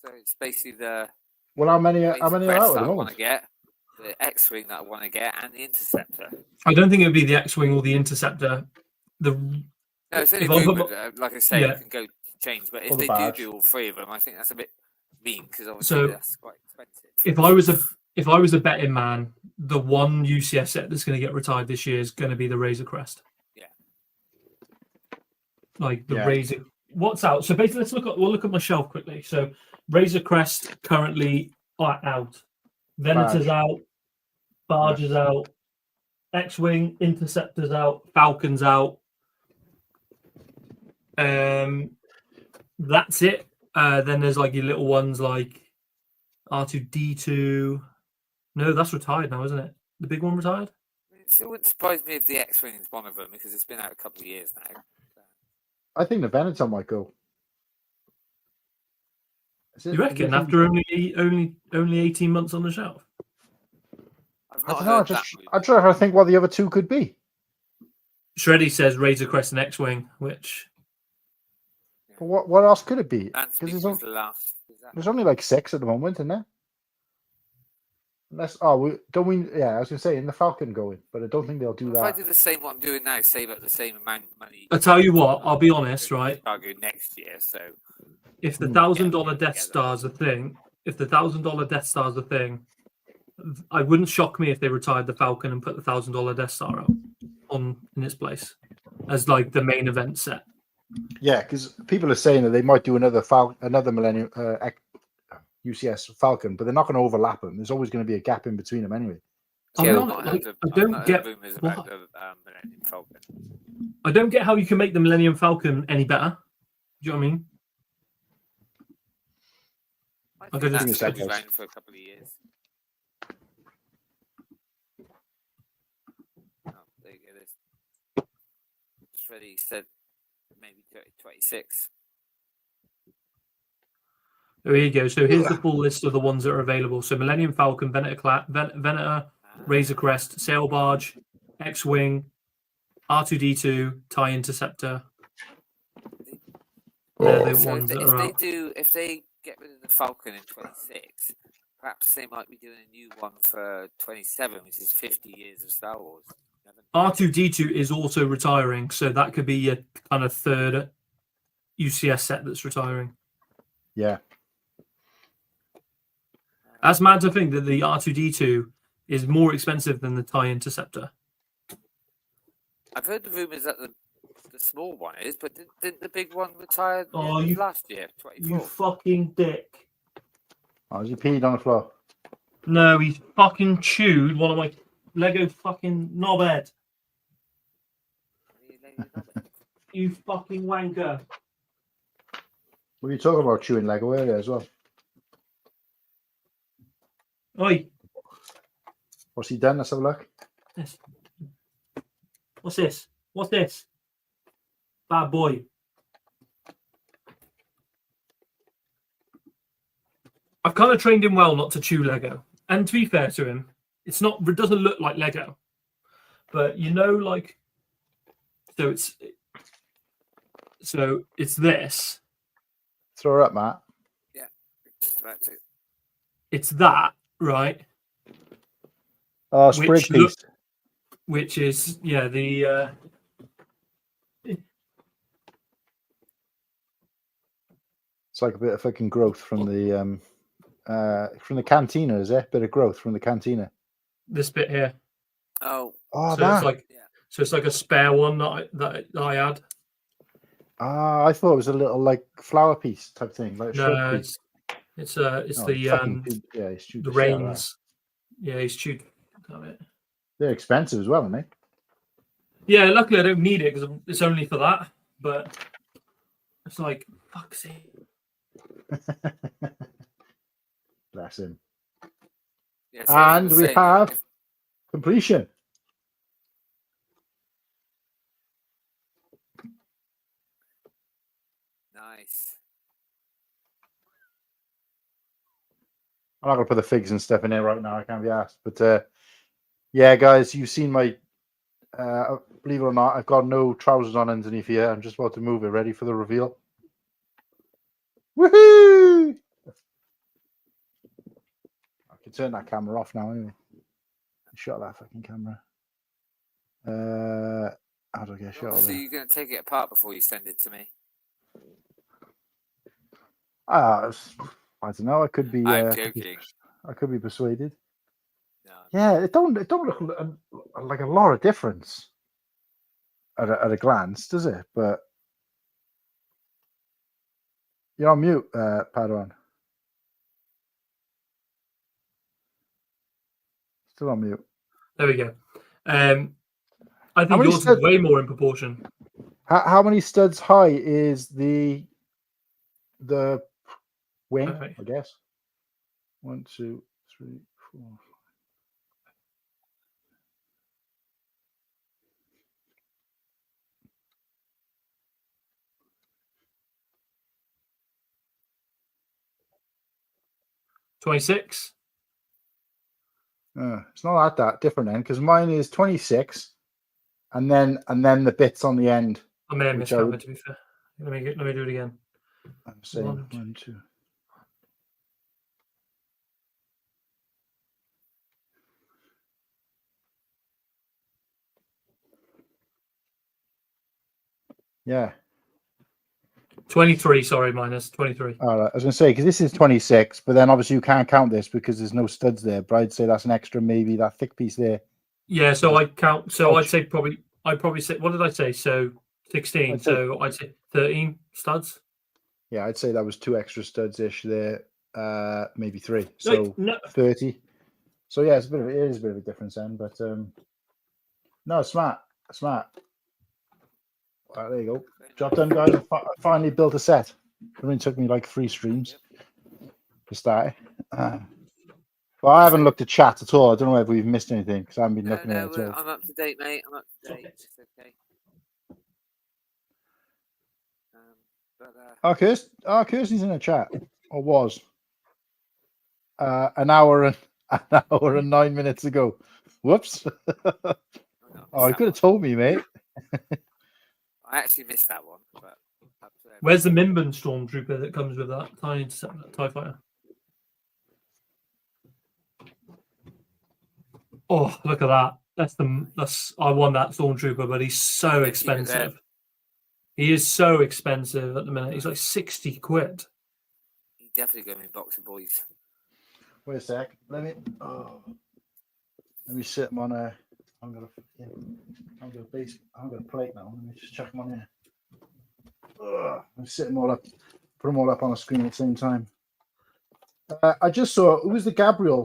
it's basically the. Well, how many are out at the moment? Want to get the X-wing that I want to get and the Interceptor. I don't think it would be the X-wing or the Interceptor. No, it's only rumored. Like I say, it can go change, but if they do all 3 of them, I think that's a bit mean because obviously that's quite expensive. If I was a betting man, the one UCS set that's going to get retired this year is going to be the Razor Crest. Yeah. Like the Razor. What's out? So basically, we'll look at my shelf quickly. So Razor Crest currently out. Venator's out. Barge is out. X-wing, Interceptor's out. Falcon's out. That's it. Then there's like your little ones like R2D2. No, that's retired now, isn't it? The big one retired? It wouldn't surprise me if the X-wing is one of them because it's been out a couple of years now. I think the Venator might go. You reckon after only 18 months on the shelf? I don't know. I'm trying to think what the other 2 could be. Shreddy says Razor Crest and X-wing, which. What else could it be? There's only like 6 at the moment, isn't there? Unless, I was going to say in the Falcon going, but I don't think they'll do that. If I do the same what I'm doing now, save up the same amount of money. I tell you what, I'll be honest, right? I'll go next year, so. If the $1,000 Death Star's a thing, I wouldn't shock me if they retired the Falcon and put the $1,000 Death Star out in its place as like the main event set. Yeah, because people are saying that they might do another Millennium UCS Falcon, but they're not going to overlap them. There's always going to be a gap in between them anyway. I don't get how you can make the Millennium Falcon any better. Do you know what I mean? I think that's going to be around for a couple of years. Oh, there you go. Shreddy said maybe 26. There you go. So here's the full list of the ones that are available. So Millennium Falcon, Venator, Razor Crest, Sail Barge, X-Wing, R2D2, TIE Interceptor. If they get rid of the Falcon in 26, perhaps they might be doing a new one for 27, which is 50 years of Star Wars. R2D2 is also retiring, so that could be a kind of third UCS set that's retiring. Yeah. That's mad to think that the R2D2 is more expensive than the TIE Interceptor. I've heard the rumours that the small one is, but didn't the big one retire last year, 24? You fucking dick. Oh, has he peed on the floor? No, he's fucking chewed one of my Lego fucking knobhead. You fucking wanker. What are you talking about chewing Lego earlier as well? Oi. What's he done? Let's have a look. Yes. What's this? What's this? Bad boy. I've kind of trained him well not to chew Lego. And to be fair to him, it doesn't look like Lego. But you know, like, so it's this. Throw her up, Matt. Yeah, just about to. It's that, right? Oh, sprig piece. Which is, yeah, the it's like a bit of fucking growth from the cantina, is it? Bit of growth from the cantina. This bit here. Oh, so that. It's like a spare one that I had. Ah, I thought it was a little like flower piece type thing, like a no, piece. It's he's chewed the reins. Yeah, he's chewed. They're expensive as well, aren't they? Yeah, luckily I don't need it because it's only for that. But it's like, fuck's sake. Bless him. Yeah, and we have completion. Nice. I'm not going to put the figs and stuff in there right now. I can't be asked. But yeah, guys, you've seen my, believe it or not, I've got no trousers on underneath here. I'm just about to move it, ready for the reveal. Woohoo! I can turn that camera off now anyway. Shut that fucking camera. How do I get shot? So you're going to take it apart before you send it to me? I don't know. I could be. I'm joking. I could be persuaded. No. Yeah, it don't look like a lot of difference at a glance, does it? But you're on mute, Padawan. Still on mute. There we go. I think yours is way more in proportion. How many studs high is the wing? Okay. I guess 1, 2, 3, 4. $26. It's not that different then, because mine is 26, and then the bits on the end. I may have miscounted, to be fair. Let me do it again. I'm saying 1, 2. Yeah. 23, sorry, minus 23. All right, I was going to say, because this is 26, but then obviously you can't count this because there's no studs there. But I'd say that's an extra, maybe that thick piece there. Yeah, so I count. So I'd say I'd probably say, what did I say? So 16. So I'd say 13 studs. Yeah, I'd say that was 2 extra studs ish there, maybe 3. So 30. So yeah, it is a bit of a difference then, but no, smart. All right, there you go. Job done, guys. I finally built a set. It only took me like 3 streams to start. Well, I haven't looked at chat at all. I don't know if we've missed anything because I haven't been looking at it at all. I'm up to date, mate. I'm up to date. It's okay. Kirsty's in a chat, or was an hour and 9 minutes ago. Whoops. Oh, you could have told me, mate. I actually missed that one. But where's the Mimban Stormtrooper that comes with that TIE Fighter? Oh, look at that. I won that Stormtrooper, but he's so expensive. He is so expensive at the minute. He's like 60 quid. He definitely going to be Boxer Boys. Wait a sec. Let me. Oh. Let me sit them on a. I'm gonna plate now. Let me just check them on here. I'm sitting them all up. Put them all up on a screen at the same time. I just saw who was the Gabriel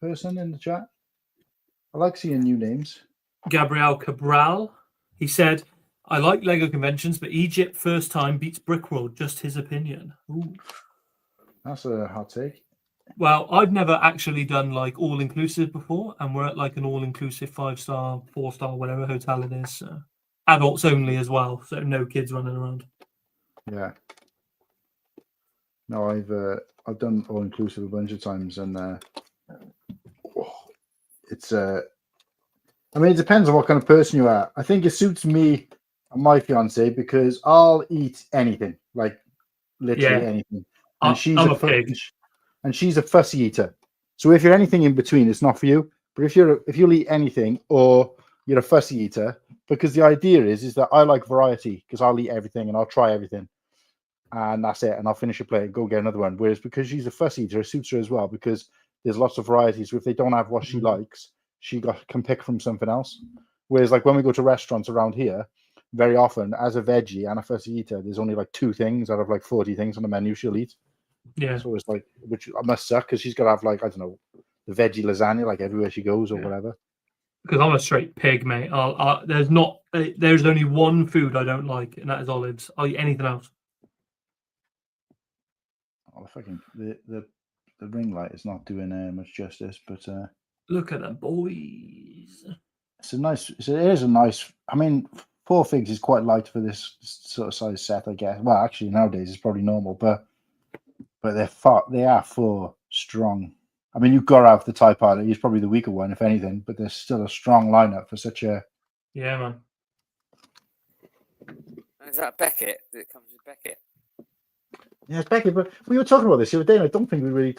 person in the chat. I like seeing new names. Gabriel Cabral. He said, "I like Lego conventions, but Egypt first time beats Brickworld. Just his opinion." Ooh. That's a hot take. Well, I've never actually done like all inclusive before, and we're at like an all inclusive 5-star, 4-star, whatever hotel it is. So. Adults only as well, so no kids running around. Yeah. No, I've done all inclusive a bunch of times, and it's I mean, it depends on what kind of person you are. I think it suits me and my fiance because I'll eat anything, like literally anything, and she's a fussy eater. So if you're anything in between, it's not for you. But if you'll eat anything, or you're a fussy eater, because the idea is that I like variety because I'll eat everything and I'll try everything. And that's it. And I'll finish a plate and go get another one. Whereas because she's a fussy eater, it suits her as well because there's lots of varieties. So if they don't have what she likes, she can pick from something else. Whereas like when we go to restaurants around here, very often as a veggie and a fussy eater, there's only like 2 things out of like 40 things on the menu she'll eat. Yeah. So it's like, which must suck because she's got to have like, I don't know, the veggie lasagna like everywhere she goes or whatever. Because I'm a straight pig, mate. There's only one food I don't like, and that is olives. I'll eat anything else. Oh, the ring light is not doing much justice, but look at them boys. It is a nice. I mean, 4 figs is quite light for this sort of size set, I guess. Well, actually nowadays it's probably normal, but they are 4 strong. I mean, you've got to have the Thai pilot. He's probably the weaker one, if anything, but there's still a strong lineup for such a. Yeah, man. Is that Beckett? It comes with Beckett. Yeah, it's Beckett. But we were talking about this the other day, and I don't think we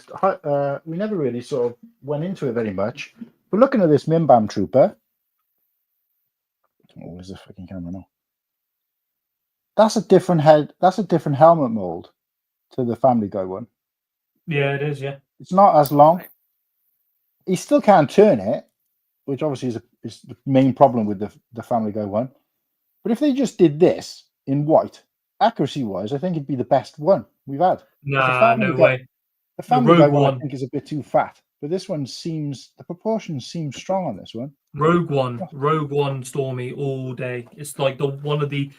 never really sort of went into it very much. But looking at this Mimbam Trooper, where's the fucking camera now? That's a different head. That's a different helmet mold to the Family Guy one. Yeah, it is. Yeah. It's not as long. He still can't turn it, which obviously is the main problem with the Family Guy one. But if they just did this in white, accuracy-wise, I think it'd be the best one we've had. Nah, no way. The Family Guy one, I think, is a bit too fat. But this one the proportions seem strong on this one. Rogue One Stormy all day. It's like one of the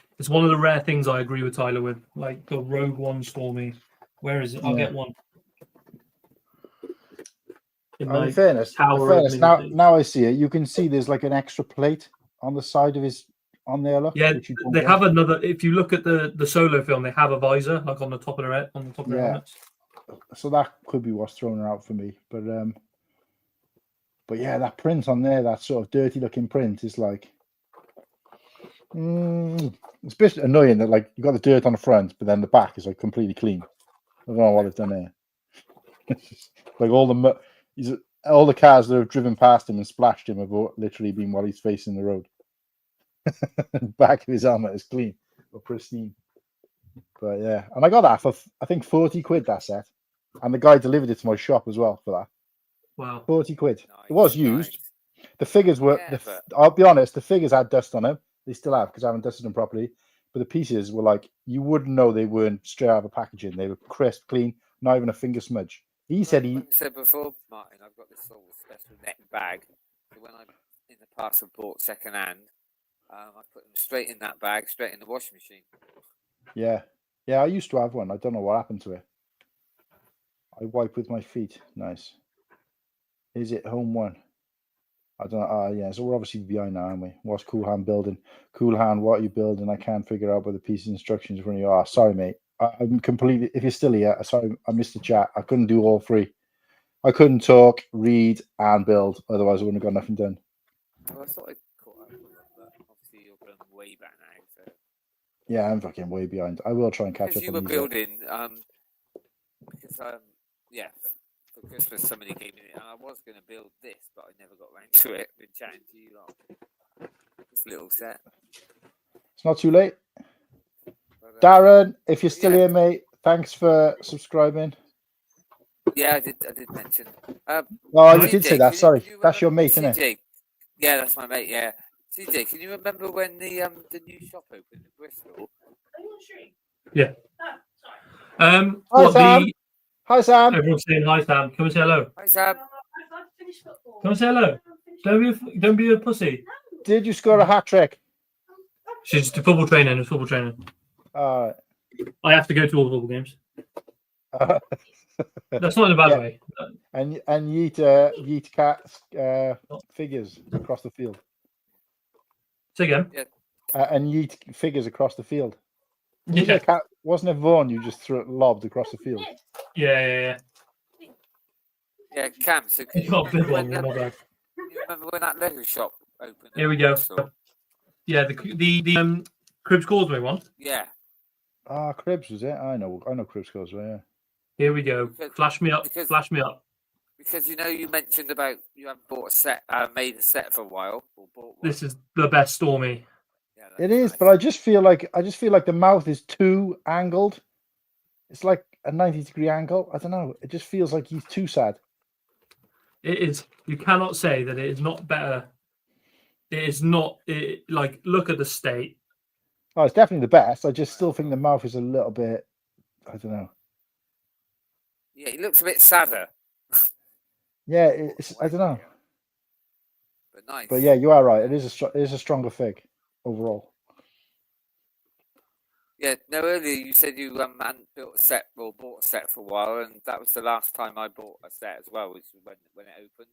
rare things I agree with Tyler with. Like the Rogue One Stormy. Where is it? I'll get one. In fairness, now I see it. You can see there's like an extra plate on the side of his there. Look, yeah, they have another. If you look at the Solo film, they have a visor like on the top of their head, on the top of their helmets. So that could be what's thrown her out for me. But yeah, that print on there, that sort of dirty looking print, is like it's a bit annoying that like you got the dirt on the front, but then the back is like completely clean. I don't know what they've done there. Like all the cars that have driven past him and splashed him have literally been while he's facing the road. Back of his helmet is clean or pristine. But yeah, and I got that for I think 40 quid that set, and the guy delivered it to my shop as well for that. Wow, 40 quid. Nice, it was used. Nice. The figures were. I'll be honest, the figures had dust on them. They still have because I haven't dusted them properly. But the pieces were like you wouldn't know they weren't straight out of a packaging. They were crisp, clean, not even a finger smudge. He said like I said before, Martin, I've got this sort of special neck bag. So when I in the past have bought second hand, I put them straight in that bag, straight in the washing machine. Yeah, I used to have one. I don't know what happened to it. I wipe with my feet. Nice. Is it home one? I don't know. Yeah, so we're obviously behind now, aren't we? What's Cool Hand building? Cool Hand, what are you building? I can't figure out where the piece of instructions when you are. Sorry, mate. I'm completely. If you're still here, sorry, I missed the chat. I couldn't do all 3. I couldn't talk, read, and build. Otherwise, I wouldn't have got nothing done. Well, I thought I caught up with them, but obviously you're going way back now. So. Yeah, I'm fucking way behind. I will try and catch up. You were building, because for Christmas somebody gave me it, and I was going to build this, but I never got around to it. Been chatting to you lot. This little set. It's not too late. Darren, if you're still here, mate, thanks for subscribing. Yeah, I did mention. Oh, you CJ, did say that. Sorry, that's your mate, isn't it? CJ. Yeah, that's my mate. Yeah, CJ. Can you remember when the new shop opened in Bristol? Yeah. Hi, Sam. Hi, Sam. Everyone's saying hi, Sam. Come and say hello. Hi, Sam. Come and say hello. Don't be a pussy. Did you score a hat trick? She's football training. It's football training. All I have to go to all the football games. right. That's not in a bad way. And yeet cats figures across the field. Say again. Yeah. And yeet figures across the field. Yeah. Wasn't it Vaughan you just lobbed across the field? Yeah. Yeah, Cam. So can you remember when that Lego shop opened? Here we go. Yeah, the Cribs Causeway one. Yeah. Ah, Cribs was it? I know Cribs Causeway. Yeah. Here we go. Flash me up. Flash me up. Because you mentioned about you haven't bought a set, made a set for a while. Or bought one. This is the best Stormy. Yeah, it is, nice. But I just feel like the mouth is too angled. It's like a 90-degree angle. I don't know. It just feels like he's too sad. It is. You cannot say that it is not better. It is not. Like, look at the state. Oh, it's definitely the best. I just still think the mouth is a little bit. I don't know. Yeah, he looks a bit sadder. Yeah, I don't know. But nice. But yeah, you are right. It is a stronger fig overall. Yeah. No, earlier you said you hadn't built a set or bought a set for a while, and that was the last time I bought a set as well. Was when it opened.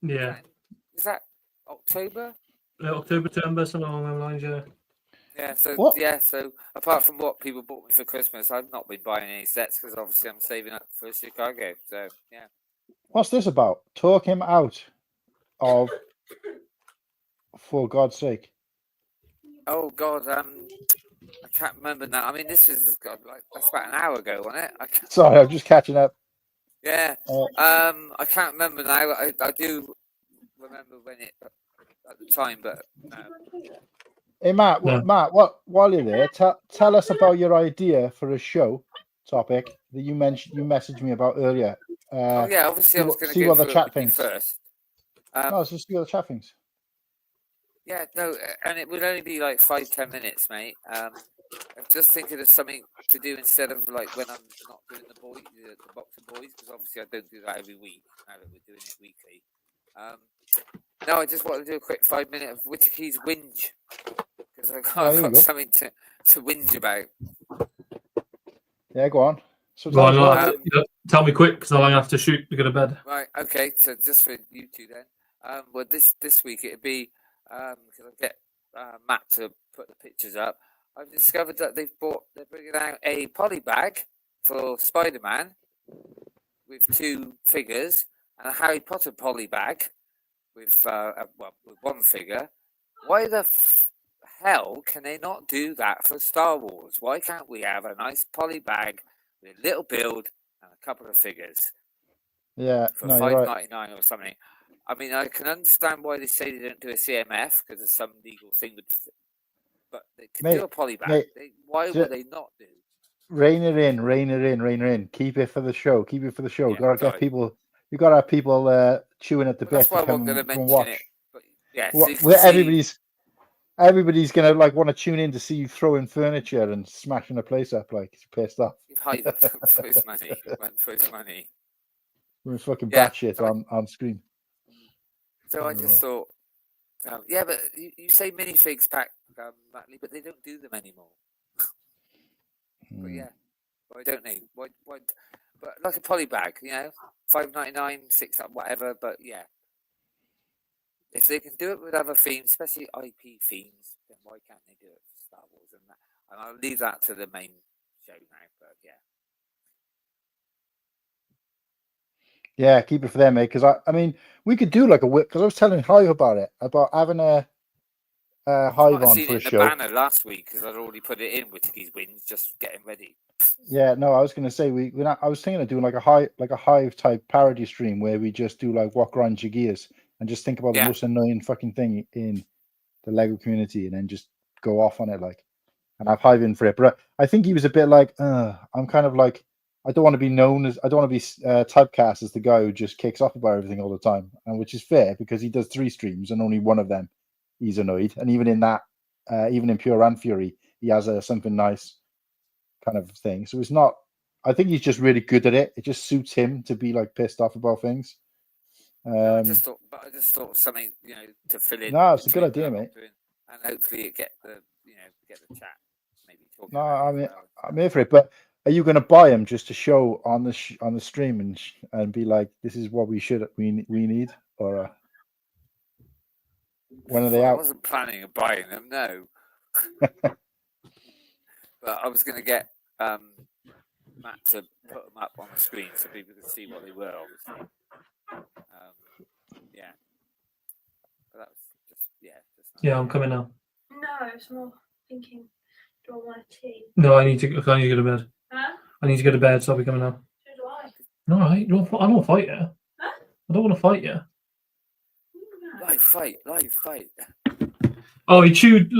Yeah. Is that October? October, something along those lines. Yeah. Yeah. So what? Yeah. So apart from what people bought me for Christmas, I've not been buying any sets because obviously I'm saving up for Chicago. So yeah. What's this about? Talk him out of, for God's sake. Oh God, I can't remember now. I mean, this was that's about an hour ago, wasn't it? Sorry, I'm just catching up. Yeah. I can't remember now. I do remember when it at the time, but no. Hey Matt, while you're there, tell us about your idea for a show topic that you messaged me about earlier. Oh yeah, obviously I was going to see go what the chat thinks first. No, it's just see what the chat thinks. Yeah, no, and it would only be like 5-10 minutes, mate. I'm just thinking of something to do instead of like when I'm not doing the boxing boys, because obviously I don't do that every week. Now that we're doing it weekly. No, I just want to do a quick 5-minute of Whittaker's whinge because I've got something to whinge about. Yeah, go on. So tell me quick because I'll have to shoot to go to bed. Right. Okay. So just for you two then. Well, this week it'd be because I get Matt to put the pictures up. I've discovered that they're bringing out a poly bag for Spider-Man with 2 figures and a Harry Potter poly bag with one figure. Why the hell can they not do that for Star Wars? Why can't we have a nice poly bag with a little build and a couple of figures? Yeah, for $5.99 or something. I mean, I can understand why they say they don't do a CMF because of some legal thing, but they could do a poly bag. Why would they not do? Rein it in. Keep it for the show. Yeah, you gotta have people chewing at the bit. That's why I'm going to mention it. But yeah, everybody's gonna want to tune in to see you throwing furniture and smashing a place up like he's pissed off. First money. We're fucking batshit on screen. So I just thought, but you say minifigs back, Matley, but they don't do them anymore. But yeah, why don't they? Why? But like a poly bag, $5.99, $6, whatever. But yeah, if they can do it with other themes, especially IP themes, then why can't they do it for Star Wars and that? And I'll leave that to the main show now. But yeah. Yeah, keep it for them, mate. Because I mean, we could do like a whip. Because I was telling Hive about it, about having a Hive on for a show. Banner last week because I'd already put it in with Ticky's wins, just getting ready. Yeah, no, I was going to say I was thinking of doing like a Hive type parody stream where we just do like what grinds your gears and just think about the most annoying fucking thing in the Lego community and then just go off on it and have Hive in for it. But I think he was a bit like, I'm kind of like I don't want to be known as, I don't want to be typecast as the guy who just kicks off about everything all the time, and which is fair because he does 3 streams and only one of them he's annoyed, and even in that, even in Pure and Fury, he has a something nice kind of thing. So it's not. I think he's just really good at it. It just suits him to be like pissed off about things. I just thought something, to fill in. No, it's a good idea, mate. And hopefully it get the chat. Maybe talking. No, I'm here for it. But are you going to buy him just to show on the stream and be like, this is what we need, or when are they out? I wasn't planning on buying them, no. But I was going to get Matt to put them up on the screen so people could see what they were, obviously. Yeah. But that was just. Yeah, I'm coming now. No, it's more thinking, do I want a tea? No, I need to go to bed. Huh? I need to go to bed, so I'll be coming now. So do I. No, I don't want to fight you. Huh? I don't want to fight you. Live fight. Oh, he chewed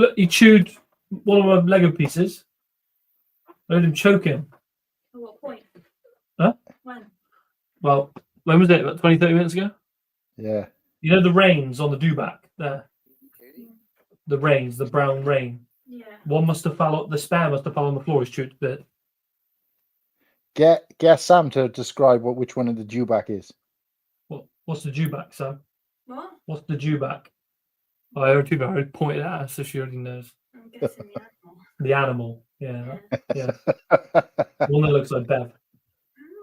one of my Lego pieces. I heard him choke him. At what point? Huh? When? Well, when was it? About 20, 30 minutes ago? Yeah. You know the rains on the dewback there? The rains, the brown rain. Yeah. One must have fallen, the spare must have fallen on the floor. He's chewed a bit. Get Sam to describe which one of the dewback is. What's the dewback, Sam? What? What's the dewback? I heard pointed at her, so she already knows. I'm guessing the animal. The animal. Yeah. One that looks like Bev.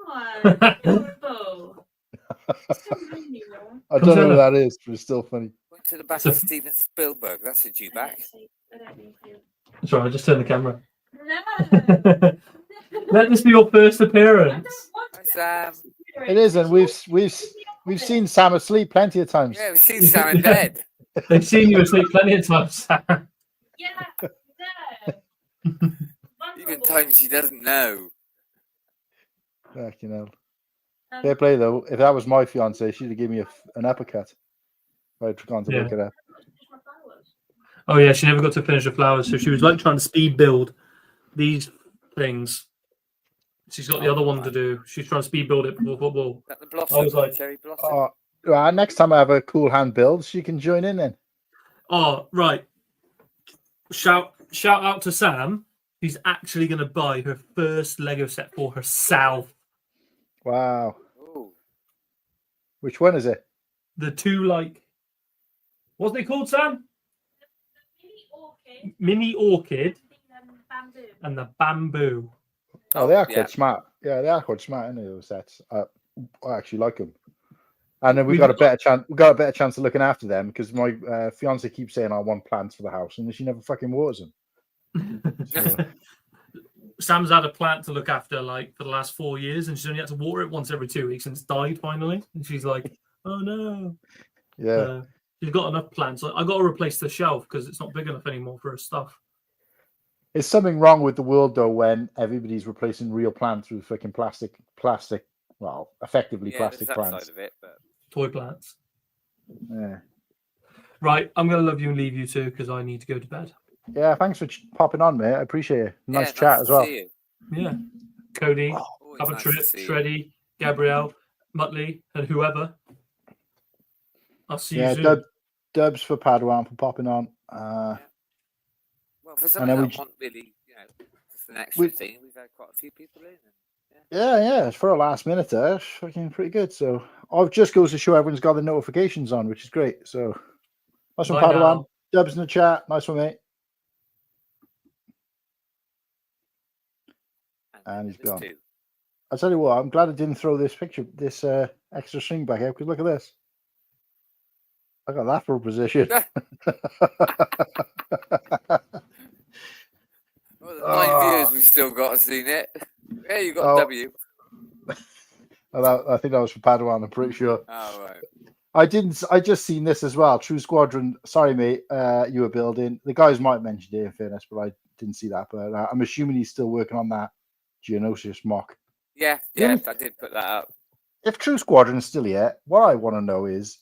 Oh, adorable. So many, I don't know who that is, but it's still funny. Went to the back of Steven Spielberg. That's a dewback. Sorry, I just turned the camera. No. Let this be your first appearance. It is, and we've seen Sam asleep plenty of times. Yeah, we've seen Sam in bed. They've seen you asleep plenty of times, Sam. Yeah. Even times she doesn't know. Fucking hell. Fair play though. If that was my fiance, she'd have given me an uppercut. I'd gone to look at her. Oh yeah, she never got to finish the flowers, so she was like trying to speed build these things. She's got the other one to do. She's trying to speed build it before football. That the blossom, I was like, cherry blossom. Next time I have a cool hand build, she can join in then. Oh right. Shout out to Sam. She's actually going to buy her first Lego set for herself. Wow. Ooh. Which one is it? The two, what's they called, Sam? The Mini Orchid. Bamboo. And the Bamboo. Oh, they are quite smart. Yeah, they are quite smart, aren't they, those sets? I actually like them. And then we got a better chance. We got a better chance of looking after them because my fiance keeps saying I want plants for the house, and she never fucking waters them. So. Sam's had a plant to look after for the last 4 years, and she's only had to water it once every 2 weeks, and it's died finally. And she's like, "Oh no!" Yeah, she's got enough plants. I got to replace the shelf because it's not big enough anymore for her stuff. Is something wrong with the world though when everybody's replacing real plants with fucking plastic? Well, effectively plastic plants. Side of it, but... Toy plants. Yeah. Right, I'm gonna love you and leave you too because I need to go to bed. Yeah, thanks for popping on, mate. I appreciate it. Nice chat as well. Yeah. Cody, have a trip, Shreddy, Gabrielle, Muttley, and whoever. I'll see you soon. Dubs for Padawan for popping on. Well, for something that want really, just an extra thing, we've had quite a few people in. Yeah, it's for a last minute there. It's fucking pretty good. So it just goes to show everyone's got the notifications on, which is great. So nice one, Padawan. Dubs in the chat. Nice one, mate. And he's gone. I'll tell you what, I'm glad I didn't throw this extra string back out because look at this. I got that for a position. Well, the 9 viewers we've still got seen it. Yeah, you got W. I think that was for Padawan, I'm pretty sure. Oh, right. I just seen this as well. True Squadron. Sorry, mate. You were building. The guys might mention it in fairness, but I didn't see that. But I'm assuming he's still working on that Geonosis mock. Yeah, I did put that up. If True Squadron is still here, what I want to know is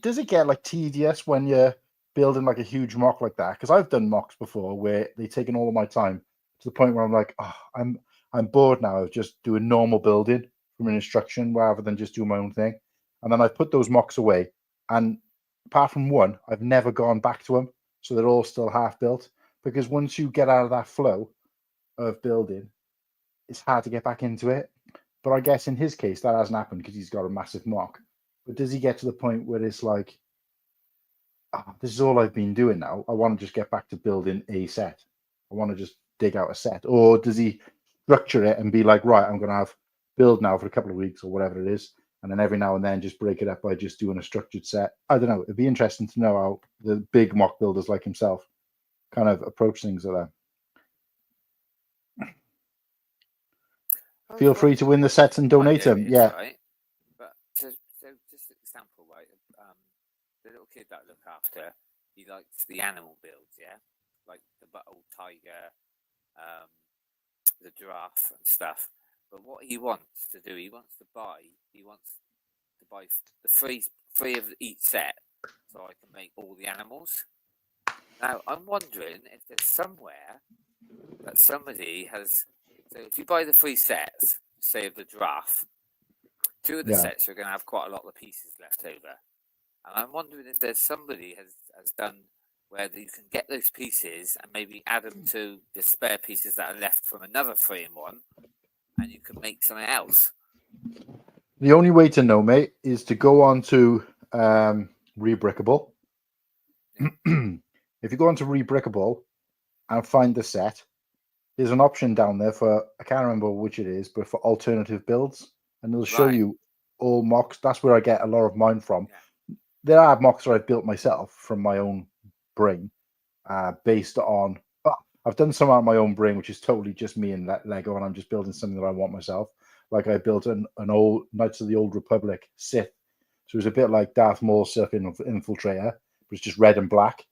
does it get tedious when you're building a huge mock like that? Because I've done mocks before where they've taken all of my time to the point where I'm like, I'm I'm bored now of just doing normal building from an instruction rather than just do my own thing. And then I put those mocks away, and apart from one, I've never gone back to them. So they're all still half built, because once you get out of that flow of building, it's hard to get back into it. But I guess in his case, that hasn't happened because he's got a massive mock. But does he get to the point where it's like, this is all I've been doing now. I want to just get back to building a set. I want to just dig out a set. Or does he structure it and be like, right, I'm going to have build now for a couple of weeks or whatever it is, and then every now and then just break it up by just doing a structured set? I don't know. It'd be interesting to know how the big mock builders like himself kind of approach things like that. Feel free to win the sets and donate them. Yeah. Right. But so just an example, right? The little kid that I look after, he likes the animal builds, yeah, like the old tiger, the giraffe and stuff. But what he wants to do, he wants to buy the three of each set, so I can make all the animals. Now I'm wondering if there's somewhere that somebody has. So if you buy the 3 sets, say of the giraffe, 2 of the sets you're going to have quite a lot of pieces left over. And I'm wondering if there's somebody has done where you can get those pieces and maybe add them to the spare pieces that are left from another 3-in-1, and you can make something else. The only way to know, mate, is to go on to Rebrickable. If you go on to Rebrickable and find the set, there's an option down there for, I can't remember which it is, but for alternative builds, and it'll show you all mocks. That's where I get a lot of mine from. Yeah. There are mocks that I've built myself from my own brain, based on. I've done some on my own brain, which is totally just me and Lego, and I'm just building something that I want myself. Like I built an old Knights of the Old Republic Sith, so it's a bit like Darth Maul's Sith Infiltrator, but it's just red and black,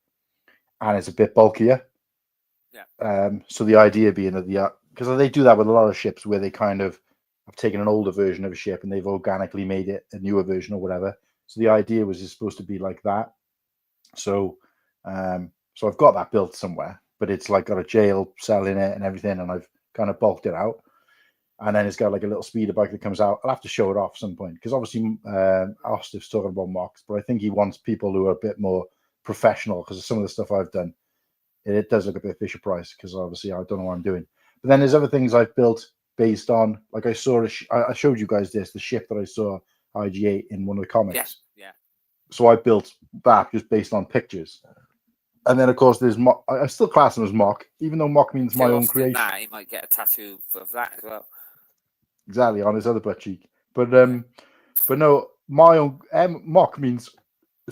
and it's a bit bulkier. Yeah. So the idea being that because they do that with a lot of ships where they kind of have taken an older version of a ship and they've organically made it a newer version or whatever. So the idea was it's supposed to be like that. So so I've got that built somewhere, but it's like got a jail cell in it and everything, and I've kind of bulked it out. And then it's got like a little speeder bike that comes out. I'll have to show it off at some point, because obviously Ostif's talking about mocks, but I think he wants people who are a bit more professional, because of some of the stuff I've done. It does look a bit Fisher Price, because obviously I don't know what I'm doing. But then there's other things I've built based on, like I saw, I showed you guys the ship that I saw IG8 in one of the comics. Yeah. So I built that just based on pictures. And then, of course, there's mock. I still class them as mock, even though mock means my own creation. That, he might get a tattoo of that as well. Exactly, on his other butt cheek. But no, my own mock means,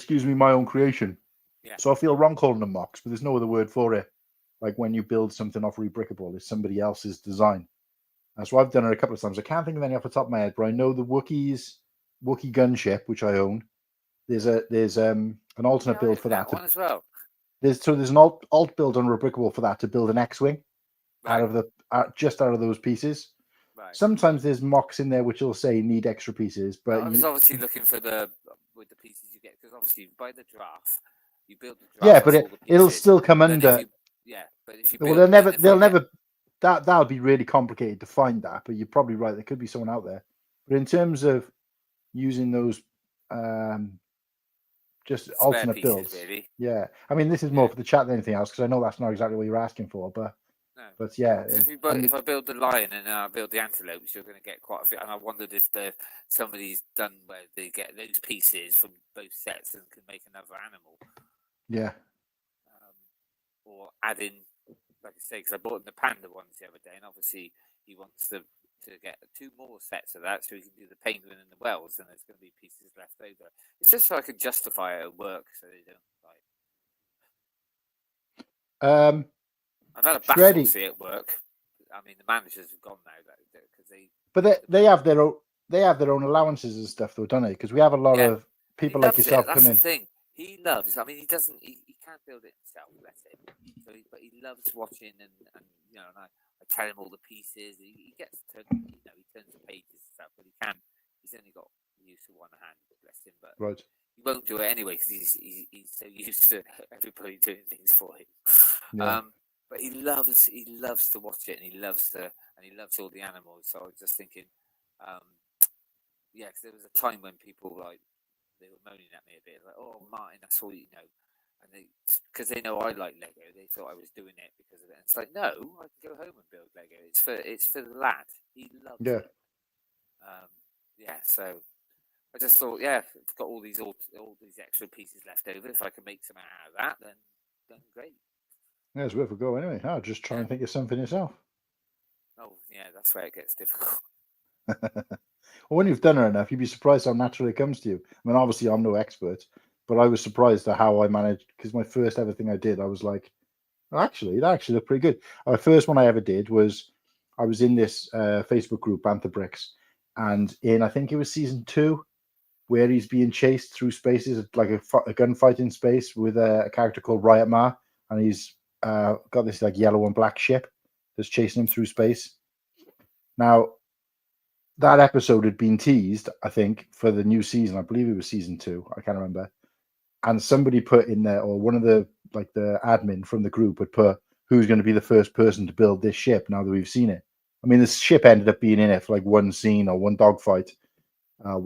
my own creation. Yeah. So I feel wrong calling them mocks, but there's no other word for it. Like when you build something off Rebrickable, it's somebody else's design. So I've done it a couple of times. I can't think of any off the top of my head, but I know the Wookiee gunship, which I own. There's an alternate build for that one as well. There's an alt build on Rebrickable for that, to build an X-wing out of those pieces. Right. Sometimes there's mocks in there which will say need extra pieces, but I was obviously looking for the pieces you get, because obviously by the draft you build the draft. Yeah, but it'll still come under. But if you they'll never. That'll be really complicated to find that. But you're probably right. There could be someone out there. But in terms of using those, just spare alternate pieces, builds, really. Yeah. I mean, this is more for the chat than anything else, because I know that's not exactly what you're asking for, but. No. But yeah, if I build the lion and I build the antelopes, you're going to get quite a few. And I wondered if somebody's done where they get those pieces from both sets and can make another animal. Yeah. Or add in, like I say, because I bought the panda ones the other day, and obviously he wants to get 2 more sets of that, so he can do the penguin and the whales, and there's going to be pieces left over. It's just so I can justify it at work, so they don't like. I've had a battle see at work. I mean, the managers have gone now because they. But they have their own allowances and stuff, though, don't they? Because we have a lot of people like yourself come in. That's the thing. He loves. I mean, he doesn't. He can't build it himself. Bless him. So, but he loves watching and And I tell him all the pieces. He gets to, he turns the pages and stuff, but he's only got use of one hand. Bless him. But right. He won't do it anyway because he's so used to everybody doing things for him. Yeah. but he loves to watch it, and he loves all the animals. So I was just thinking, because there was a time when people they were moaning at me a bit, like, "Oh, Martin, that's all you know," and because they know I like Lego, they thought I was doing it because of it. And it's like, no, I can go home and build Lego. It's for the lad. He loves it. So I just thought, I've got all these extra pieces left over. If I can make some out of that, then great. Yeah, it's worth a go anyway. I'll just try and think of something yourself. Oh, yeah, that's where it gets difficult. Well, when you've done it enough, you'd be surprised how naturally it comes to you. I mean, obviously, I'm no expert, but I was surprised at how I managed, because my first ever thing I did, I was like, that actually looked pretty good. The first one I ever did was, I was in this Facebook group, Bantha Bricks, and I think it was season 2, where he's being chased through spaces, like a gunfight in space with a character called Riot Ma, and he's got this like yellow and black ship that's chasing him through space. Now, that episode had been teased, I think, for the new season. I believe it was season 2. I can't remember. And somebody put in there, or one of the admin from the group had put, who's going to be the first person to build this ship now that we've seen it. I mean, this ship ended up being in it for like one scene or one dogfight,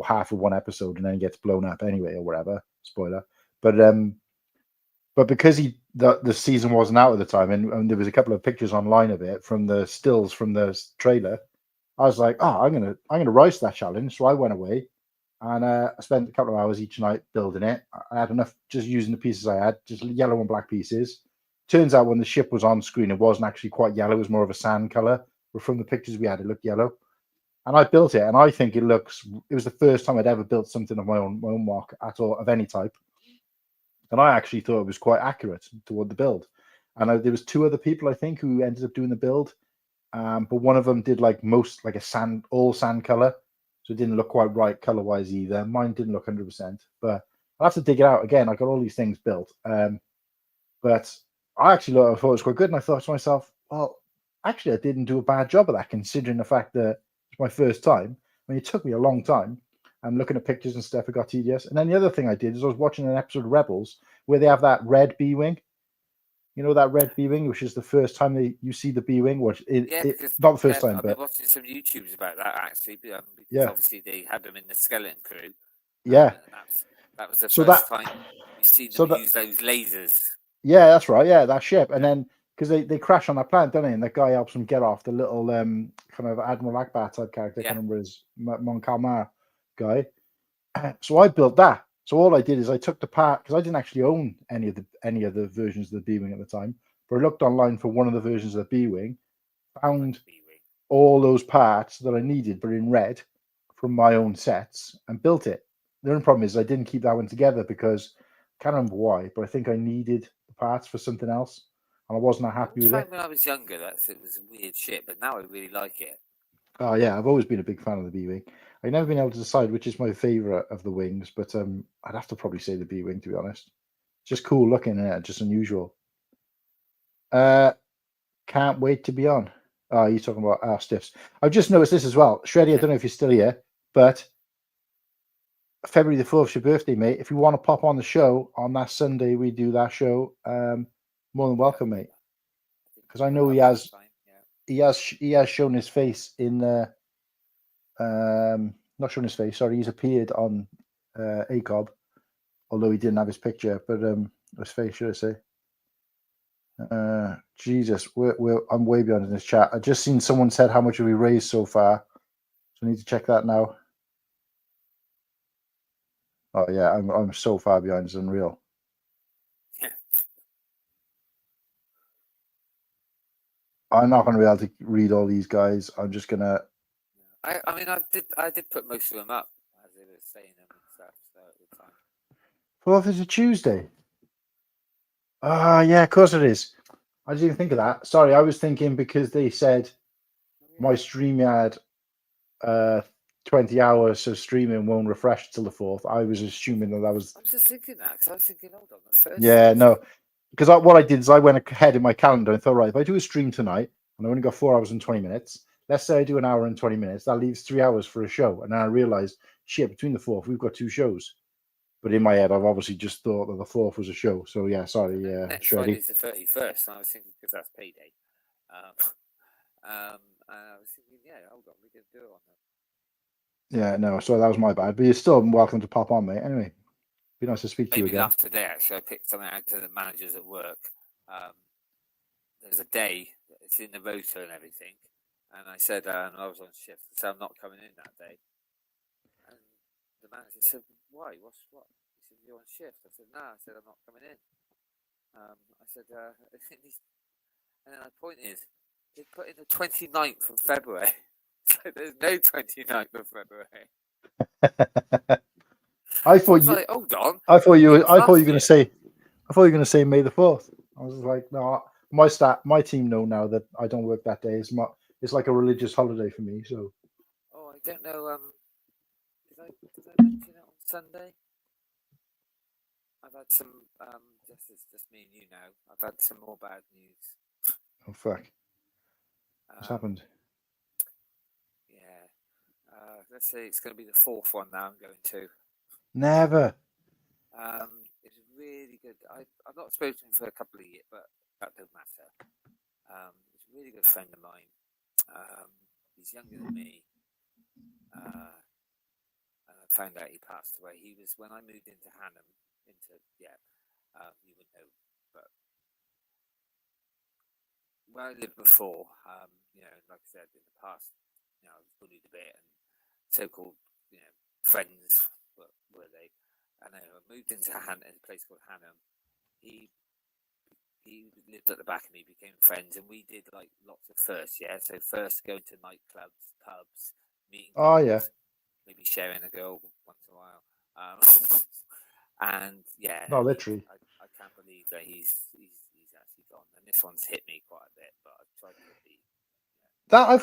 half of one episode, and then gets blown up anyway, or whatever. Spoiler. But because the season wasn't out at the time, and there was a couple of pictures online of it from the stills from the trailer, I was like, I'm gonna rise to that challenge. So I went away, and I spent a couple of hours each night building it. I had enough just using the pieces I had, just yellow and black pieces. Turns out when the ship was on screen, it wasn't actually quite yellow. It was more of a sand color. But from the pictures we had, it looked yellow. And I built it, and I think it was the first time I'd ever built something of my own mark at all, of any type. And I actually thought it was quite accurate toward the build. And there was 2 other people, I think, who ended up doing the build. But one of them did all sand color, so it didn't look quite right color wise either. Mine didn't look 100%, but I'll have to dig it out again. I got all these things built, but I actually thought it was quite good, and I thought to myself, well, actually, I didn't do a bad job of that, considering the fact that it's my first time. I mean, it took me a long time. I'm looking at pictures and stuff. It got tedious. And then the other thing I did is I was watching an episode of Rebels where they have that red B-wing. You know that red B-wing, which is the first time you see the B-wing. Not the first time, I've but been watching some YouTubes about that actually. Because obviously they had them in the skeleton crew. Yeah, that was the first time you see them use those lasers. Yeah, that's right. Yeah, that ship, and then because they crash on that planet, don't they? And the guy helps them get off. The little kind of Admiral Akbar type character. I can't remember his Mon Calamari guy. So I built that. So all I did is I took the part, because I didn't actually own any of the versions of the B-wing at the time, but I looked online for one of the versions of the B-wing, found all those parts that I needed, but in red, from my own sets, and built it. The only problem is I didn't keep that one together because I can't remember why, but I think I needed the parts for something else, and I wasn't happy with it. When I was younger, it was a weird shit, but now I really like it. Oh yeah, I've always been a big fan of the B-wing. I've never been able to decide which is my favorite of the wings, but I'd have to probably say the B-wing, to be honest. It's just cool looking and just unusual. Can't wait to be on. Oh, you're talking about stiffs. I've just noticed this as well. Shreddy, I don't know if you're still here, but February the 4th is your birthday, mate. If you want to pop on the show on that Sunday, we do that show. More than welcome, mate. Because I know he has shown his face in not shown his face, sorry, he's appeared on ACOB, although he didn't have his picture, but his face, should I say. Jesus, I'm way behind in this chat. I just seen someone said how much have we raised so far, so I need to check that now. Oh yeah, I'm so far behind, it's unreal. I'm not going to be able to read all these guys. I'm just gonna. I mean, I did put most of them up as they were saying them and stuff. So at the time. 4th is a Tuesday. Ah, yeah, of course it is. I didn't even think of that. Sorry, I was thinking because they said my StreamYard 20 hours of streaming won't refresh till the 4th. I was assuming that was. I was just thinking that because I was thinking, hold on, the first. Yeah, no, because what I did is I went ahead in my calendar and thought, right, if I do a stream tonight and I only got 4 hours and 20 minutes, let's say I do an hour and 20 minutes, that leaves 3 hours for a show. And then I realized, shit, between the 4th, we've got 2 shows. But in my head, I've obviously just thought that the 4th was a show. So yeah, sorry, Next Shreddy. Friday's the 31st, and I was thinking because that's payday. And I was thinking, yeah, hold on, we can do it on that. Yeah, no, sorry, that was my bad. But you're still welcome to pop on, mate. Anyway, be nice to speak to you again. Laugh today, actually. I picked something out to the managers at work. There's a day, it's in the rotor and everything. And I said, and I was on shift, so I'm not coming in that day. And the manager said, why? What? He said, you're on shift. I said, no. I said, I'm not coming in. I said, and then I pointed, they put in the 29th of February. So there's no 29th of February. I thought you. Like, hold on. I thought you were going to say. I thought you were going to say May the 4th. I was like, no. My team know now that I don't work that day. It's like a religious holiday for me. So. Oh, I don't know. Did I mention it on Sunday? I've had some. Just me and you now. I've had some more bad news. Oh fuck! What's happened? Yeah. Let's say it's going to be the 4th one now. I'm going to. Never. It's really good. I've not spoken to him for a couple of years, but that don't matter. He's a really good friend of mine. He's younger than me. And I found out he passed away. He was when I moved into Hannam. You would know, but where I lived before, like I said in the past, I was bullied a bit, and so-called, friends were they? And I moved into a place called Hannam. He lived at the back of me, became friends, and we did like lots of firsts. Yeah, so first going to nightclubs, pubs, meeting. Oh yeah. Maybe sharing a girl once in a while. And yeah. No, literally. I can't believe that he's actually gone. And this one's hit me quite a bit, but I've tried to be. That I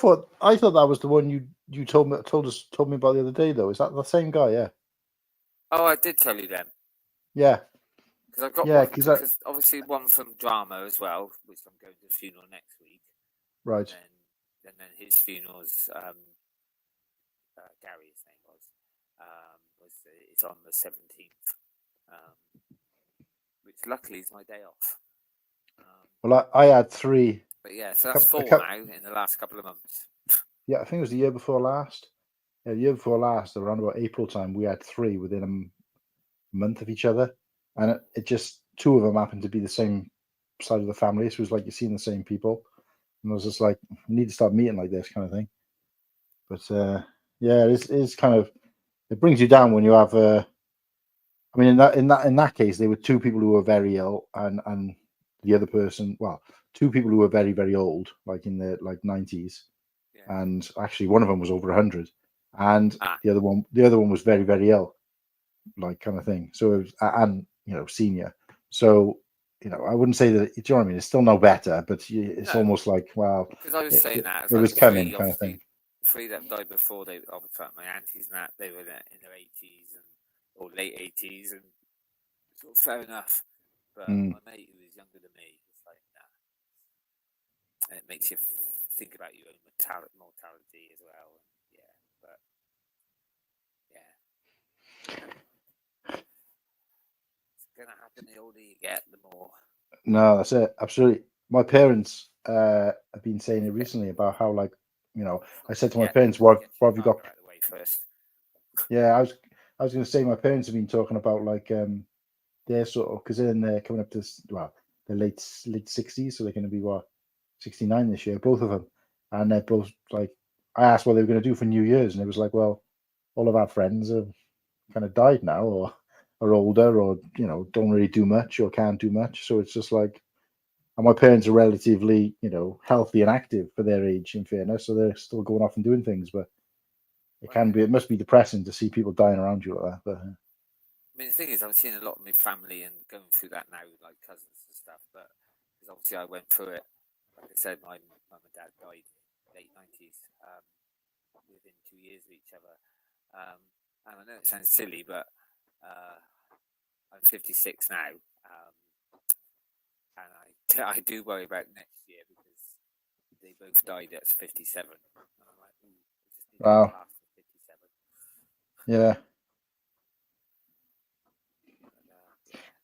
thought that was the one you told me about the other day though. Is that the same guy? Yeah. Oh, I did tell you then. Yeah. Because I've got one. Because obviously one from drama as well, which I'm going to the funeral next week. Right. And then his funeral's Gary, his name was it's on the 17th. Which luckily is my day off. Well, I had 3. But yeah, so that's 4 now in the last couple of months. Yeah, I think it was the year before last. Yeah, the year before last, around about April time, we had 3 within a month of each other, and it just 2 of them happened to be the same side of the family. So it was like you're seeing the same people, and I was just like, we need to start meeting like this kind of thing. But yeah, it's kind of, it brings you down when you have. I mean, in that case, there were 2 people who were very ill, and the other person, well, 2 people who were very, very old, like in their 90s, and actually one of them was over 100, and the other one was very, very ill, like kind of thing. So it was, and senior. So I wouldn't say that. Do you know what I mean? It's still no better, but it's almost like, well, because I was saying that it was coming, kind of thing. 3 that died before they, obviously my aunties and that, they were in their 80s or late 80s, and sort of fair enough. But my mate who was younger than me, it's like, nah. And it makes you think about your own mortality as well. Yeah, but yeah, it's gonna happen. The older you get, the more. No, that's it. Absolutely. My parents have been saying it recently about how, like, I said to my parents, "What have you got?" Out of the way first. Yeah, I was going to say my parents have been talking about like their sort of, because they're coming up to the late 60s, so they're going to be 69 this year, both of them, and they're both like, I asked what they were going to do for New Year's, and it was like, well, all of our friends have kind of died now, or are older, or don't really do much or can't do much, so it's just like. And my parents are relatively, healthy and active for their age, in fairness, so they're still going off and doing things. But it must be depressing to see people dying around you like that. But I mean, the thing is, I'm seeing a lot of my family and going through that now, like cousins and stuff. But because obviously I went through it. Like I said, my mum and dad died late 90s, within 2 years of each other. And I know it sounds silly, but I'm 56 now. And I do worry about next year because they both died at 57. And I'm like, just need to wow. pass 57. Yeah.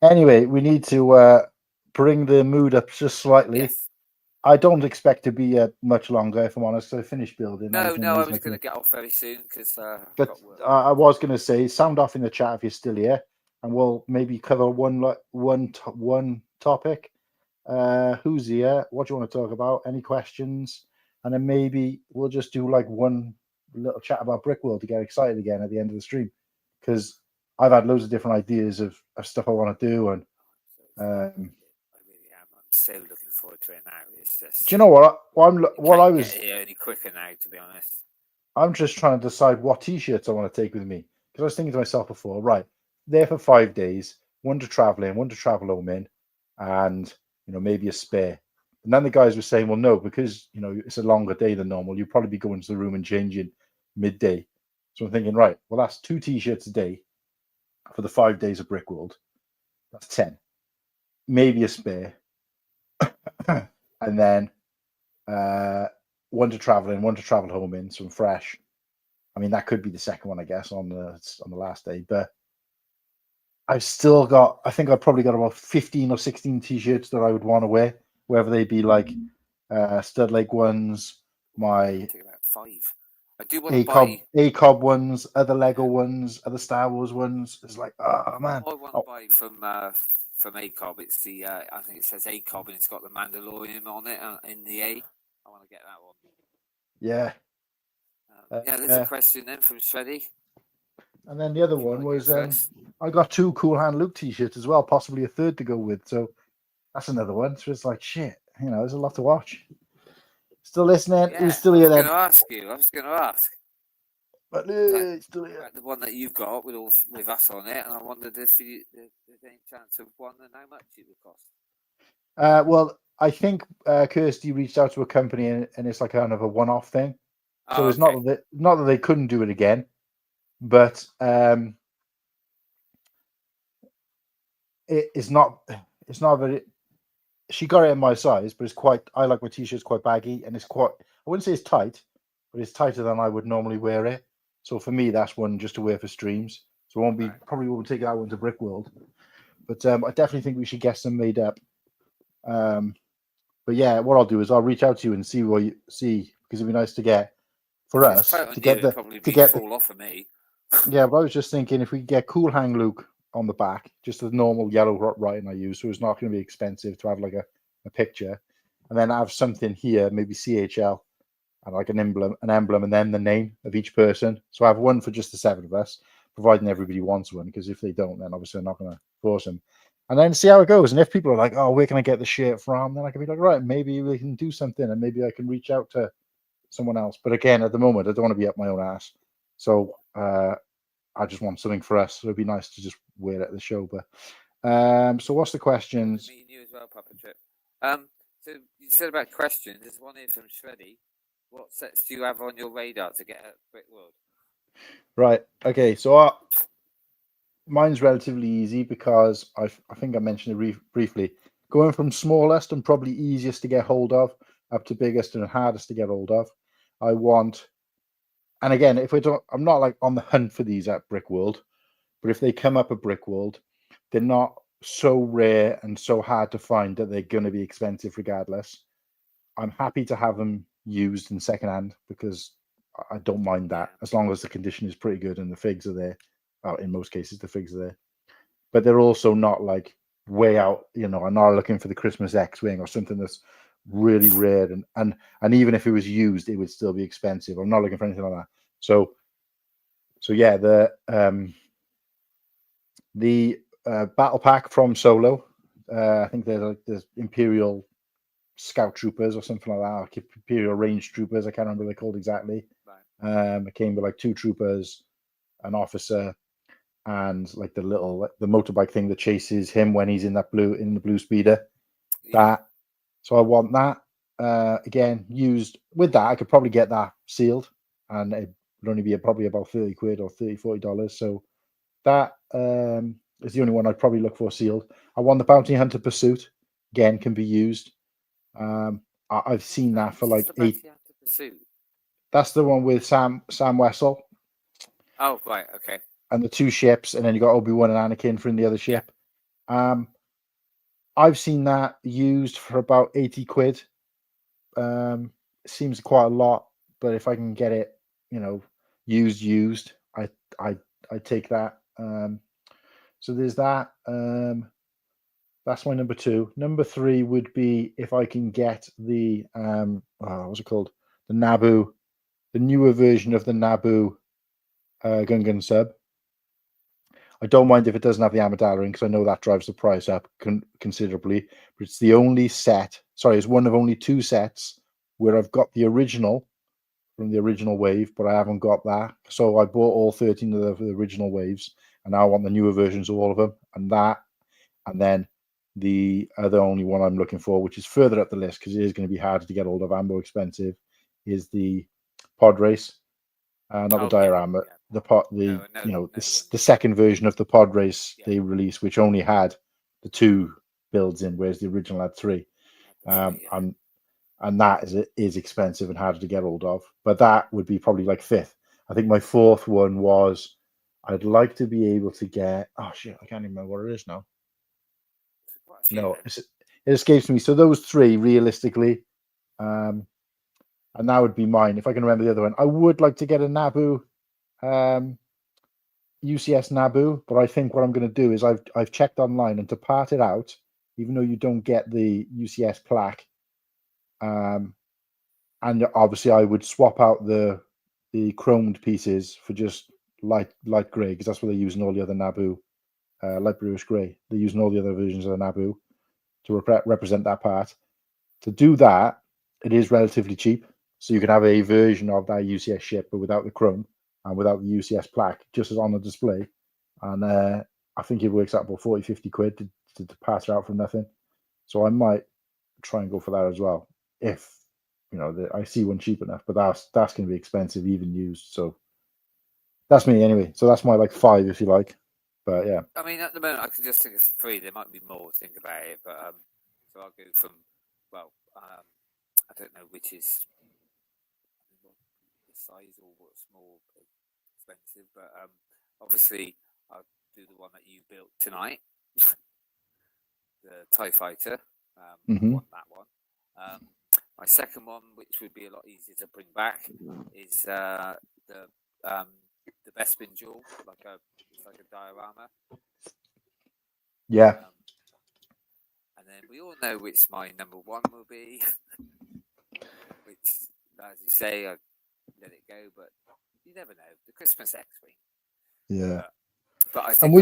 Anyway, we need to bring the mood up just slightly. Yes. I don't expect to be much longer, if I'm honest. I finished building. No, I was going to get off very soon because. But I was going to say, sound off in the chat if you're still here, and we'll maybe cover one topic. Who's here? What do you want to talk about? Any questions? And then maybe we'll just do like one little chat about Brickworld to get excited again at the end of the stream, because I've had loads of different ideas of stuff I want to do, and I really am. I'm so looking forward to it now. It's just. Do you know what? I was get here any quicker now, to be honest. I'm just trying to decide what t-shirts I want to take with me, because I was thinking to myself before, right, there for 5 days, one to travel in, one to travel home in, and maybe a spare. And then the guys were saying, well, no, because it's a longer day than normal, you'll probably be going to the room and changing midday. So I'm thinking, right, well, that's 2 t-shirts a day for the 5 days of Brickworld. That's 10. Maybe a spare. And then one to travel in, one to travel home in, some fresh. I mean, that could be the second one, I guess, on the last day. But I've still got, I think I've probably got about 15 or 16 t-shirts that I would want to wear, whether they be like stud leg ones, my Take about 5. I do want to buy ACOB ones, other Lego ones, other Star Wars ones. It's like, oh man. I want to buy from ACOB. It's the I think it says ACOB and it's got the Mandalorian on it in the A. I want to get that one. Yeah. There's a question then from Shreddy. And then the other one was I got 2 Cool Hand Luke t-shirts as well, possibly a third to go with. So that's another one. So it's like, shit, there's a lot to watch. Still listening? Yeah, Who's still here then? I was going to ask. But still here. The one that you've got with us on it, and I wondered if there's any chance of one and how much it would cost. Well, I think Kirsty reached out to a company and it's like kind of a one-off thing. So it's not that they couldn't do it again, but it's not very. She got it in my size, but it's quite. I like my t-shirts quite baggy, and it's quite. I wouldn't say it's tight, but it's tighter than I would normally wear it. So for me, that's one just to wear for streams. So probably won't take that one to Brickworld, but I definitely think we should get some made up. But yeah, what I'll do is I'll reach out to you and see what you see, because it'd be nice to get for us to get fall off of me. Yeah, but I was just thinking if we get Cool Hang Luke on the back, just the normal yellow writing I use, so it's not going to be expensive to have like a picture, and then have something here, maybe CHL, and like an emblem, and then the name of each person. So I have one for just the 7 of us, providing everybody wants one, because if they don't, then obviously I'm not going to force them. And then see how it goes. And if people are like, oh, where can I get the shirt from? Then I can be like, right, maybe we can do something, and maybe I can reach out to someone else. But again, at the moment, I don't want to be up my own ass. So I just want something for us. So it'd be nice to just wear it at the show. But so what's the questions? Me and you as well, Papa Trip. So you said about questions. There's one here from Shreddy. What sets do you have on your radar to get at Brickworld? Right. Okay. So mine's relatively easy because I think I mentioned it briefly. Going from smallest and probably easiest to get hold of up to biggest and hardest to get hold of. I want, and again, I'm not like on the hunt for these at Brickworld, but if they come up at Brickworld, they're not so rare and so hard to find that they're going to be expensive regardless. I'm happy to have them used in secondhand because I don't mind that as long as the condition is pretty good and the figs are there. In most cases, the figs are there, but they're also not like way out. I'm not looking for the Christmas X-wing or something that's really rare, and even if it was used, it would still be expensive. I'm not looking for anything like that. So yeah, the battle pack from Solo. I think they're like the Imperial Scout Troopers or something like that. Like Imperial Range Troopers. I can't remember what they're called exactly. Right. It came with like 2 troopers, an officer, and like the motorbike thing that chases him when he's in the blue speeder. Yeah. So I want that. Again, used with that, I could probably get that sealed, and it would only be probably about £30 or $40. So that is the only one I'd probably look for sealed. I want the Bounty Hunter Pursuit. Again, can be used. I've seen that for like $8. That's the one with Sam Wessel. Oh, right, okay. And the 2 ships, and then you got Obi-Wan and Anakin from the other ship. I've seen that used for about 80 quid. Seems quite a lot, but if I can get it, used, I take that. So there's that. That's my number 2. Number 3 would be if I can get the what's it called? The Naboo, the newer version of the Naboo Gungan sub. I don't mind if it doesn't have the Amidala because I know that drives the price up considerably. But it's the only set. Sorry, it's one of only 2 sets where I've got the original from the original wave, but I haven't got that. So I bought all 13 of the original waves, and now I want the newer versions of all of them. And then the other only one I'm looking for, which is further up the list because it is going to be harder to get hold of and more expensive, is the pod race, not the diorama. Yeah. The second version of the pod race they released, which only had the 2 builds in, whereas the original had 3. And that is expensive and harder to get hold of. But that would be probably like 5th. I think my 4th one was I'd like to be able to get. Oh shit, I can't even remember what it is now. No, it escapes me. So those 3 realistically, and that would be mine. If I can remember the other one, I would like to get a Naboo. UCS Naboo, but I think what I'm going to do is I've checked online, and to part it out, even though you don't get the UCS plaque, and obviously I would swap out the chromed pieces for just light grey, because that's what they're using all the other Naboo, light bluish grey. They're using all the other versions of the Naboo to represent that part. To do that, it is relatively cheap, so you can have a version of that UCS ship, but without the chrome and without the UCS plaque, just as on the display. And I think it works out about 40-50 quid to pass it out for nothing. So I might try and go for that as well, if I see one cheap enough. But that's going to be expensive, even used. So that's me anyway. So that's my 5, if you like. But yeah. I mean, at the moment, I can just think of 3. There might be more. Think about it, but so I'll go from I don't know which is the size or what's more expensive, but obviously I'll do the one that you built tonight, the TIE Fighter. I want that one. My second one, which would be a lot easier to bring back, is the Bespin Jewel, it's like a diorama. Yeah. And then we all know which my number 1 will be, which, as you say, I let it go, but you never know. The Christmas X-Wing. Yeah. But I think. And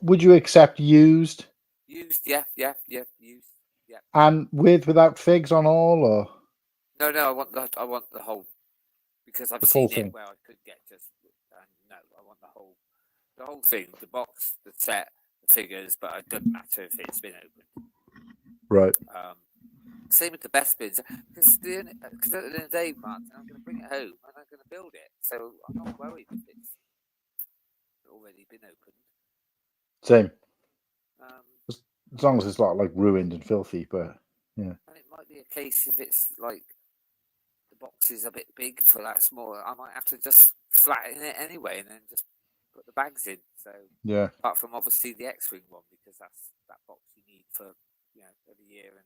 would you accept used? Used, yeah, used, yeah. And without figs on all, or? No, I want the whole, because I've seen it where I could get just. No, I want the whole thing, the box, the set, the figures, but it doesn't matter if it's been opened. Right. Same with the Bespins, because at the end of the day, Martin, I'm going to bring it home and I'm going to build it, so I'm not worried if it's already been opened. Same. As long as it's not ruined and filthy, but yeah. And it might be a case if it's the box is a bit big for that small, I might have to just flatten it anyway and then just put the bags in. So yeah. Apart from obviously the X-Wing one, because that's that box you need for every year, and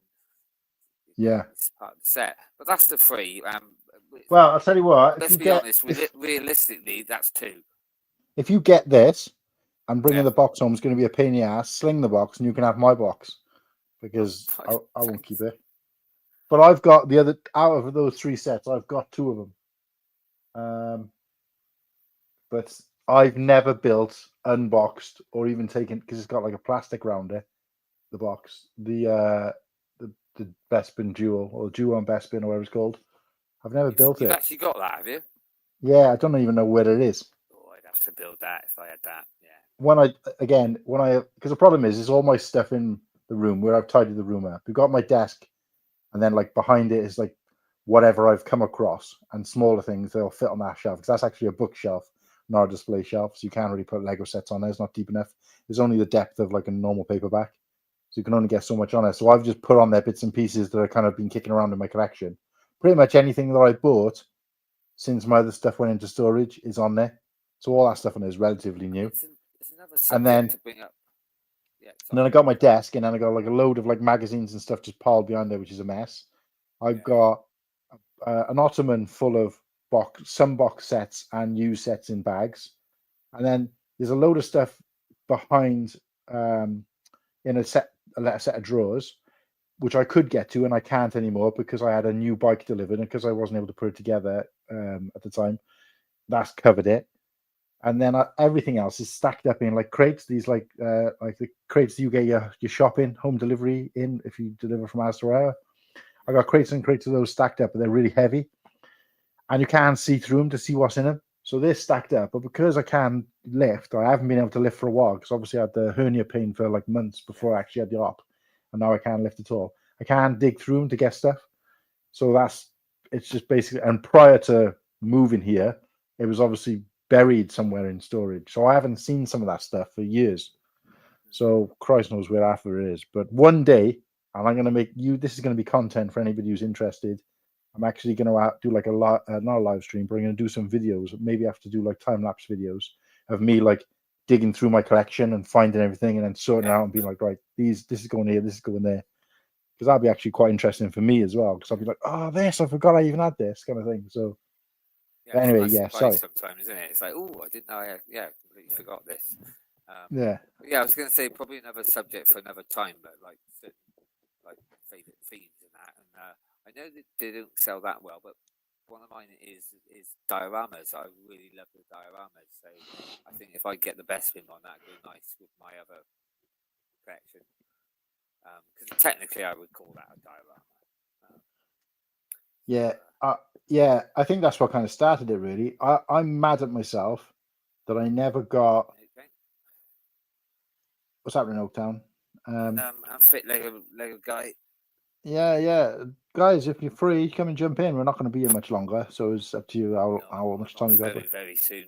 it's part of the set. But that's the 3. Well, I'll tell you what. Let's be honest. Realistically, that's 2. If you get this, and bringing the box home is going to be a pain in the ass. Sling the box, and you can have my box, because I won't keep it. But I've got the other out of those 3 sets. I've got 2 of them. But I've never built, unboxed, or even taken, because it's got a plastic around it. The box, the Bespin Jewel, or Jewel on Bespin, or whatever it's called. I've never built it. You've actually got that, have you? Yeah, I don't even know where it is. Oh, I'd have to build that if I had that. Yeah. Because the problem is all my stuff in the room where I've tidied the room up. We've got my desk, and then behind it is whatever I've come across, and smaller things they'll fit on that shelf, because that's actually a bookshelf, not a display shelf, so you can't really put Lego sets on there. It's not deep enough. It's only the depth of a normal paperback, so you can only get so much on it. So I've just put on there bits and pieces that are kind of been kicking around in my collection. Pretty much anything that I bought since my other stuff went into storage is on there. So all that stuff on there is relatively new. It's another subject to bring up. Yeah. And then I got my desk, and then I got like a load of like magazines and stuff just piled behind there, which is a mess. I've got an ottoman full of some box sets and used sets in bags, and then there's a load of stuff behind in a set of drawers, which I could get to, and I can't anymore because I had a new bike delivered, and because I wasn't able to put it together at the time, that's covered it. And then everything else is stacked up in like crates. These like the crates you get your shopping home delivery in if you deliver from house to hour. I got crates and crates of those stacked up, but they're really heavy, and you can't see through them to see what's in them. So they're stacked up, but because I can't lift, I haven't been able to lift for a while because obviously I had the hernia pain for like months before I actually had the op, and now I can't lift at all. I can't dig through them to get stuff. So it's just basically, and prior to moving here, it was obviously buried somewhere in storage. So I haven't seen some of that stuff for years. So Christ knows where half of it is. But one day, and I'm going to this is going to be content for anybody who's interested. I'm actually going to do like not a live stream, but I'm going to do some videos. Maybe I have to do like time-lapse videos of me like digging through my collection and finding everything and then sorting it out and being like, right, this is going here, this is going there. Because that'd be actually quite interesting for me as well. Because I'll be like, oh, this, I forgot I even had this kind of thing. So anyway, sorry. Sometimes, isn't it? It's like, oh, I didn't know. I completely forgot this. Yeah, I was going to say probably another subject for another time, but like certain like favorite themes and that. And I know that they don't sell that well, but one of mine is dioramas. I really love the dioramas, so I think if I get the best of them on that, it'd go nice with my other collection. Because technically, I would call that a diorama. Yeah, I think that's what kind of started it. Really, I'm mad at myself that I never got. Okay. What's happening, Oaktown? I'm fit Lego guy. Yeah, guys, if you're free, come and jump in. We're not going to be here much longer, so it's up to you how much time you got. Very soon.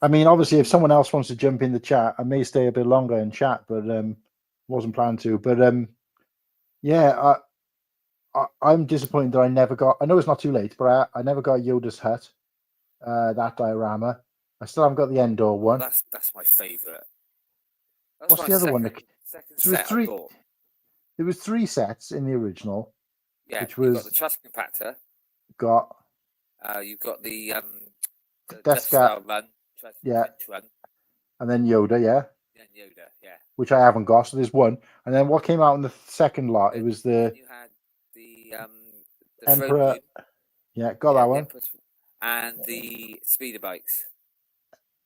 I mean, obviously, if someone else wants to jump in the chat, I may stay a bit longer and chat, but wasn't planned to. But I'm disappointed that I never got. I know it's not too late, but I never got Yoda's hut, that diorama. I still haven't got the Endor one. That's my favourite. What's the other one? There was 3 sets in the original. Yeah, which was you got the trust compactor. You've got the Death Star run. Run. And then Yoda, yeah. Which I haven't got. So there's one, and then what came out in the second lot? It was the. You had the Emperor. Yeah, got that one. And the speeder bikes.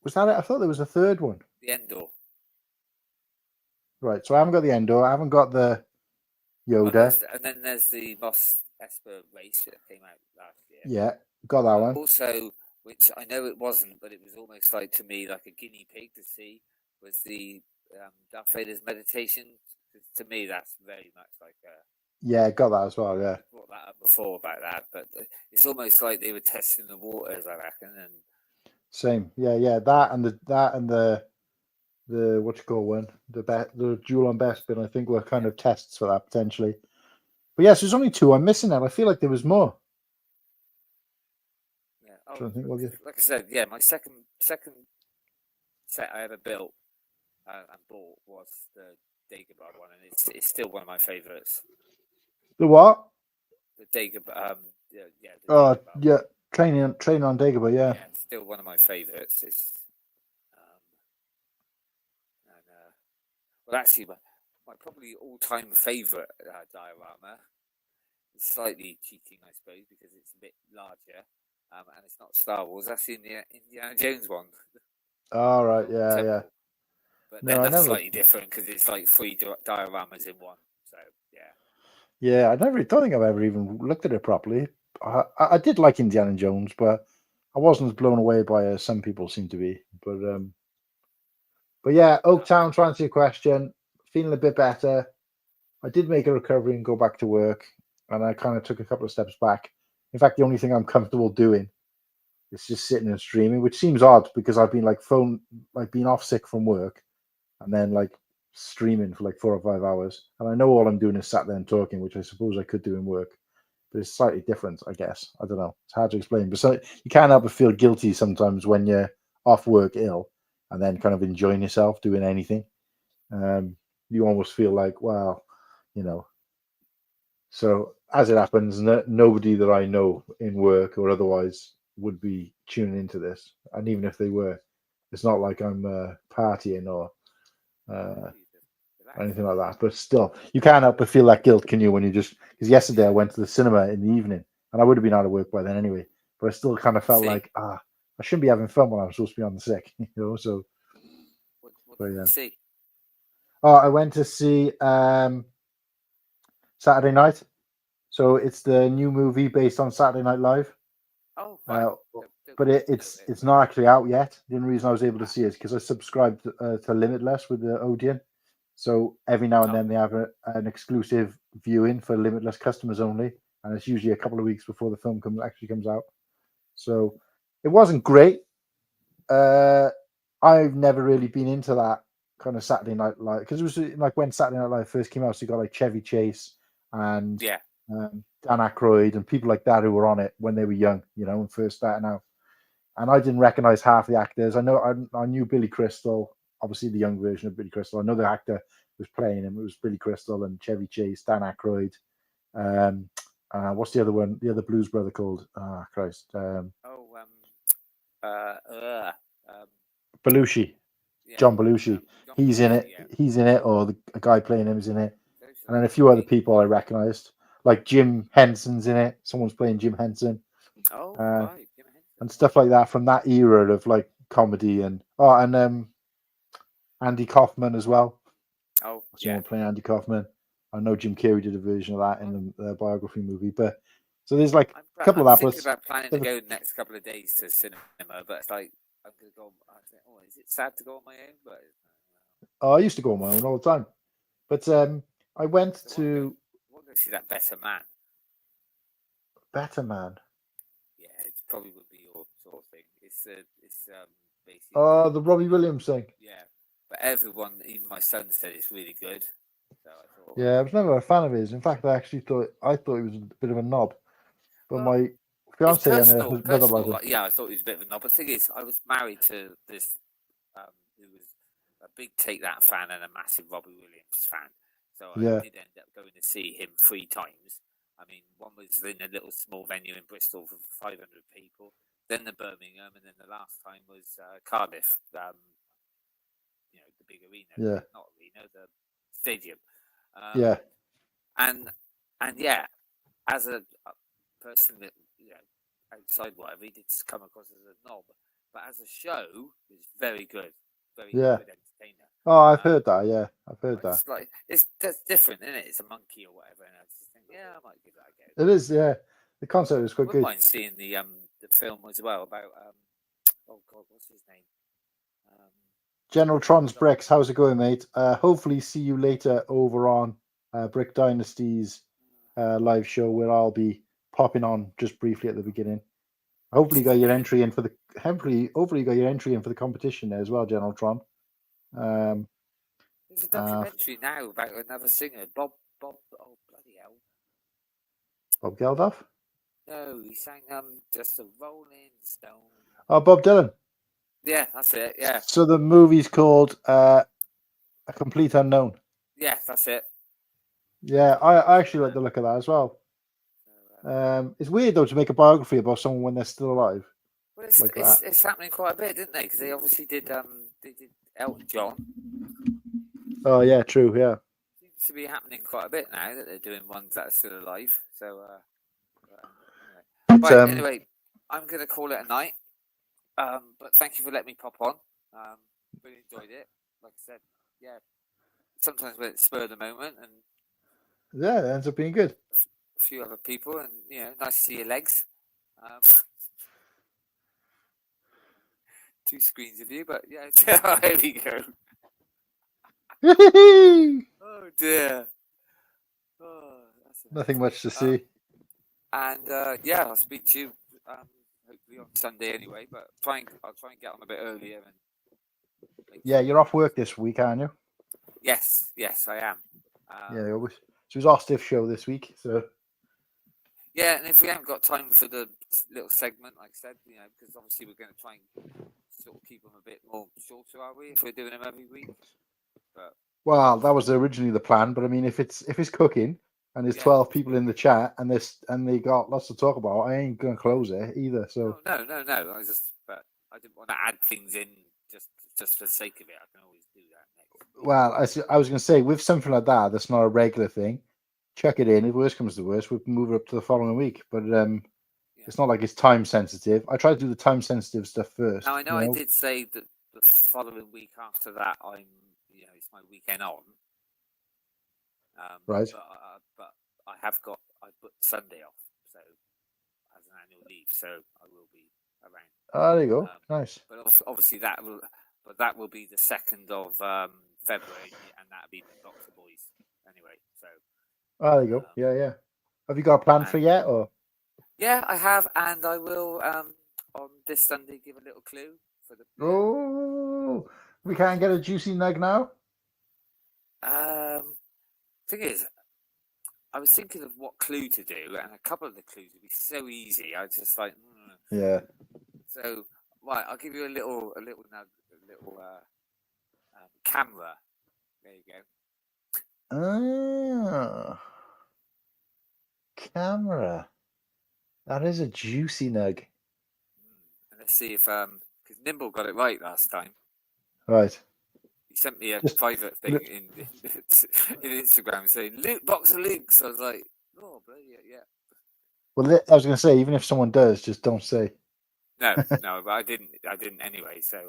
Was that it? I thought there was a third one. The Endor. Right, so I haven't got the Endor. I haven't got the Yoda. And then there's the Moss Esper race that came out last year. Yeah, got that one. Also, which I know it wasn't, but it was almost like to me like a guinea pig to see, was the Darth Vader's meditation. To me, that's very much like a. Yeah, got that as well. Yeah, I brought that up before about that, but it's almost like they were testing the waters, I reckon. And same, yeah. That and the what you call one, the Jewel on Bespin, I think were kind of tests for that potentially. But yes, there's only 2 I'm missing out. I feel like there was more. Yeah, like I said, yeah, my second set I ever built and bought was the Dagobah one, and it's still one of my favourites. The what? The Dagobah. Yeah. Training on Dagobah. Yeah. It's still one of my favourites. It's well, actually, my probably all-time favourite diorama. It's slightly cheating, I suppose, because it's a bit larger, and it's not Star Wars. That's the Indiana Jones one. All right, yeah. But then that's slightly different because it's like 3 dioramas in one. So yeah. I don't think I've ever even looked at it properly. I did like Indiana Jones, but I wasn't as blown away by it as some people seem to be. But yeah, Oaktown, to answer your question, feeling a bit better. I did make a recovery and go back to work, and I kind of took a couple of steps back. In fact, the only thing I'm comfortable doing is just sitting and streaming, which seems odd because I've been been off sick from work and then like streaming for like 4 or 5 hours. And I know all I'm doing is sat there and talking, which I suppose I could do in work, but it's slightly different, I guess. I don't know. It's hard to explain, but you can't help but feel guilty sometimes when you're off work ill and then kind of enjoying yourself doing anything. you almost feel like, wow, you know. So as it happens, nobody that I know in work or otherwise would be tuning into this, and even if they were, it's not like I'm partying or anything like that. But still, you can't help but feel that guilt, can you? When you just, because yesterday I went to the cinema in the evening, and I would have been out of work by then anyway. But I still kind of felt like, I shouldn't be having fun when I'm supposed to be on the sick, you know. So, what did you see? Oh, I went to see Saturday Night. So it's the new movie based on Saturday Night Live. Oh, right. But it's not actually out yet. The only reason I was able to see it is because I subscribed to Limitless with the Odeon. So every now and then they have an exclusive viewing for Limitless customers only, and it's usually a couple of weeks before the film actually comes out. So it wasn't great. I've never really been into that kind of Saturday Night Live, because it was like when Saturday Night Live first came out. So you got like Chevy Chase and Dan Aykroyd and people like that who were on it when they were young, you know, and first starting out. And I didn't recognize half the actors. I knew Billy Crystal, obviously the young version of Billy Crystal. I know the actor who was playing him. It was Billy Crystal and Chevy Chase, Dan Aykroyd. What's the other one? The other Blues Brother called? Christ. Belushi. Yeah. John Belushi. He's in it. Yeah. He's in it, or a guy playing him is in it. And then a few other people I recognized, like Jim Henson's in it. Someone's playing Jim Henson. Oh, right. Jim Henson. And stuff like that from that era of like comedy and Andy Kaufman as well. Oh, someone playing Andy Kaufman. I know Jim Carrey did a version of that in the biography movie, but so there's like a couple of that. I'm thinking about planning to go the next couple of days to cinema, but it's like I'm going to go. I think, is it sad to go on my own? But I used to go on my own all the time, but I went to. I want to see that Better Man. Better Man. Yeah, it probably would be your sort of thing. It's basically. Oh, the Robbie Williams thing. Yeah, but everyone, even my son, said it's really good. So I thought, yeah, I was never a fan of his. In fact, I thought he was a bit of a knob. But my fiance and her mother loved him. Yeah, I thought he was a bit of a knob. But the thing is, I was married to this who was a big Take That fan and a massive Robbie Williams fan. So I did end up going to see him 3 times. I mean, one was in a little small venue in Bristol for 500 people, then the Birmingham, and then the last time was Cardiff. The big arena. Yeah. Not arena, the stadium. And as a person that outside whatever, he did come across as a knob, but as a show, it's very good, very good entertainer. Oh, I've heard that. Yeah, I've heard that. It's like that's different, isn't it? It's a monkey or whatever, and I just think, I might give that a go. It is, yeah. The concept is quite good. I mind seeing the film as well about oh God, what's his name? General Tron's Bricks. How's it going, mate? Hopefully, see you later over on BrickDynasty's live show, where I'll be popping on just briefly at the beginning. Hopefully, you got your entry in for the. Hopefully, you got your entry in for the competition there as well, General Tron. There's a documentary now about another singer, Bob. Oh bloody hell! Bob Geldof? No, he sang just a Rolling Stone. Oh, Bob Dylan. Yeah, that's it. Yeah. So the movie's called A Complete Unknown. Yeah, that's it. Yeah, I actually like the look of that as well. It's weird though to make a biography about someone when they're still alive. Well, it's happening quite a bit, didn't they? Because they obviously did Elton John. Oh yeah, true. Yeah. Seems to be happening quite a bit now that they're doing ones that are still alive. So anyway, I'm going to call it a night. But thank you for letting me pop on. Really enjoyed it. Like I said, sometimes when it's spur of the moment, and it ends up being good. A few other people, and nice to see your legs. 2 screens of you, but there we go. Oh dear. Oh, nothing much to see. And I'll speak to you. Hopefully on Sunday anyway, but I'll try and get on a bit earlier. You're off work this week, aren't you? Yes, I am. So it was our stiff show this week, so. Yeah, and if we haven't got time for the little segment, like I said, because obviously we're going to try and sort of keep them a bit more shorter, are we? If we're doing them every week, but Well, that was originally the plan, but I mean, if it's cooking and there's 12 people in the chat and they got lots to talk about, I ain't gonna close it either. So no. But I didn't want to add things in just for the sake of it. I can always do that next week. Well, I was gonna say with something like that's not a regular thing. Chuck it in. If worst comes to worst, we can move it up to the following week. But it's not like it's time sensitive. I try to do the time sensitive stuff first. Now I know I did say that the following week after that, it's my weekend on. Right. But I booked Sunday off, so as an annual leave, so I will be around. Oh, there you go. Nice. But obviously that will be the 2nd of February, and that'll be the Boxer Boys anyway. So. Oh, there you go. Yeah. Have you got a plan for yet, or? Yeah, I have, and I will on this Sunday give a little clue for the. Oh, we can't get a juicy nug now. Thing is, I was thinking of what clue to do, and a couple of the clues would be so easy. I was just like, Yeah. So, right, I'll give you a little camera. There you go. Camera. That is a juicy nug. And let's see if because Nimble got it right last time. Right. He sent me a private thing in Instagram saying loot box of links. I was like, oh, yeah. Well, I was going to say, even if someone does, just don't say. No, but I didn't anyway. So,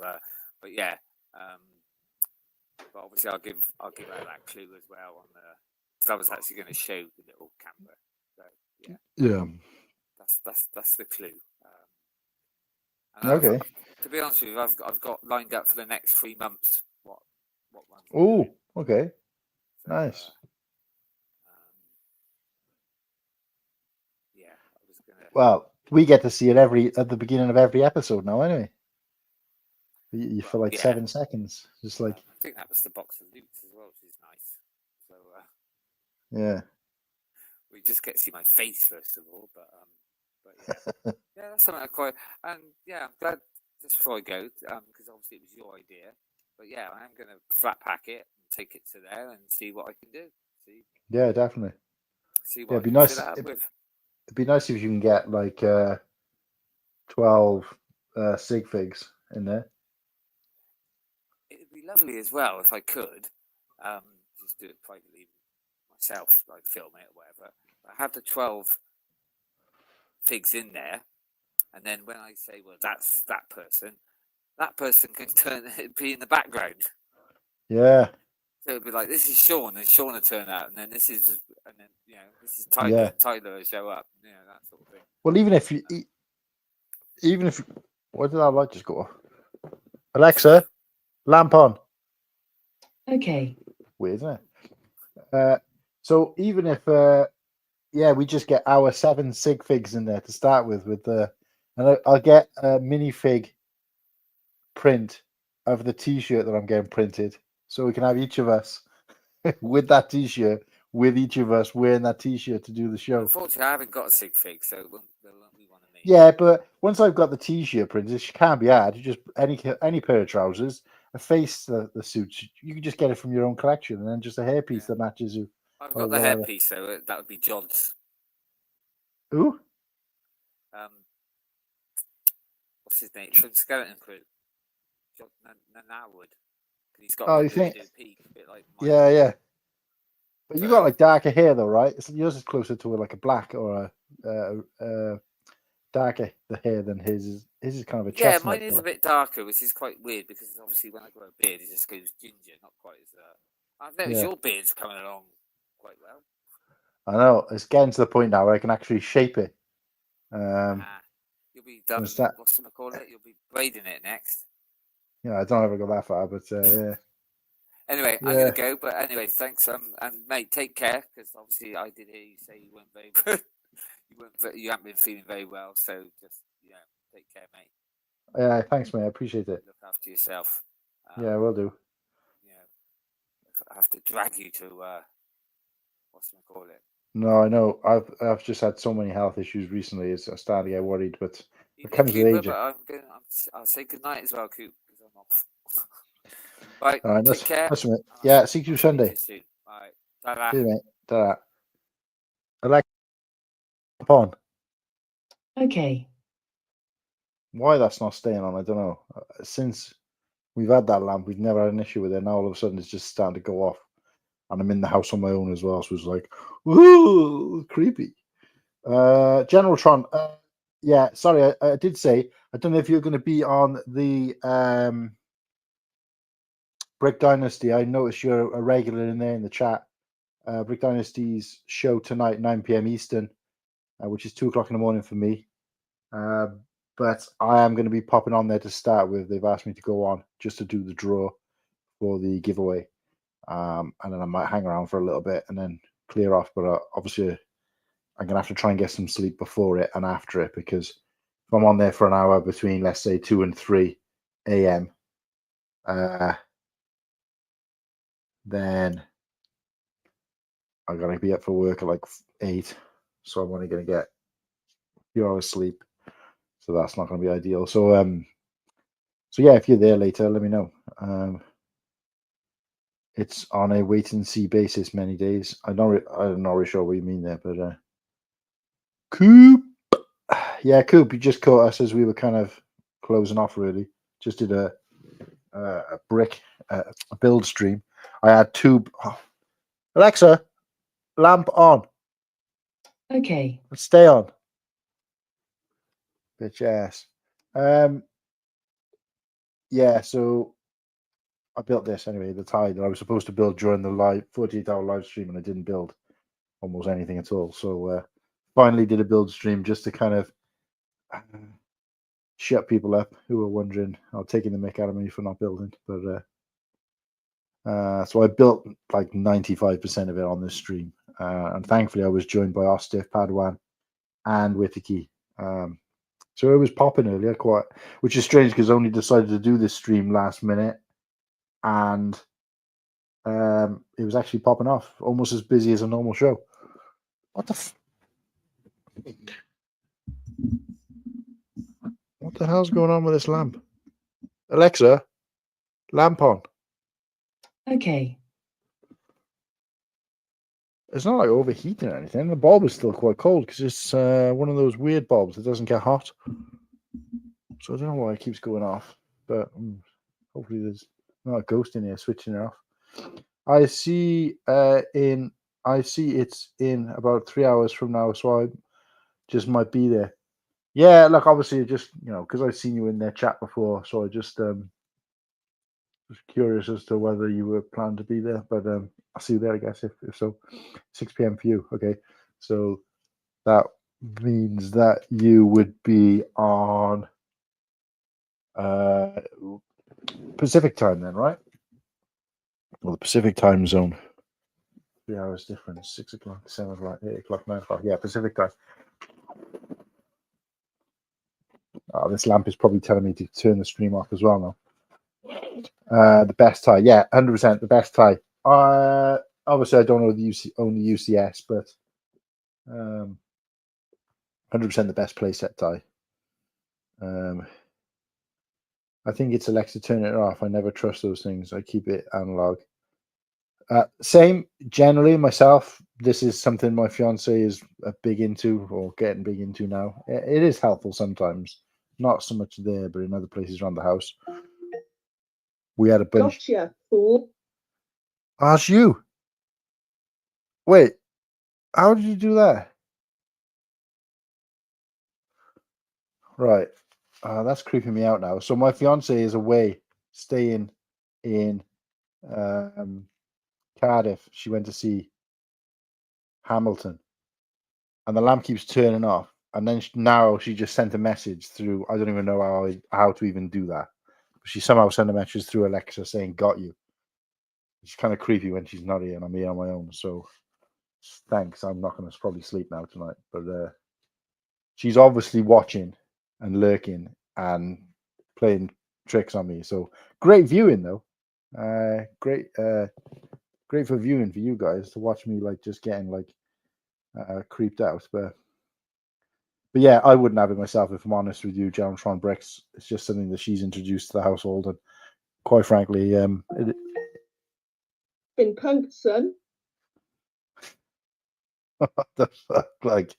but yeah, but obviously I'll give out that clue as well on the. Because I was actually going to show the little camera. So yeah. That's the clue. Okay. To be honest with you, I've got lined up for the next 3 months. What one? Oh, okay. So, nice. Yeah, I was gonna. Well, we get to see it at the beginning of every episode now, anyway. You for like 7 seconds, just like. I think that was the box of loots as well, which is nice. So. Yeah. We just get to see my face first of all, but yeah, that's something I quite. And yeah, I'm glad. Just before I go, because obviously it was your idea, but yeah, I am going to flat pack it and take it to there and see what I can do. See. Yeah, definitely. See what it'd be nice. It'd be nice if you can get like 12 sig figs in there. It'd be lovely as well if I could just do it privately myself, like film it or whatever. I have the 12 figs in there, and then when I say, well, that's that person can be in the background. Yeah. So it'd be like, this is Sean, and Sean will turn out, and then this is Tyler. Yeah. Tyler will show up. That sort of thing. Well, even if what did our light just go off? Alexa, lamp on. Okay. Weird, isn't it? So even if we just get our 7 sig figs in there to start with and I'll get a minifig print of the t-shirt that I'm getting printed, so we can have each of us with that t-shirt, with each of us wearing that t-shirt to do the show. Unfortunately, I haven't got a sig fig, so it won't be one of me. Yeah, but once I've got the t-shirt printed, it can't be hard. You just any pair of trousers, a face, the suits. You can just get it from your own collection, and then just a hairpiece that matches you. I've got the hairpiece, so that would be John's. Who? What's his name? From Skeleton Crew. John Nanarwood. He's got. Oh, you think? Like yeah. But you got like darker hair though, right? Yours is closer to like a black or a darker the hair than his. His is kind of a chestnut. Yeah, mine is a bit darker, which is quite weird because obviously when I grow a beard, it just goes ginger, not quite as. I've noticed your beard's coming along quite well. I know it's getting to the point now where I can actually shape it. You'll be done. What's it called? You'll be braiding it next. Yeah, I don't ever go that far, but yeah. Anyway, I'm gonna go. But anyway, thanks. And mate, take care because obviously I did hear you say you weren't very good. You haven't been feeling very well, so just take care, mate. Yeah, thanks, mate. I appreciate it. Look after yourself. Yeah, will do. I have to drag you to what's it call it? No, I know. I've just had so many health issues recently. I'm starting to get worried, but it comes with age. I'll say good night as well, Coop, because I'm off. Right. All right, Take care. that's it. Yeah, see you Sunday. All right. Ta-ra. See you, mate. Ta-ra. Alexa on. Okay. Why that's not staying on, I don't know. Since we've had that lamp, we've never had an issue with it. Now all of a sudden it's just starting to go off. And I'm in the house on my own as well, so it's like, ooh, creepy. General Tron, yeah, sorry, I did say, I don't know if you're going to be on the Brick Dynasty. I noticed you're a regular in there in the chat. Brick Dynasty's show tonight, 9 p.m. Eastern, which is 2 o'clock in the morning for me. But I am going to be popping on there to start with. They've asked me to go on just to do the draw for the giveaway. And then I might hang around for a little bit and then clear off. But obviously, I'm going to have to try and get some sleep before it and after it, because if I'm on there for an hour between, let's say, 2 and 3 a.m., then I got to be up for work at like 8. So I'm only going to get a few hours sleep. So that's not going to be ideal. So, yeah, if you're there later, let me know. It's on a wait and see basis many days. I'm not really sure what you mean there, but Coop. Yeah, Coop, you just caught us as we were kind of closing off, really. Just did a brick build stream. I had 2. Alexa, lamp on. Okay. Let's stay on. Bitch ass. Yeah, so I built this anyway, the tie that I was supposed to build during the live 48-hour live stream, and I didn't build almost anything at all. So finally did a build stream just to kind of shut people up who were wondering or taking the mick out of me for not building. But so I built like 95% of it on this stream, and thankfully I was joined by Ostif, Padawan, and Witiki. So it was popping earlier, quite, which is strange because I only decided to do this stream last minute, and it was actually popping off, almost as busy as a normal show. What the hell's going on with this lamp? Alexa, lamp on. Okay. It's not like overheating or anything. The bulb is still quite cold because it's one of those weird bulbs that doesn't get hot. So I don't know why it keeps going off, but hopefully there's not a ghost in here switching it off. I see it's in about 3 hours from now, so I just might be there. Yeah, look, obviously, just because I've seen you in their chat before, so I just was curious as to whether you were planning to be there. But I'll see you there, I guess, if so. 6 p.m. for you, okay? So that means that you would be on Pacific time then, right? Well, the Pacific time zone. 3 hours difference. 6 o'clock, 7 o'clock, 8 o'clock, 9 o'clock. Yeah, Pacific time. This lamp is probably telling me to turn the stream off as well now. The best tie. Yeah, 100% the best tie. Obviously, I don't know own the UCS, but 100% the best playset tie. I think it's Alexa, turn it off. I never trust those things. I keep it analog. Same generally myself. This is something my fiance is big into or getting big into now. It is helpful sometimes, not so much there, but in other places around the house. We had a bunch. Gotcha, fool. Ask you. Wait, how did you do that? Right. That's creeping me out now. So my fiance is away, staying in Cardiff. She went to see Hamilton, and the lamp keeps turning off. And then now she just sent a message through. I don't even know how to even do that. But she somehow sent a message through Alexa saying "got you." It's kind of creepy when she's not here and I'm here on my own. So thanks. I'm not going to probably sleep now tonight. But she's obviously watching and lurking and playing tricks on me. So great viewing though. Great for viewing for you guys to watch me like just getting like creeped out. But yeah, I wouldn't have it myself if I'm honest with you. Tron Bricks. It's just something that she's introduced to the household, and quite frankly, Been punked, son. what the fuck? Like,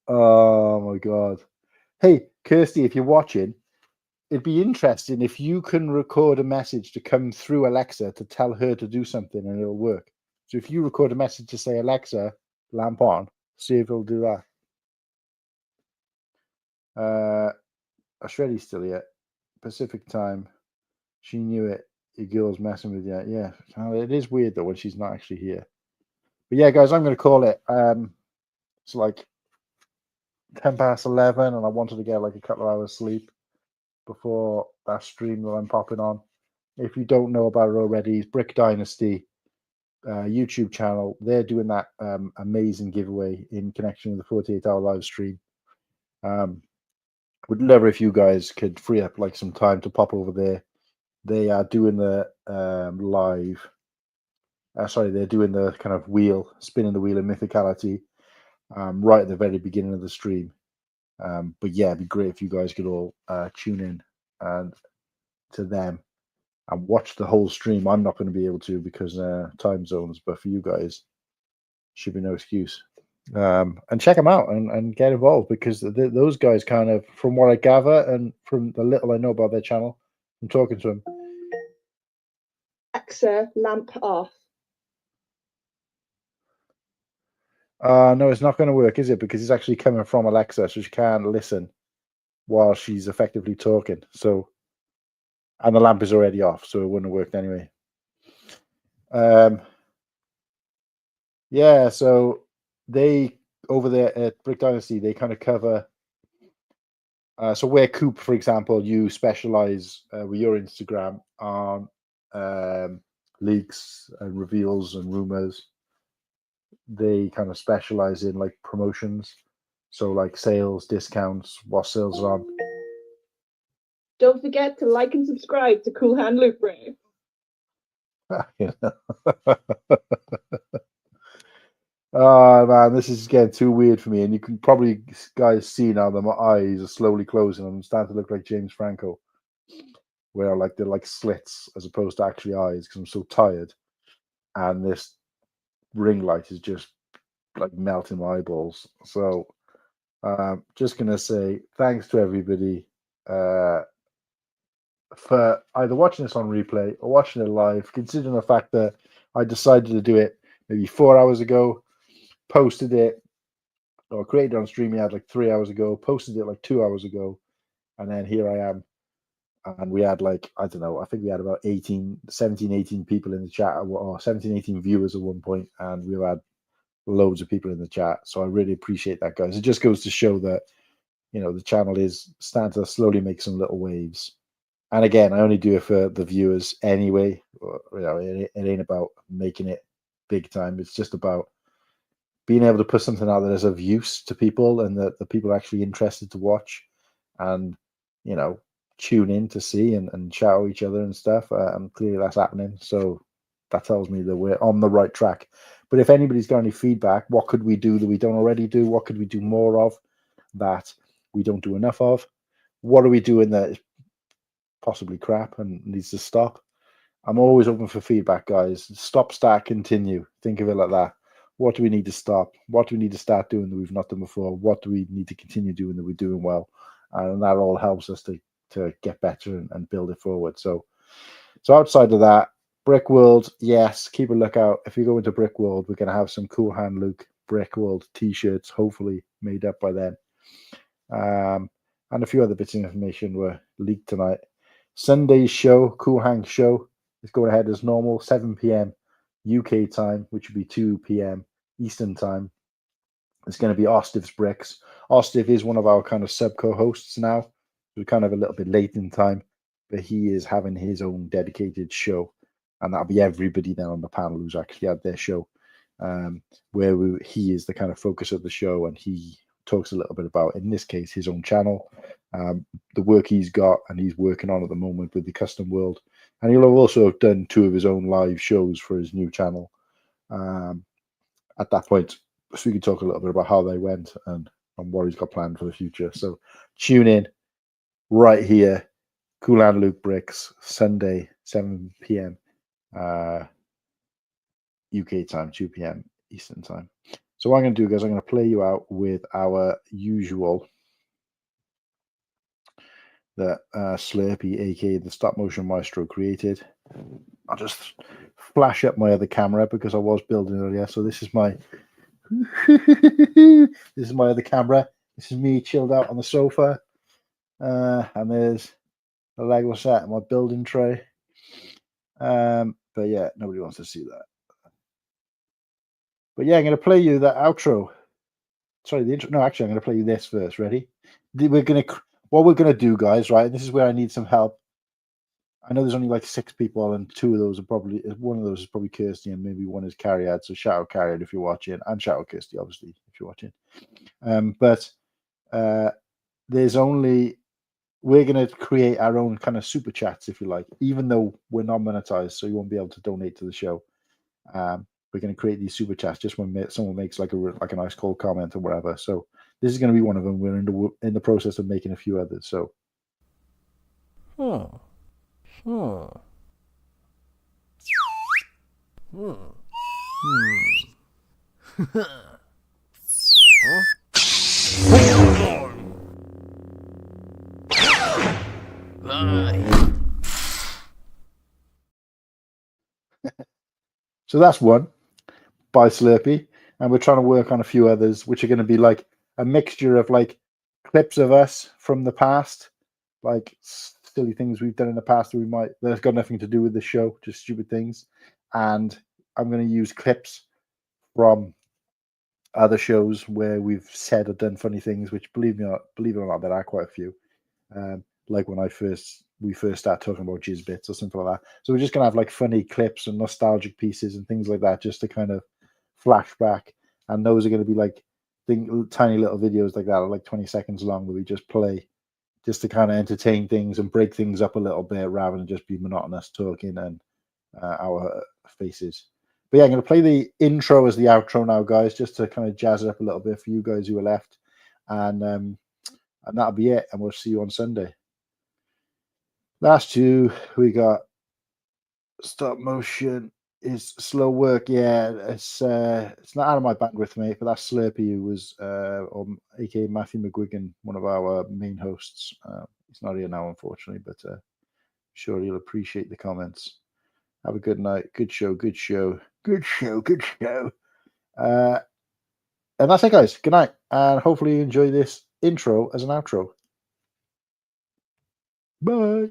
oh my god. Hey, Kirsty, if you're watching, it'd be interesting if you can record a message to come through Alexa to tell her to do something and it'll work. So if you record a message to say, Alexa, lamp on, see if it'll do that. Shreddy's still yet. Pacific time. She knew it. Your girl's messing with you. Yeah. It is weird though when she's not actually here. But yeah, guys, I'm going to call it. It's like 11:10, and I wanted to get like a couple of hours sleep before that stream that I'm popping on. If you don't know about it already, it's BrickDynasty YouTube channel. They're doing that amazing giveaway in connection with the 48-hour live stream. Would love if you guys could free up like some time to pop over there. They are doing the they're doing the kind of spinning the wheel of mythicality right at the very beginning of the stream. But yeah, it'd be great if you guys could all tune in and to them and watch the whole stream. I'm not going to be able to because time zones, but for you guys, should be no excuse. And check them out and get involved because those guys kind of, from what I gather and from the little I know about their channel, I'm talking to them. Alexa, lamp off. No, it's not going to work, is it? Because it's actually coming from Alexa, so she can't listen while she's effectively talking. So, and the lamp is already off, so it wouldn't have worked anyway. Yeah, so they over there at BrickDynasty, they kind of cover. So where Coop, for example, you specialize with your Instagram on leaks and reveals and rumors. They kind of specialize in like promotions, so like sales, discounts, what sales are on. Don't forget to like and subscribe to Cool Hand Loop Ray. Oh man, this is getting too weird for me, and you can probably guys see now that my eyes are slowly closing and I'm starting to look like James Franco, where like they're like slits as opposed to actually eyes because I'm so tired, and this ring light is just like melting my eyeballs. So just gonna say thanks to everybody for either watching this on replay or watching it live, considering the fact that I decided to do it maybe 4 hours ago, posted it or created it on StreamYard like 3 hours ago, posted it like 2 hours ago, and then here I am. And we had like, I don't know, I think we had about 17, 18 people in the chat, or 17, 18 viewers at one point, and we've had loads of people in the chat. So I really appreciate that, guys. It just goes to show that, you know, the channel is starting to slowly make some little waves. And again, I only do it for the viewers anyway. You know, it ain't about making it big time. It's just about being able to put something out that is of use to people and that the people are actually interested to watch and, you know, tune in to see and shout at each other and stuff. And clearly that's happening. So that tells me that we're on the right track. But if anybody's got any feedback, what could we do that we don't already do? What could we do more of that we don't do enough of? What are we doing that is possibly crap and needs to stop? I'm always open for feedback, guys. Stop, start, continue. Think of it like that. What do we need to stop? What do we need to start doing that we've not done before? What do we need to continue doing that we're doing well? And that all helps us to get better and build it forward. So outside of that, Brickworld, yes, keep a lookout. If you go into Brickworld, we're going to have some Cool Hand Luke Brickworld t-shirts, hopefully made up by then. And a few other bits of information were leaked tonight. Sunday's show, Cool Hand Show, is going ahead as normal, 7 p.m. UK time, which would be 2 p.m. Eastern time. It's going to be Ostif's Bricks. Ostif is one of our kind of sub co-hosts now. We're kind of a little bit late in time, but he is having his own dedicated show, and that'll be everybody then on the panel who's actually had their show, where he is the kind of focus of the show, and he talks a little bit about, in this case, his own channel, the work he's got and he's working on at the moment with the Custom World, and he'll have also done 2 of his own live shows for his new channel at that point, so we can talk a little bit about how they went and what he's got planned for the future. So tune in right here Cool Hand Luke Bricks, Sunday, 7 p.m. UK time, 2 p.m. Eastern time. So what I'm going to do, guys, I'm going to play you out with our usual, the Slurpee, aka the stop motion maestro, created. I'll just flash up my other camera because I was building earlier. So this is my this is my other camera. This is me chilled out on the sofa, and there's the Lego set and my building tray. But yeah, nobody wants to see that. But yeah, I'm going to play you that outro. Sorry, the intro. No, actually, I'm going to play you this first. Ready? What we're going to do, guys, right? This is where I need some help. I know there's only like 6 people, and 2 of those are probably, one of those is probably Kirsty, and maybe one is Carriad. So shout out Carriad if you're watching, and shout out Kirsty, obviously, if you're watching. There's only, we're going to create our own kind of super chats, if you like, even though we're not monetized, so you won't be able to donate to the show. We're going to create these super chats just when someone makes like a nice cold comment or whatever. So this is going to be one of them. We're in the process of making a few others. So. So that's one by Slurpee, and we're trying to work on a few others, which are going to be like a mixture of like clips of us from the past, like silly things we've done in the past that's got nothing to do with the show, just stupid things. And I'm going to use clips from other shows where we've said or done funny things, which believe it or not, there are quite a few. Like when we first start talking about jizz bits or something like that. So we're just gonna have like funny clips and nostalgic pieces and things like that, just to kind of flash back. And those are going to be like tiny little videos like that, like 20 seconds long, that we just play just to kind of entertain things and break things up a little bit rather than just be monotonous talking and our faces. But yeah, I'm going to play the intro as the outro now, guys, just to kind of jazz it up a little bit for you guys who are left. And that'll be it. And we'll see you on Sunday. Last 2, we got stop motion is slow work. Yeah, it's not out of my bandwidth, mate. But that's Slurpee, who was, aka Matthew McGuigan, one of our main hosts. He's not here now, unfortunately, but sure he'll appreciate the comments. Have a good night. Good show. Good show. Good show. Good show. And that's it, guys. Good night, and hopefully you enjoy this intro as an outro. Bye.